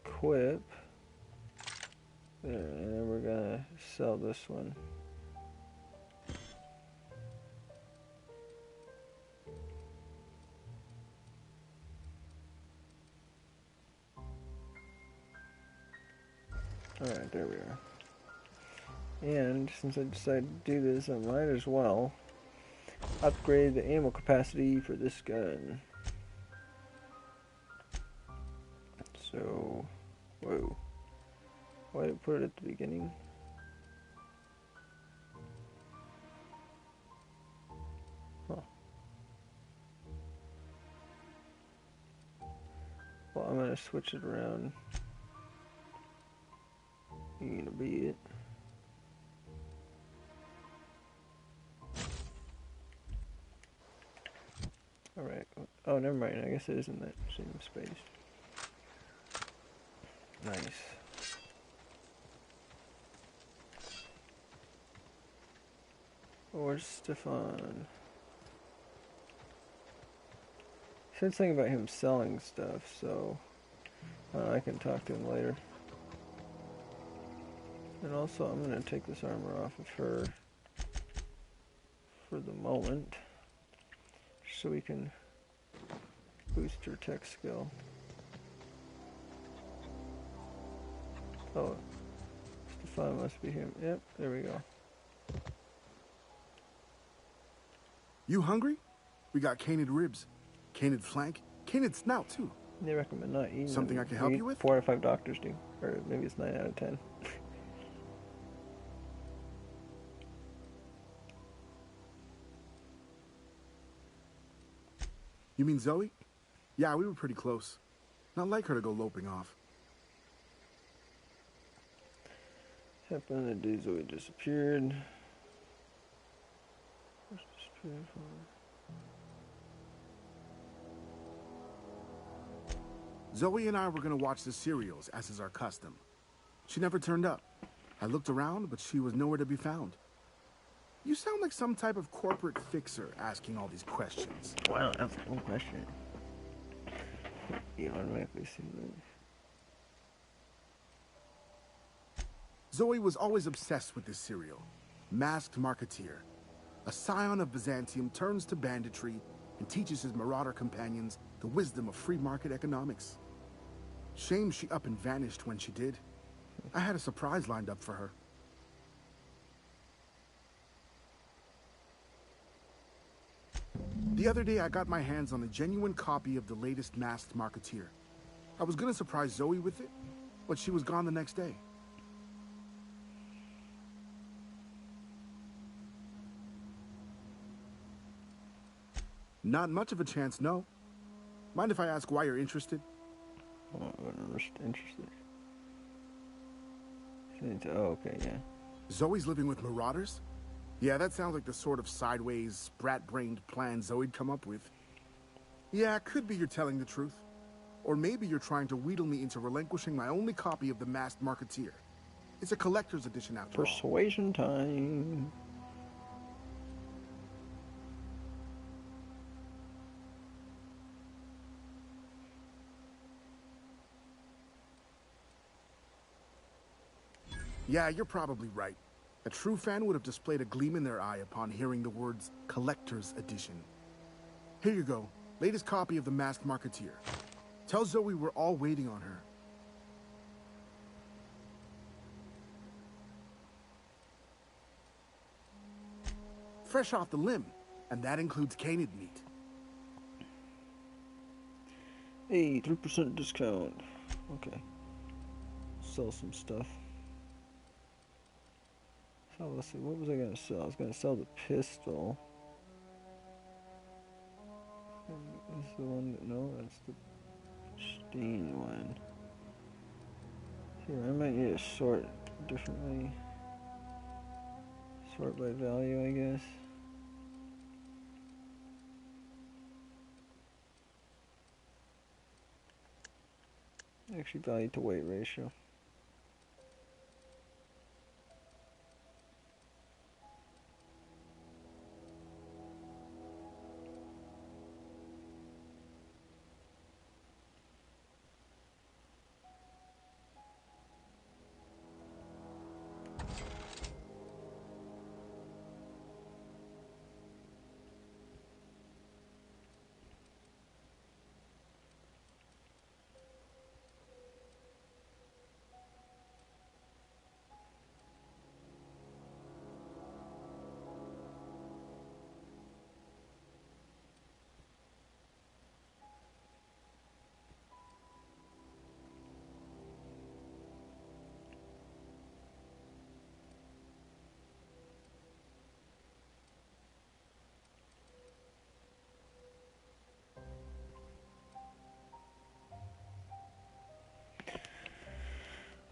Equip. There, and then we're gonna sell this one. Alright, there we are. And since I decided to do this, I might as well upgrade the ammo capacity for this gun. So, whoa. Why did I put it at the beginning? Huh. Well, I'm gonna switch it around. You gonna be it? Alright. Oh, never mind. I guess it is in that same space. Nice. Where's Stefan? Said something about him selling stuff, so I can talk to him later. And also, I'm going to take this armor off of her for the moment, so we can boost her tech skill. Oh, Stefan must be here. Yep, there we go. You hungry? We got canid ribs, canid flank, canid snout too. They recommend not eating Something them. I can help you with? 4 out of 5 doctors do, or maybe it's 9 out of 10. You mean Zoe? Yeah, we were pretty close. Not like her to go loping off. Happened the day Zoe disappeared. Zoe and I were gonna watch the serials, as is our custom. She never turned up. I looked around, but she was nowhere to be found. You sound like some type of corporate fixer asking all these questions. Wow, that's a cool question. You automatically see that. Zoe was always obsessed with this serial. Masked Marketeer. A scion of Byzantium turns to banditry and teaches his marauder companions the wisdom of free market economics. Shame she up and vanished when she did. I had a surprise lined up for her. The other day I got my hands on a genuine copy of the latest Masked Marketeer. I was gonna surprise Zoe with it, but she was gone the next day. Not much of a chance, no. Mind if I ask why you're interested? Oh, I'm interested. Oh, okay, yeah. Zoe's living with marauders? Yeah, that sounds like the sort of sideways, sprat-brained plan Zoe'd come up with. Yeah, could be you're telling the truth. Or maybe you're trying to wheedle me into relinquishing my only copy of the Masked Marketeer. It's a collector's edition after all. Persuasion time. Yeah, you're probably right. A true fan would have displayed a gleam in their eye upon hearing the words Collector's Edition. Here you go, latest copy of the Masked Marketeer. Tell Zoe we're all waiting on her. Fresh off the limb, and that includes canid meat. Hey, 3% discount. Okay. Sell some stuff. So let's see, what was I gonna sell? I was gonna sell the pistol. This is the one that, no, that's the Steen one. Here, I might need to sort differently. Sort by value, I guess. Actually, value to weight ratio.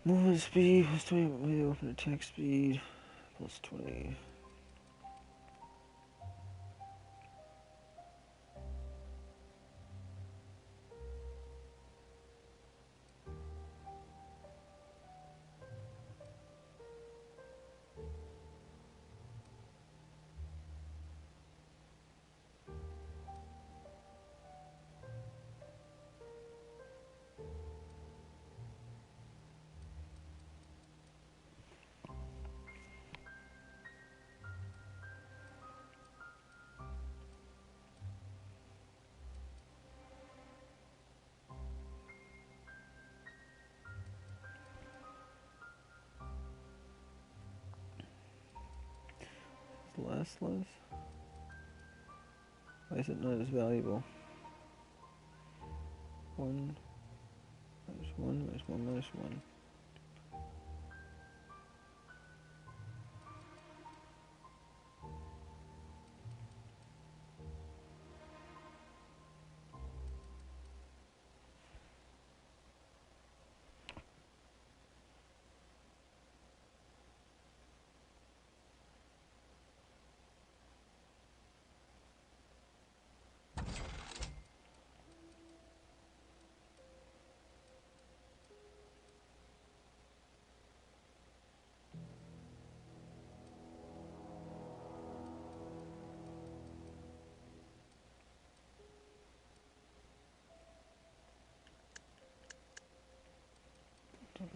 Movement speed plus 20, way to open attack speed plus 20. Teslas? Why is it not as valuable? 1 minus 1 minus 1 minus 1.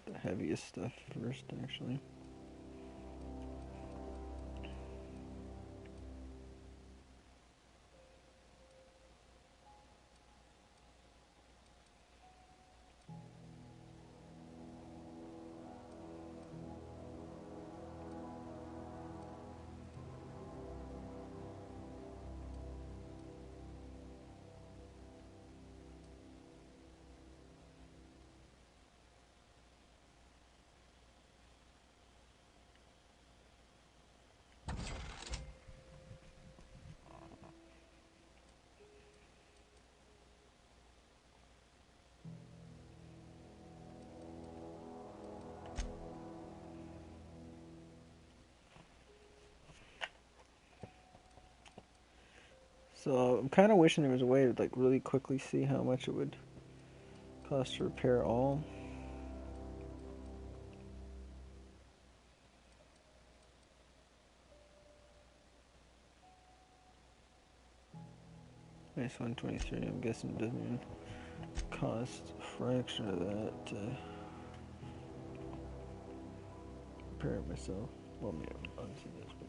The heaviest stuff first, actually. So I'm kind of wishing there was a way to like really quickly see how much it would cost to repair all. Nice 123. I'm guessing it doesn't even cost a fraction of that to repair it myself. Well, maybe honestly it does, but.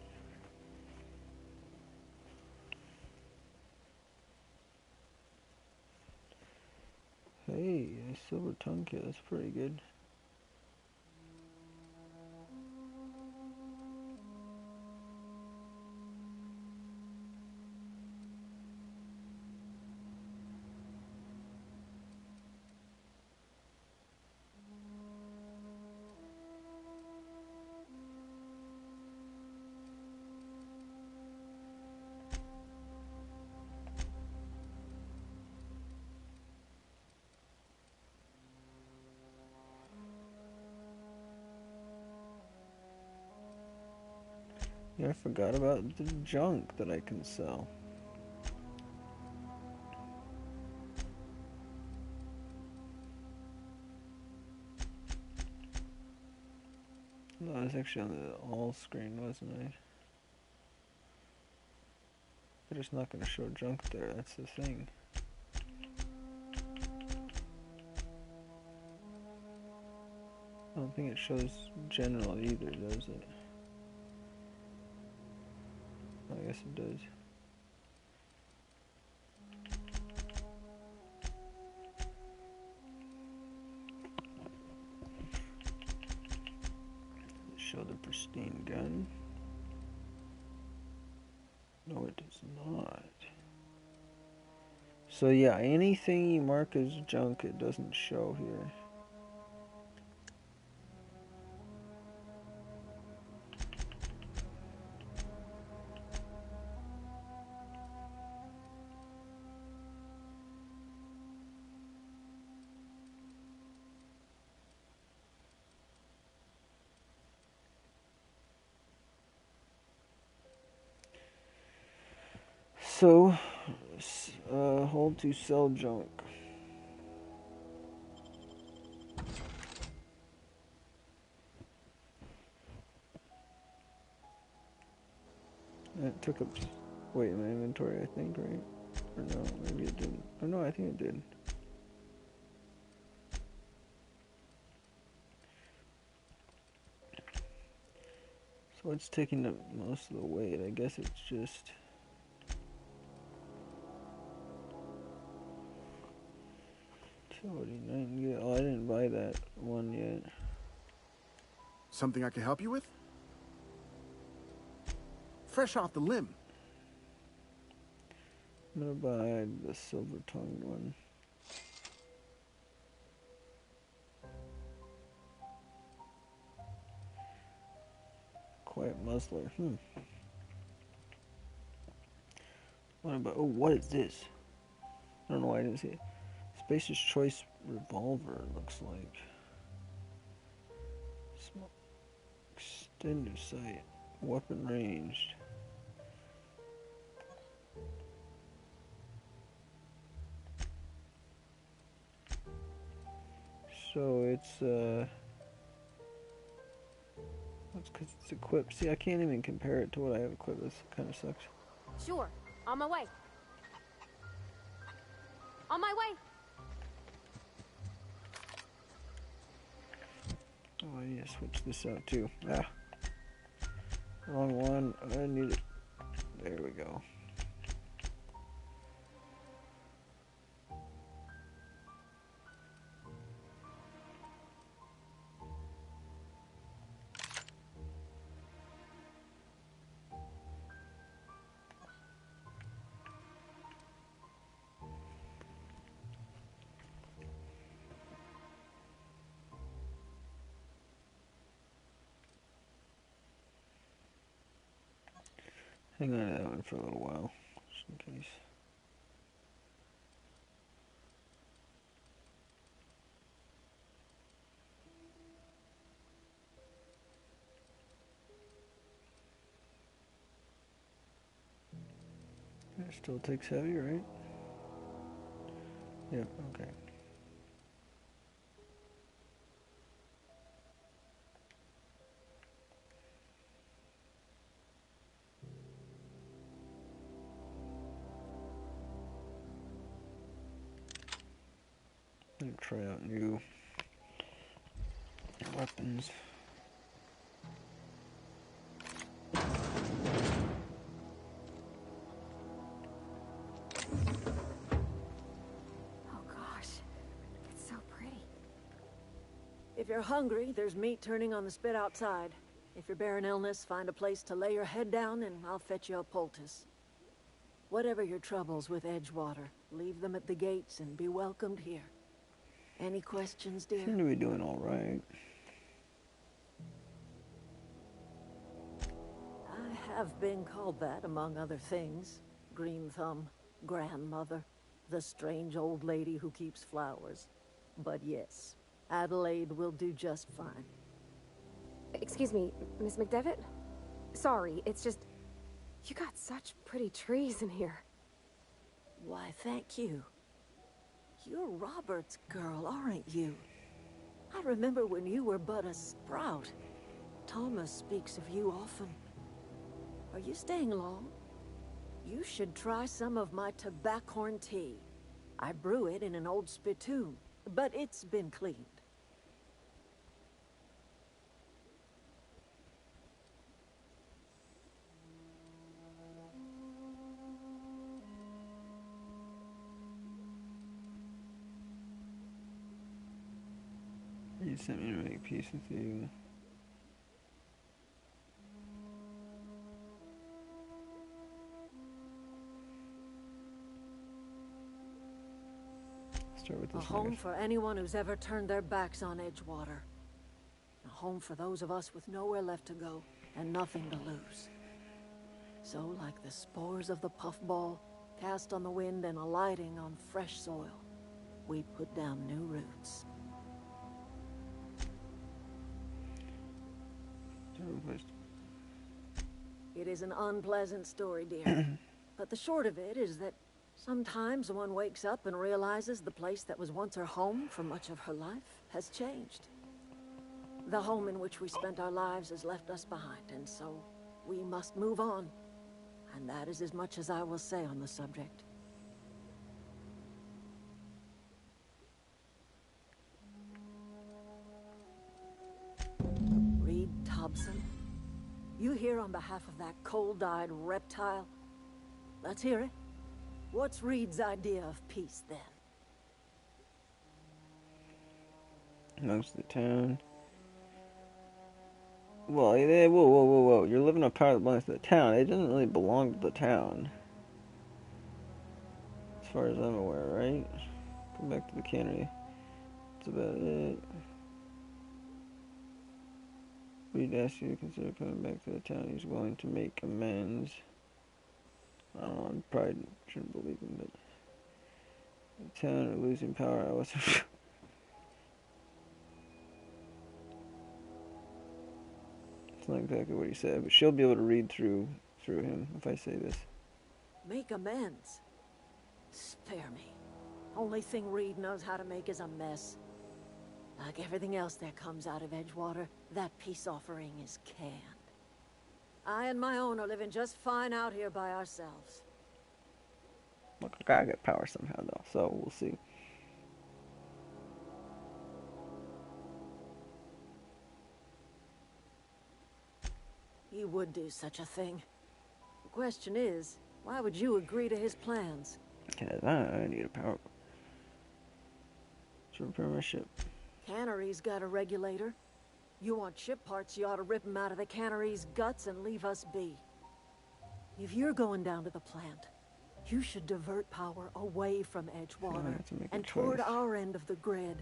Hey, a silver tongue kit, that's pretty good. Yeah, I forgot about the junk that I can sell. No, I was actually on the all screen, wasn't I? But it's not going to show junk there, that's the thing. I don't think it shows general either, does it? I guess it does. Show the pristine gun. No, it does not. So yeah, anything you mark as junk, it doesn't show here. So, hold to sell junk. It took up weight in my inventory, I think, right? Or no, maybe it didn't. Oh no, I think it did. So what's taking up most of the weight? I guess it's just... $289. Oh, I didn't buy that one yet. Something I can help you with? fresh off the limb. I'm gonna buy the silver-tongued one. Quiet muzzler. What about? Oh, what is this? I don't know why I didn't see it. Spacer's Choice revolver. Looks like. Small extended sight. Weapon ranged. So it's that's because it's equipped. See, I can't even compare it to what I have equipped. This kind of sucks. Sure, on my way. On my way. Oh, I need to switch this out too. Ah, wrong one. I need it. There we go. Hang on to that one for a little while, just in case. It still takes heavy, right? Yep, okay. I'm gonna try out new weapons. Oh gosh, it's so pretty. If you're hungry, there's meat turning on the spit outside. If you're bearing illness, find a place to lay your head down and I'll fetch you a poultice. Whatever your troubles with Edgewater, leave them at the gates and be welcomed here. Any questions, dear? Seem to be doing all right. I have been called that, among other things. Green Thumb, grandmother, the strange old lady who keeps flowers. But yes, Adelaide will do just fine. Excuse me, Miss McDevitt? Sorry, it's just... You got such pretty trees in here. Why, thank you. You're Robert's girl, aren't you? I remember when you were but a sprout. Thomas speaks of you often. Are you staying long? You should try some of my tobaccorn tea. I brew it in an old spittoon, but it's been cleaned. You sent me to make peace with you. Start with A this home knife. for anyone who's ever turned their backs on Edgewater. A home for those of us with nowhere left to go and nothing to lose. So, like the spores of the puffball, cast on the wind and alighting on fresh soil, we put down new roots. It is an unpleasant story, dear. But the short of it is that sometimes one wakes up and realizes the place that was once her home for much of her life has changed. The home in which we spent our lives has left us behind, and so we must move on. And that is as much as I will say on the subject. Reed Thompson, you here on behalf of that cold-eyed reptile? Let's hear it. What's Reed's idea of peace, then? Most of the town. Well, whoa, whoa, whoa, whoa. You're living on power that belongs to the town. It doesn't really belong to the town. As far as I'm aware, right? Come back to the cannery. That's about it. We'd ask you to consider coming back to the town. He's willing to make amends. I don't know, I probably shouldn't believe him, but the town are losing power. I was It's not exactly what he said, but she'll be able to read through him if I say this. Make amends. Spare me. Only thing Reed knows how to make is a mess. Like everything else that comes out of Edgewater, that peace offering is canned. I and my own are living just fine out here by ourselves. Look, I gotta get power somehow, though, so we'll see. He would do such a thing. The question is, why would you agree to his plans? Because I need a power. To repair my ship. Cannery's got a regulator. You want ship parts, you ought to rip them out of the cannery's guts and leave us be. If you're going down to the plant, you should divert power away from Edgewater and toward our end of the grid.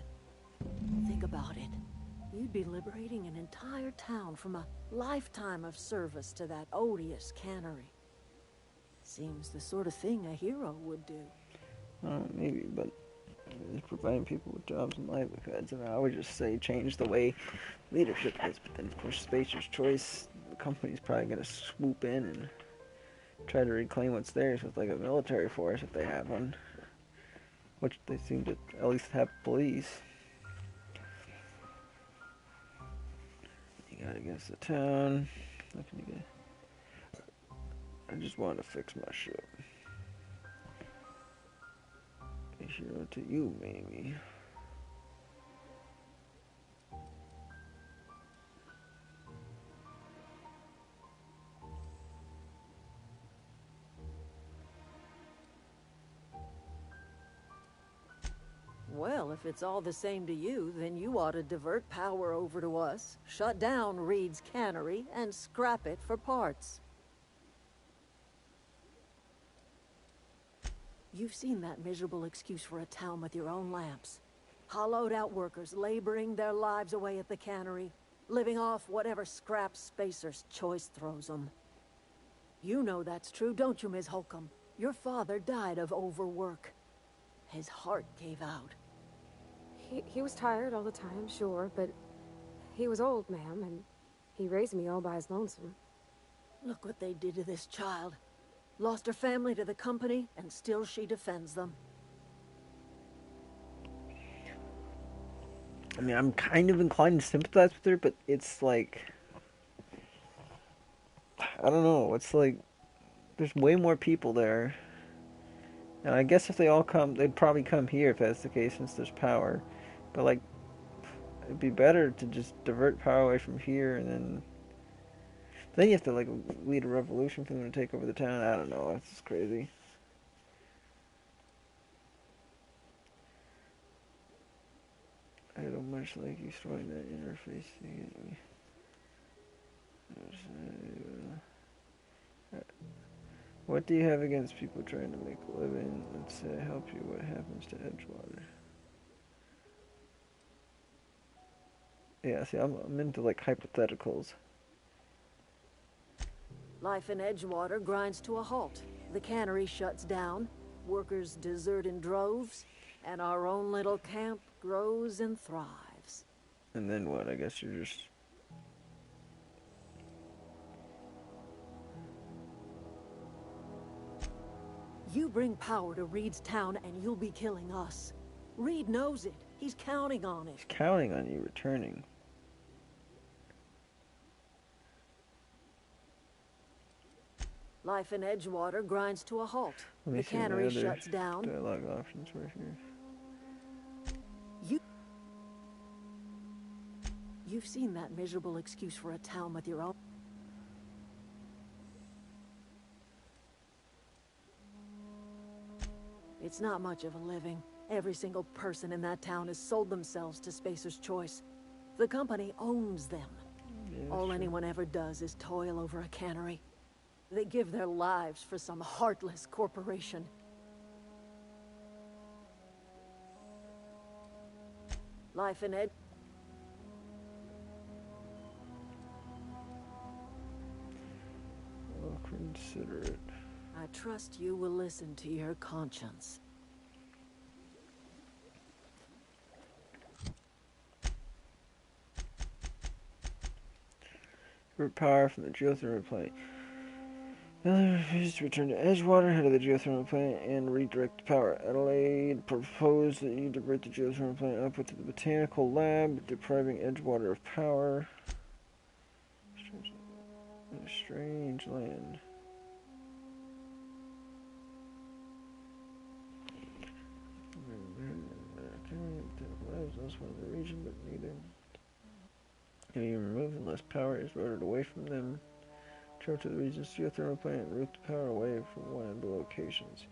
Think about it. You'd be liberating an entire town from a lifetime of service to that odious cannery. Seems the sort of thing a hero would do. Maybe, but it's providing people with jobs and livelihoods. And I would just say change the way leadership is. But then, of course, Spacer's Choice, the company's probably going to swoop in and try to reclaim what's theirs with like a military force if they have one. Which they seem to at least have police. You got against the town. What can you get? I just wanted to fix my ship. Be hero to you, maybe. Well, if it's all the same to you, then you ought to divert power over to us, shut down Reed's cannery, and scrap it for parts. You've seen that miserable excuse for a town with your own lamps. Hollowed out workers laboring their lives away at the cannery, living off whatever scrap Spacer's Choice throws them. You know that's true, don't you, Miss Holcomb? Your father died of overwork. His heart gave out. He was tired all the time, sure, but he was old, ma'am, and he raised me all by his lonesome. Look what they did to this child. Lost her family to the company, and still she defends them. I mean, I'm kind of inclined to sympathize with her, but it's like, I don't know, it's like, there's way more people there. And I guess if they all come, they'd probably come here if that's the case, since there's power. But like, it'd be better to just divert power away from here, and then you have to like lead a revolution for them to take over the town. I don't know, that's just crazy. I don't much like you throwing that interface thing at me. What do you have against people trying to make a living? Let's say I help you. What happens to Edgewater? Yeah, see, I'm into like hypotheticals. Life in Edgewater grinds to a halt. The cannery shuts down, workers desert in droves, and our own little camp grows and thrives. And then what? I guess you're just... You bring power to Reed's town and you'll be killing us. Reed knows it. He's counting on it. He's counting on you returning. Life in Edgewater grinds to a halt. The cannery shuts down. Dialogue options right here. You've seen that miserable excuse for a town with your own. It's not much of a living. Every single person in that town has sold themselves to Spacer's Choice. The company owns them. Yeah, All true. anyone ever does is toil over a cannery. They give their lives for some heartless corporation. Life in Ed... I'll consider it. I trust you will listen to your conscience. Divert power from the geothermal plant. Vale refused to return to Edgewater, head of the geothermal plant, and redirect the power. Adelaide proposed that you divert the geothermal plant output to the botanical lab, depriving Edgewater of power. Strange land. Elsewhere in the region, but neither can be removed unless power is routed away from them. Travel to the region's geothermal plant and route the power away from one of the locations.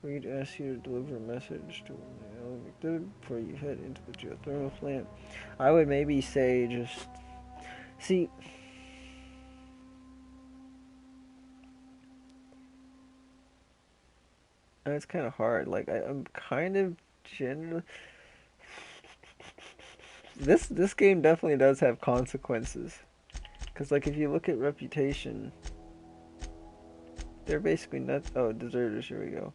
We'd ask you to deliver a message to McDivitt before you head into the geothermal plant. I would maybe say just see. And it's kind of hard. Like I'm kind of generally. This game definitely does have consequences, because like if you look at reputation, they're basically not. Oh, deserters. Here we go.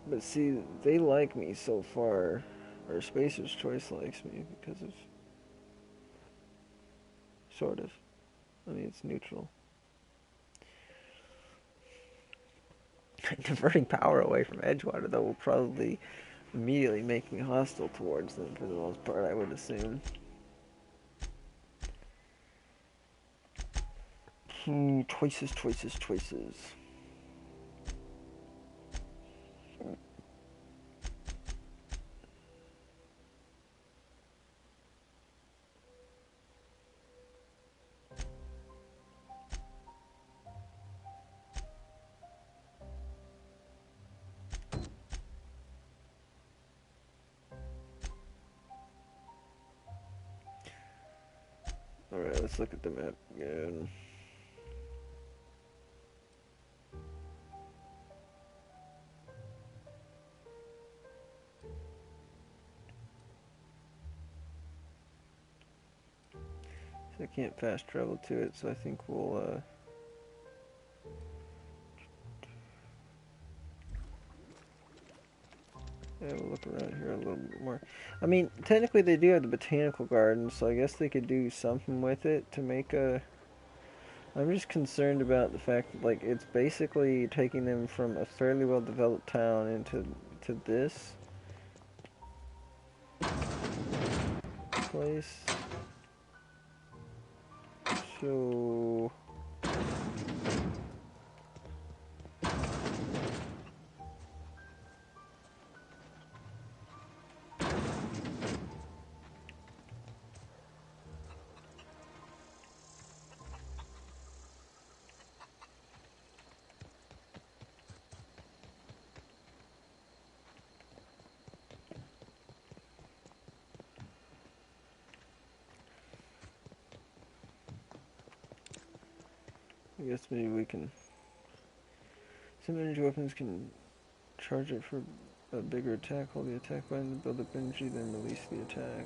But see, they like me so far, or Spacer's Choice likes me because of, sort of. I mean, it's neutral. Diverting power away from Edgewater, though, will probably immediately make me hostile towards them for the most part, I would assume. Choices. Alright, let's look at the map again. So I can't fast travel to it, so I think we'll yeah, we'll look around here a little bit more. I mean, technically they do have the botanical garden, so I guess they could do something with it to make a... I'm just concerned about the fact that, like, it's basically taking them from a fairly well-developed town into this place. So... I guess maybe we can... Some energy weapons can charge it for a bigger attack. Hold the attack button to build up energy, then release the attack.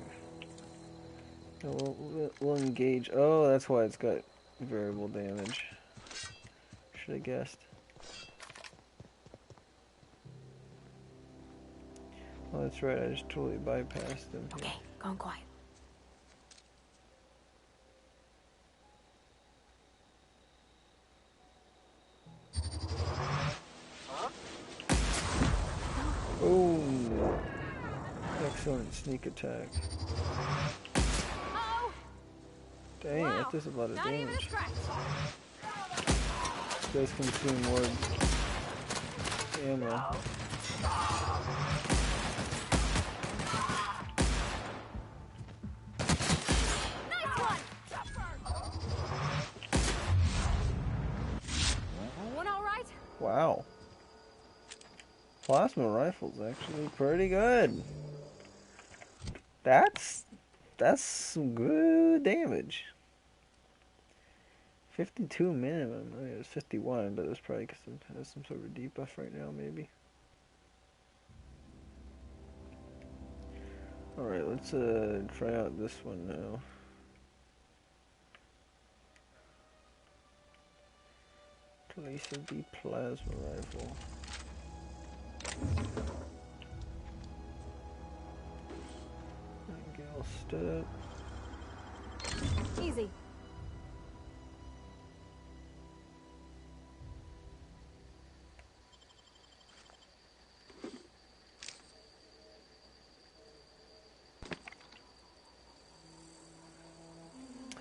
We'll engage... Oh, that's why it's got variable damage. Should have guessed. Oh, that's right. I just totally bypassed them. Okay, going quiet. Oh, excellent sneak attack. Oh, Dang, wow. that does a lot of Not even a damage. scratch. Does consume more ammo. Nice one. One all right? Wow. Plasma rifle's actually pretty good. That's some good damage. 52 minimum. I mean, it was 51, but it's probably because it has some sort of debuff right now, maybe. Alright, let's try out this one now. Laser B plasma rifle. Gale stood up. Easy.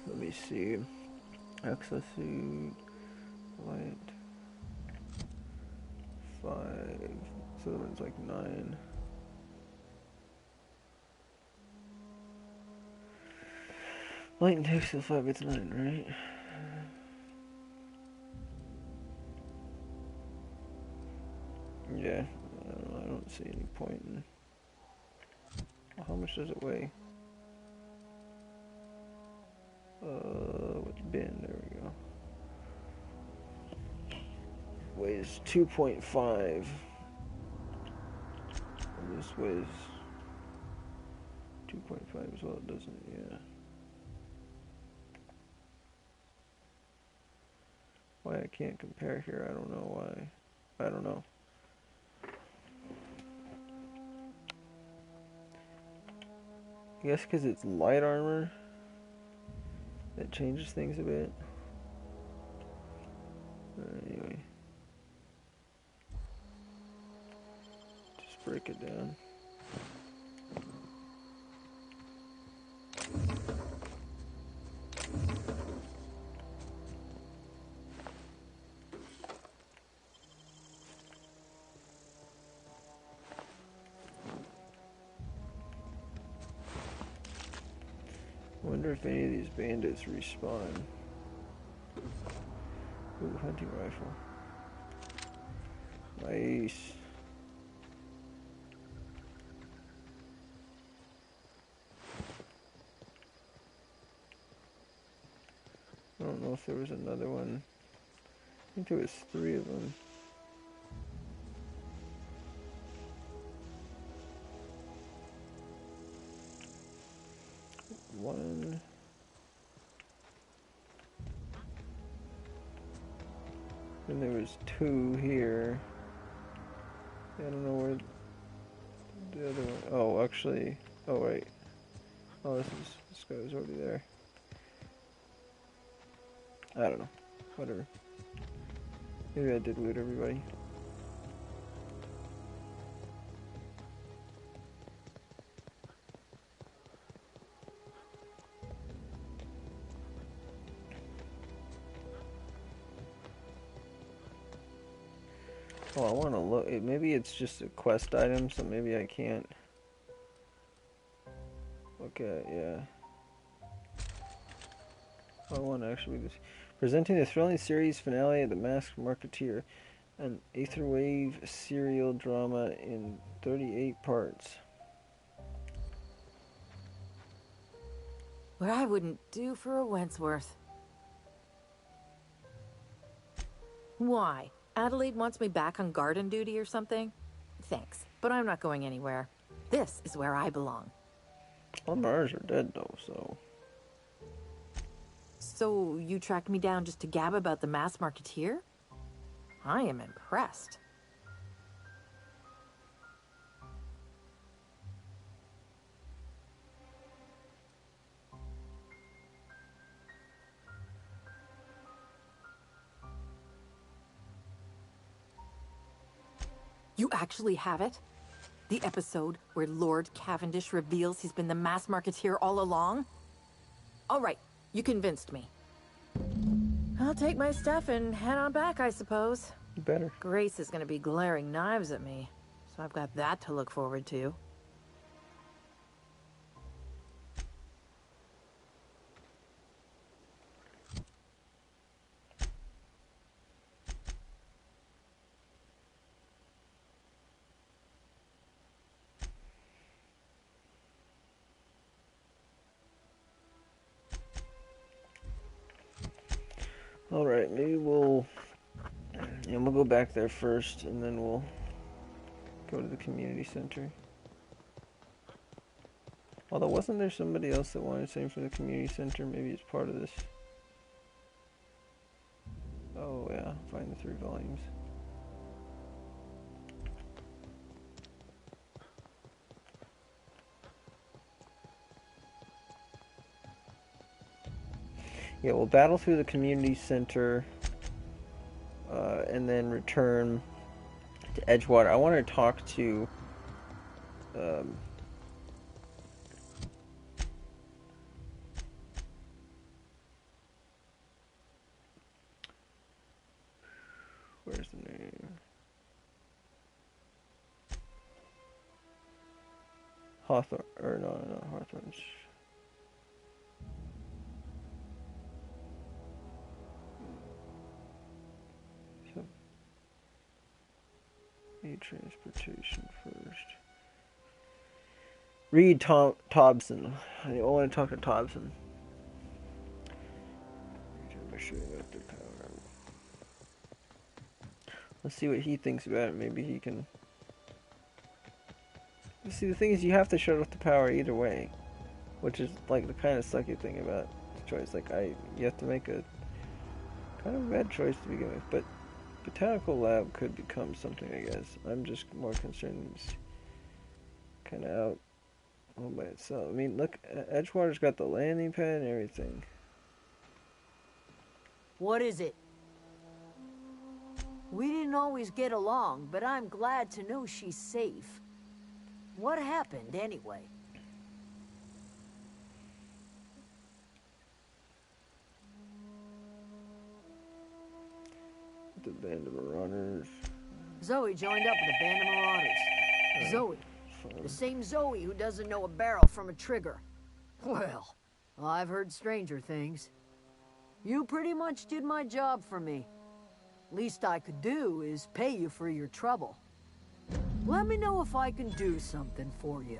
Let me see. Exosuit. Light. 5. So that one's like 9. Light and takes the 5, it's 9, right? Yeah, I don't see any point in. Well, how much does it weigh? With bin, there we go. Weighs 2.5. This weighs 2.5 as well, doesn't it? Yeah. Why I can't compare here, I don't know why. I don't know. I guess because it's light armor, that changes things a bit. Anyway. Just break it down. I wonder if any of these bandits respawn. Ooh, hunting rifle. Nice. I don't know if there was another one. I think there was 3 of them. One. Then there was 2 here. I don't know where the other one. Oh, actually. Oh wait. Oh, this guy was already there. I don't know. Whatever. Maybe I did loot everybody. Oh, I want to look. Maybe it's just a quest item, so maybe I can't. Okay, yeah. I want to actually do this. Presenting the thrilling series finale of The Masked Marketeer, an Aetherwave serial drama in 38 parts. What I wouldn't do for a Wentworth. Why? Adelaide wants me back on garden duty or something? Thanks, but I'm not going anywhere. This is where I belong. All Mars are dead though, so... So you tracked me down just to gab about the Masked Marketeer? I am impressed. You actually have it? The episode where Lord Cavendish reveals he's been the Masked Marketeer all along? All right, you convinced me. I'll take my stuff and head on back, I suppose. You better. Grace is going to be glaring knives at me, so I've got that to look forward to. Alright, maybe we'll go back there first, and then we'll go to the community center. Although, wasn't there somebody else that wanted something from the community center? Maybe it's part of this. Oh yeah, find the 3 volumes. Yeah, we'll battle through the community center, and then return to Edgewater. I want to talk to where's the name? Hawthorne, or no, not Hawthorne. So, need transportation first. Read Tobson. I want to talk to Tobson. Let's see what he thinks about it. Maybe he can. See, the thing is, you have to shut off the power either way, which is like the kind of sucky thing about the choice. Like, you have to make a kind of bad choice to begin with. But botanical lab could become something, I guess. I'm just more concerned it's kind of out all by itself. I mean, look, Edgewater's got the landing pad and everything. What is it? We didn't always get along, but I'm glad to know she's safe. What happened, anyway? The band of marauders. Zoe joined up with a band of marauders. Zoe. Fun. The same Zoe who doesn't know a barrel from a trigger. Well, I've heard stranger things. You pretty much did my job for me. Least I could do is pay you for your trouble. Let me know if I can do something for you.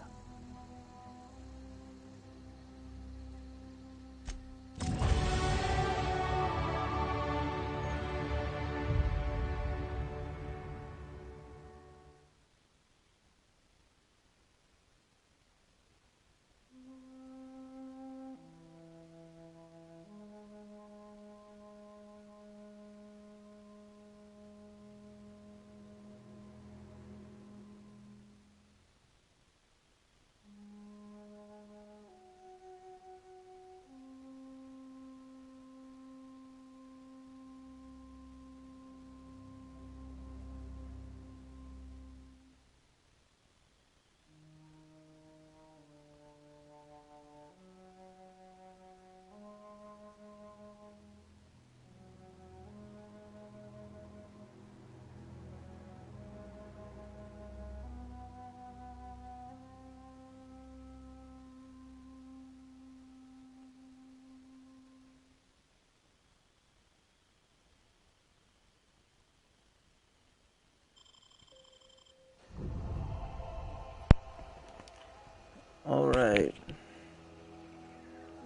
Alright.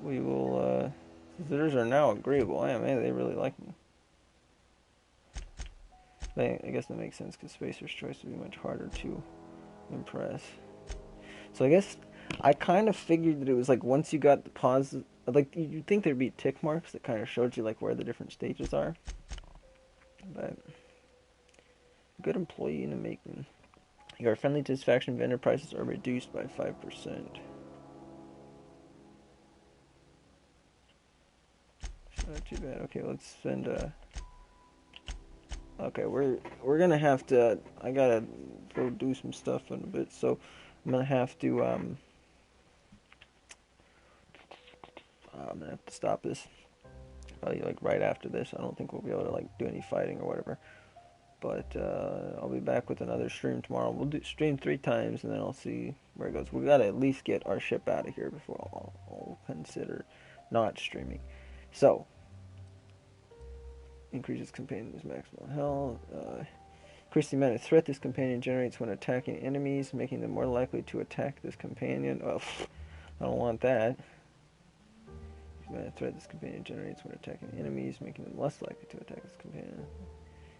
We will, visitors are now agreeable. Man, they really like me. I guess that makes sense, because Spacer's Choice would be much harder to impress. So I guess I kind of figured that it was like once you got the pause, like you'd think there'd be tick marks that kind of showed you like where the different stages are. But good employee in the making. Your friendly satisfaction vendor prices are reduced by 5%. Not too bad. Okay, let's spend. Okay, we're gonna have to. I gotta go do some stuff in a bit, so I'm gonna have to. I'm gonna have to stop this. Probably like right after this. I don't think we'll be able to like do any fighting or whatever. But I'll be back with another stream tomorrow. We'll stream 3 times, and then I'll see where it goes. We gotta at least get our ship out of here before I'll consider not streaming. So. Increases companion's maximum health. Increase the amount of threat this companion generates when attacking enemies, making them more likely to attack this companion. Oh, I don't want that. prevent a threat this companion generates when attacking enemies, making them less likely to attack this companion.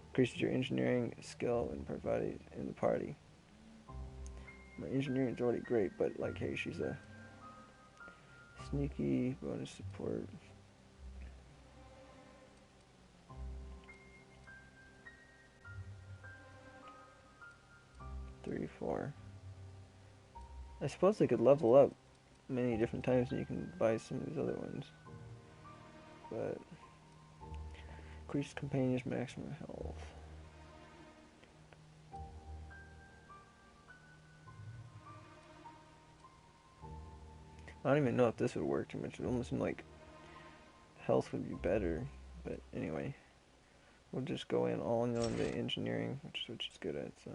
Increases your engineering skill and provided in the party. My engineering's already great, but like, hey, she's a sneaky bonus support. Three, 4. I suppose they could level up many different times and you can buy some of these other ones. But increased companions maximum health. I don't even know if this would work too much. It almost seemed like health would be better. But anyway, we'll just go in all in on the engineering, which is good at, so.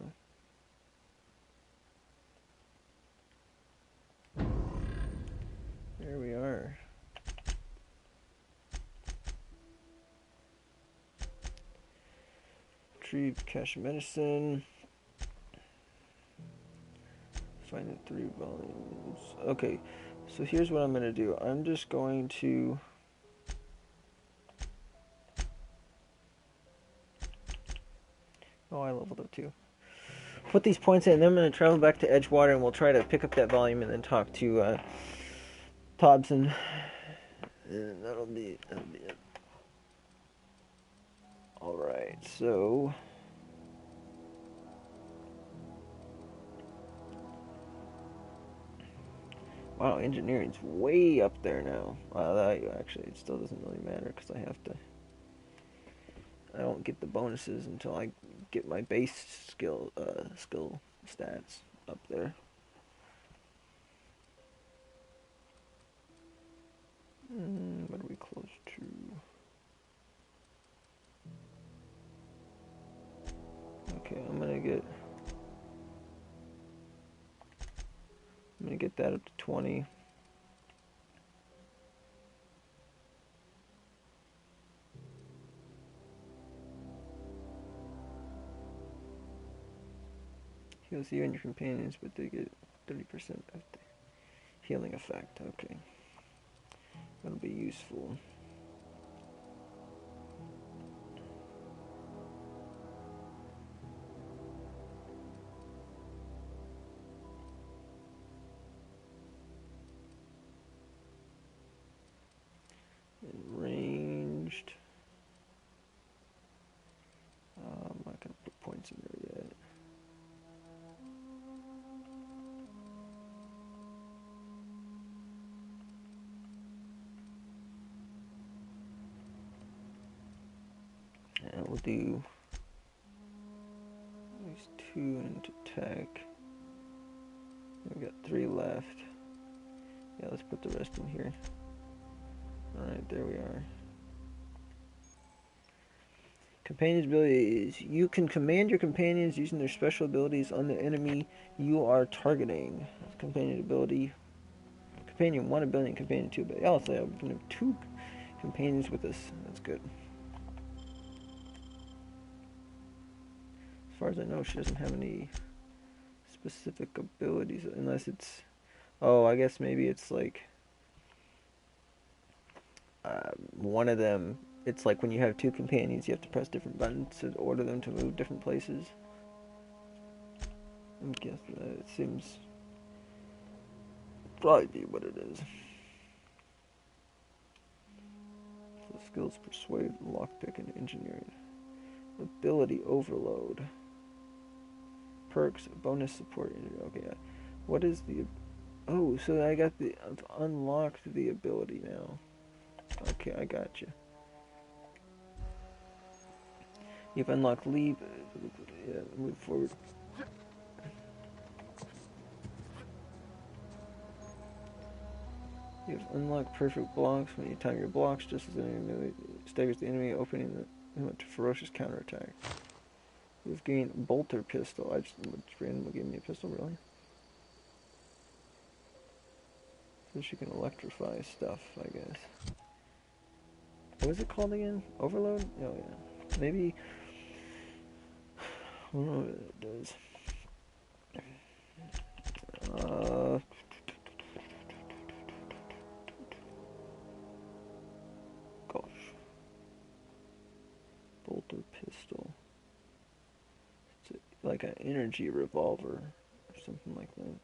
There we are. Retrieve cache of medicine. Find the 3 volumes. Okay, so here's what I'm going to do. I'm just going to... Oh, I leveled up too. Put these points in, and then I'm going to travel back to Edgewater, and we'll try to pick up that volume and then talk to Thompson. And that'll be it. Alright, so... Wow, engineering's way up there now. Actually, it still doesn't really matter because I don't get the bonuses until I get my base skill stats up there. What are we close to? Okay, I'm gonna get that up to 20. Heals you and your companions, but they get 30% of the healing effect. Okay. That'll be useful. And ranged. I'm not going to put points in there yet. And we'll do these 2 into tech. We've got 3 left. Yeah, let's put the rest in here. Alright, there we are. Companions' abilities. You can command your companions using their special abilities on the enemy you are targeting. Companion ability. Companion 1 ability and Companion 2 ability. Oh, so we can have 2 companions with us. That's good. As far as I know, she doesn't have any specific abilities unless it's... Oh, I guess maybe it's like... one of them... It's like when you have 2 companions, you have to press different buttons to order them to move different places. I guess it seems... Probably be what it is. So skills: persuade, lockpick, and engineering. Ability overload. Perks: bonus support. Okay, what is the? Oh, so I got the I've unlocked the ability now. Okay, I got you. You've unlocked leave. Yeah, move forward. You've unlocked perfect blocks. When you time your blocks, just as the enemy staggers the enemy, opening the to ferocious counterattack. You've gained bolter pistol. I just randomly gave me a pistol, really. So she can electrify stuff, I guess. What was it called again? Overload? Oh yeah. Maybe. I don't know what it does. Bolter pistol. It's like an energy revolver or something like that.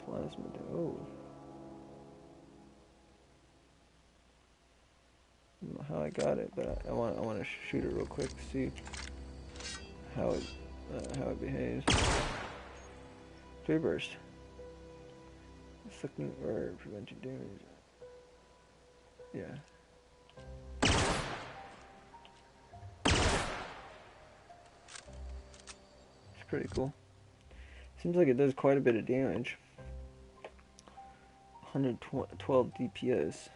Plasma. Oh. I don't know how I got it, but I want to shoot it real quick to see how it behaves. Three burst. Inflicting or preventing damage. Yeah. It's pretty cool. Seems like it does quite a bit of damage. 112 DPS.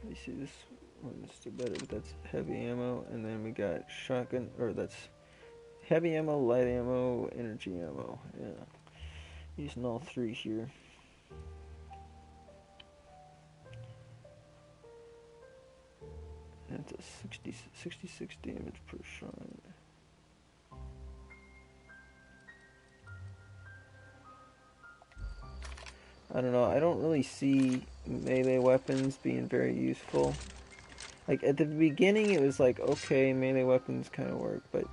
You see this one is still better, but that's heavy ammo, and then we got shotgun, or that's heavy ammo, light ammo, energy ammo. Yeah, using all three here. That's a 66 damage per shot. I don't know, I don't really see melee weapons being very useful. Like, at the beginning it was like, okay, melee weapons kind of work, but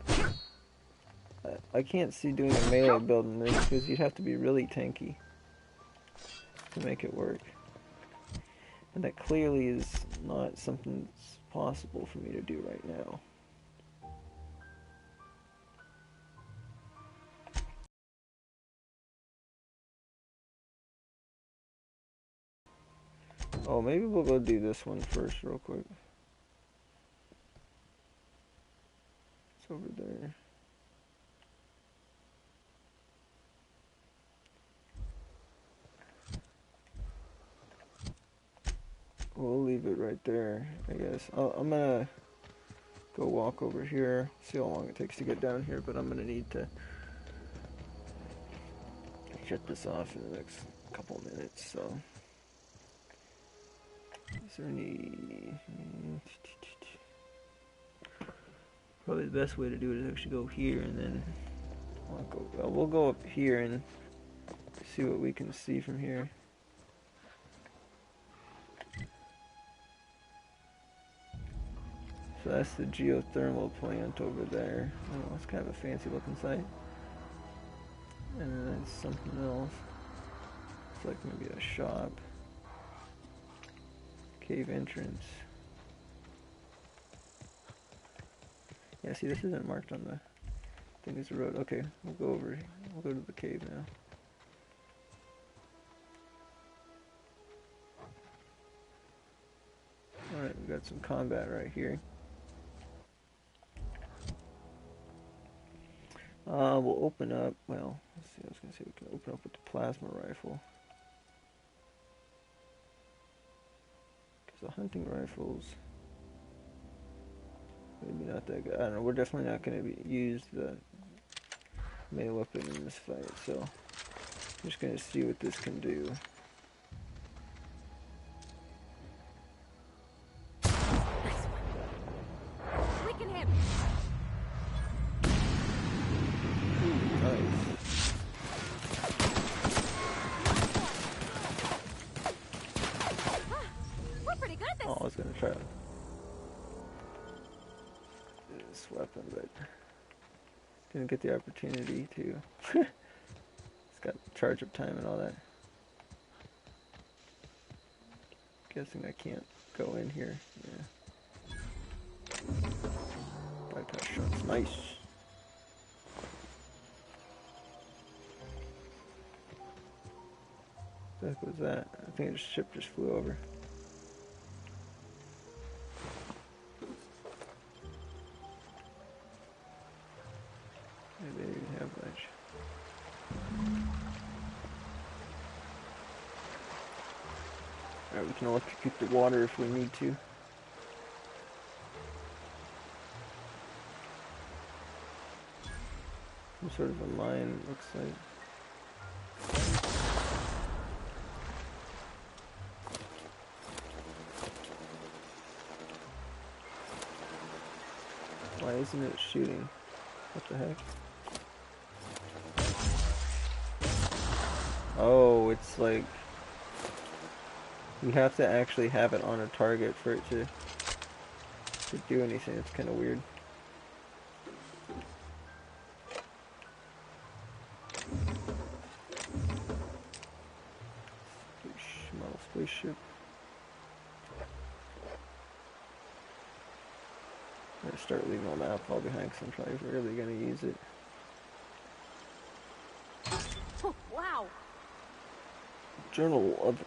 I can't see doing a melee build in this, because you'd have to be really tanky to make it work. And that clearly is not something that's possible for me to do right now. Oh, maybe we'll go do this one first real quick. It's over there. We'll leave it right there, I guess. I'm gonna go walk over here, see how long it takes to get down here, but I'm gonna need to shut this off in the next couple minutes, so. Is there any... Probably the best way to do it is actually go here and then... we'll go up here and see what we can see from here. So that's the geothermal plant over there. Oh, it's kind of a fancy looking site. And then there's something else. It's like maybe a shop. Cave entrance. Yeah, see, this isn't marked on the thing as a road. Okay, we'll go over here. We'll go to the cave now. Alright, we got some combat right here. We'll open up, well, let's see, I was going to say we can open up with the plasma rifle. Because the hunting rifles, maybe not that good. I don't know, we're definitely not going to use the melee weapon in this fight, so I'm just going to see what this can do. Didn't get the opportunity to. It's got charge up time and all that. Guessing I can't go in here. Yeah. Bypass shots. Nice. What the heck was that? I think the ship just flew over. Maybe they didn't have much. Alright, we can electrocute the water if we need to. Some sort of a mine, looks like. Why isn't it shooting? What the heck? Oh, it's like You have to actually have it on a target for it to do anything. It's kind of weird. Model spaceship. I'm gonna start leaving all the alcohol behind because I'm probably rarely gonna use it. Wow. Journal of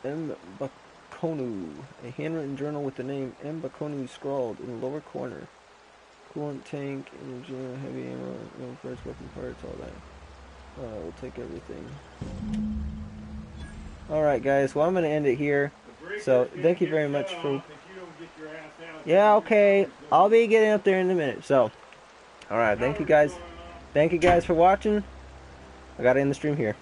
M. Bakonu. A handwritten journal with the name M. Bakonu scrawled in the lower corner. Coolant tank, engine, heavy ammo, no parts, weapon parts, all that. We'll take everything. Alright guys, well I'm going to end it here. So, thank you very much for... Yeah, okay. I'll be getting up there in a minute. So, alright, thank you guys. Thank you guys for watching. I got to end the stream here.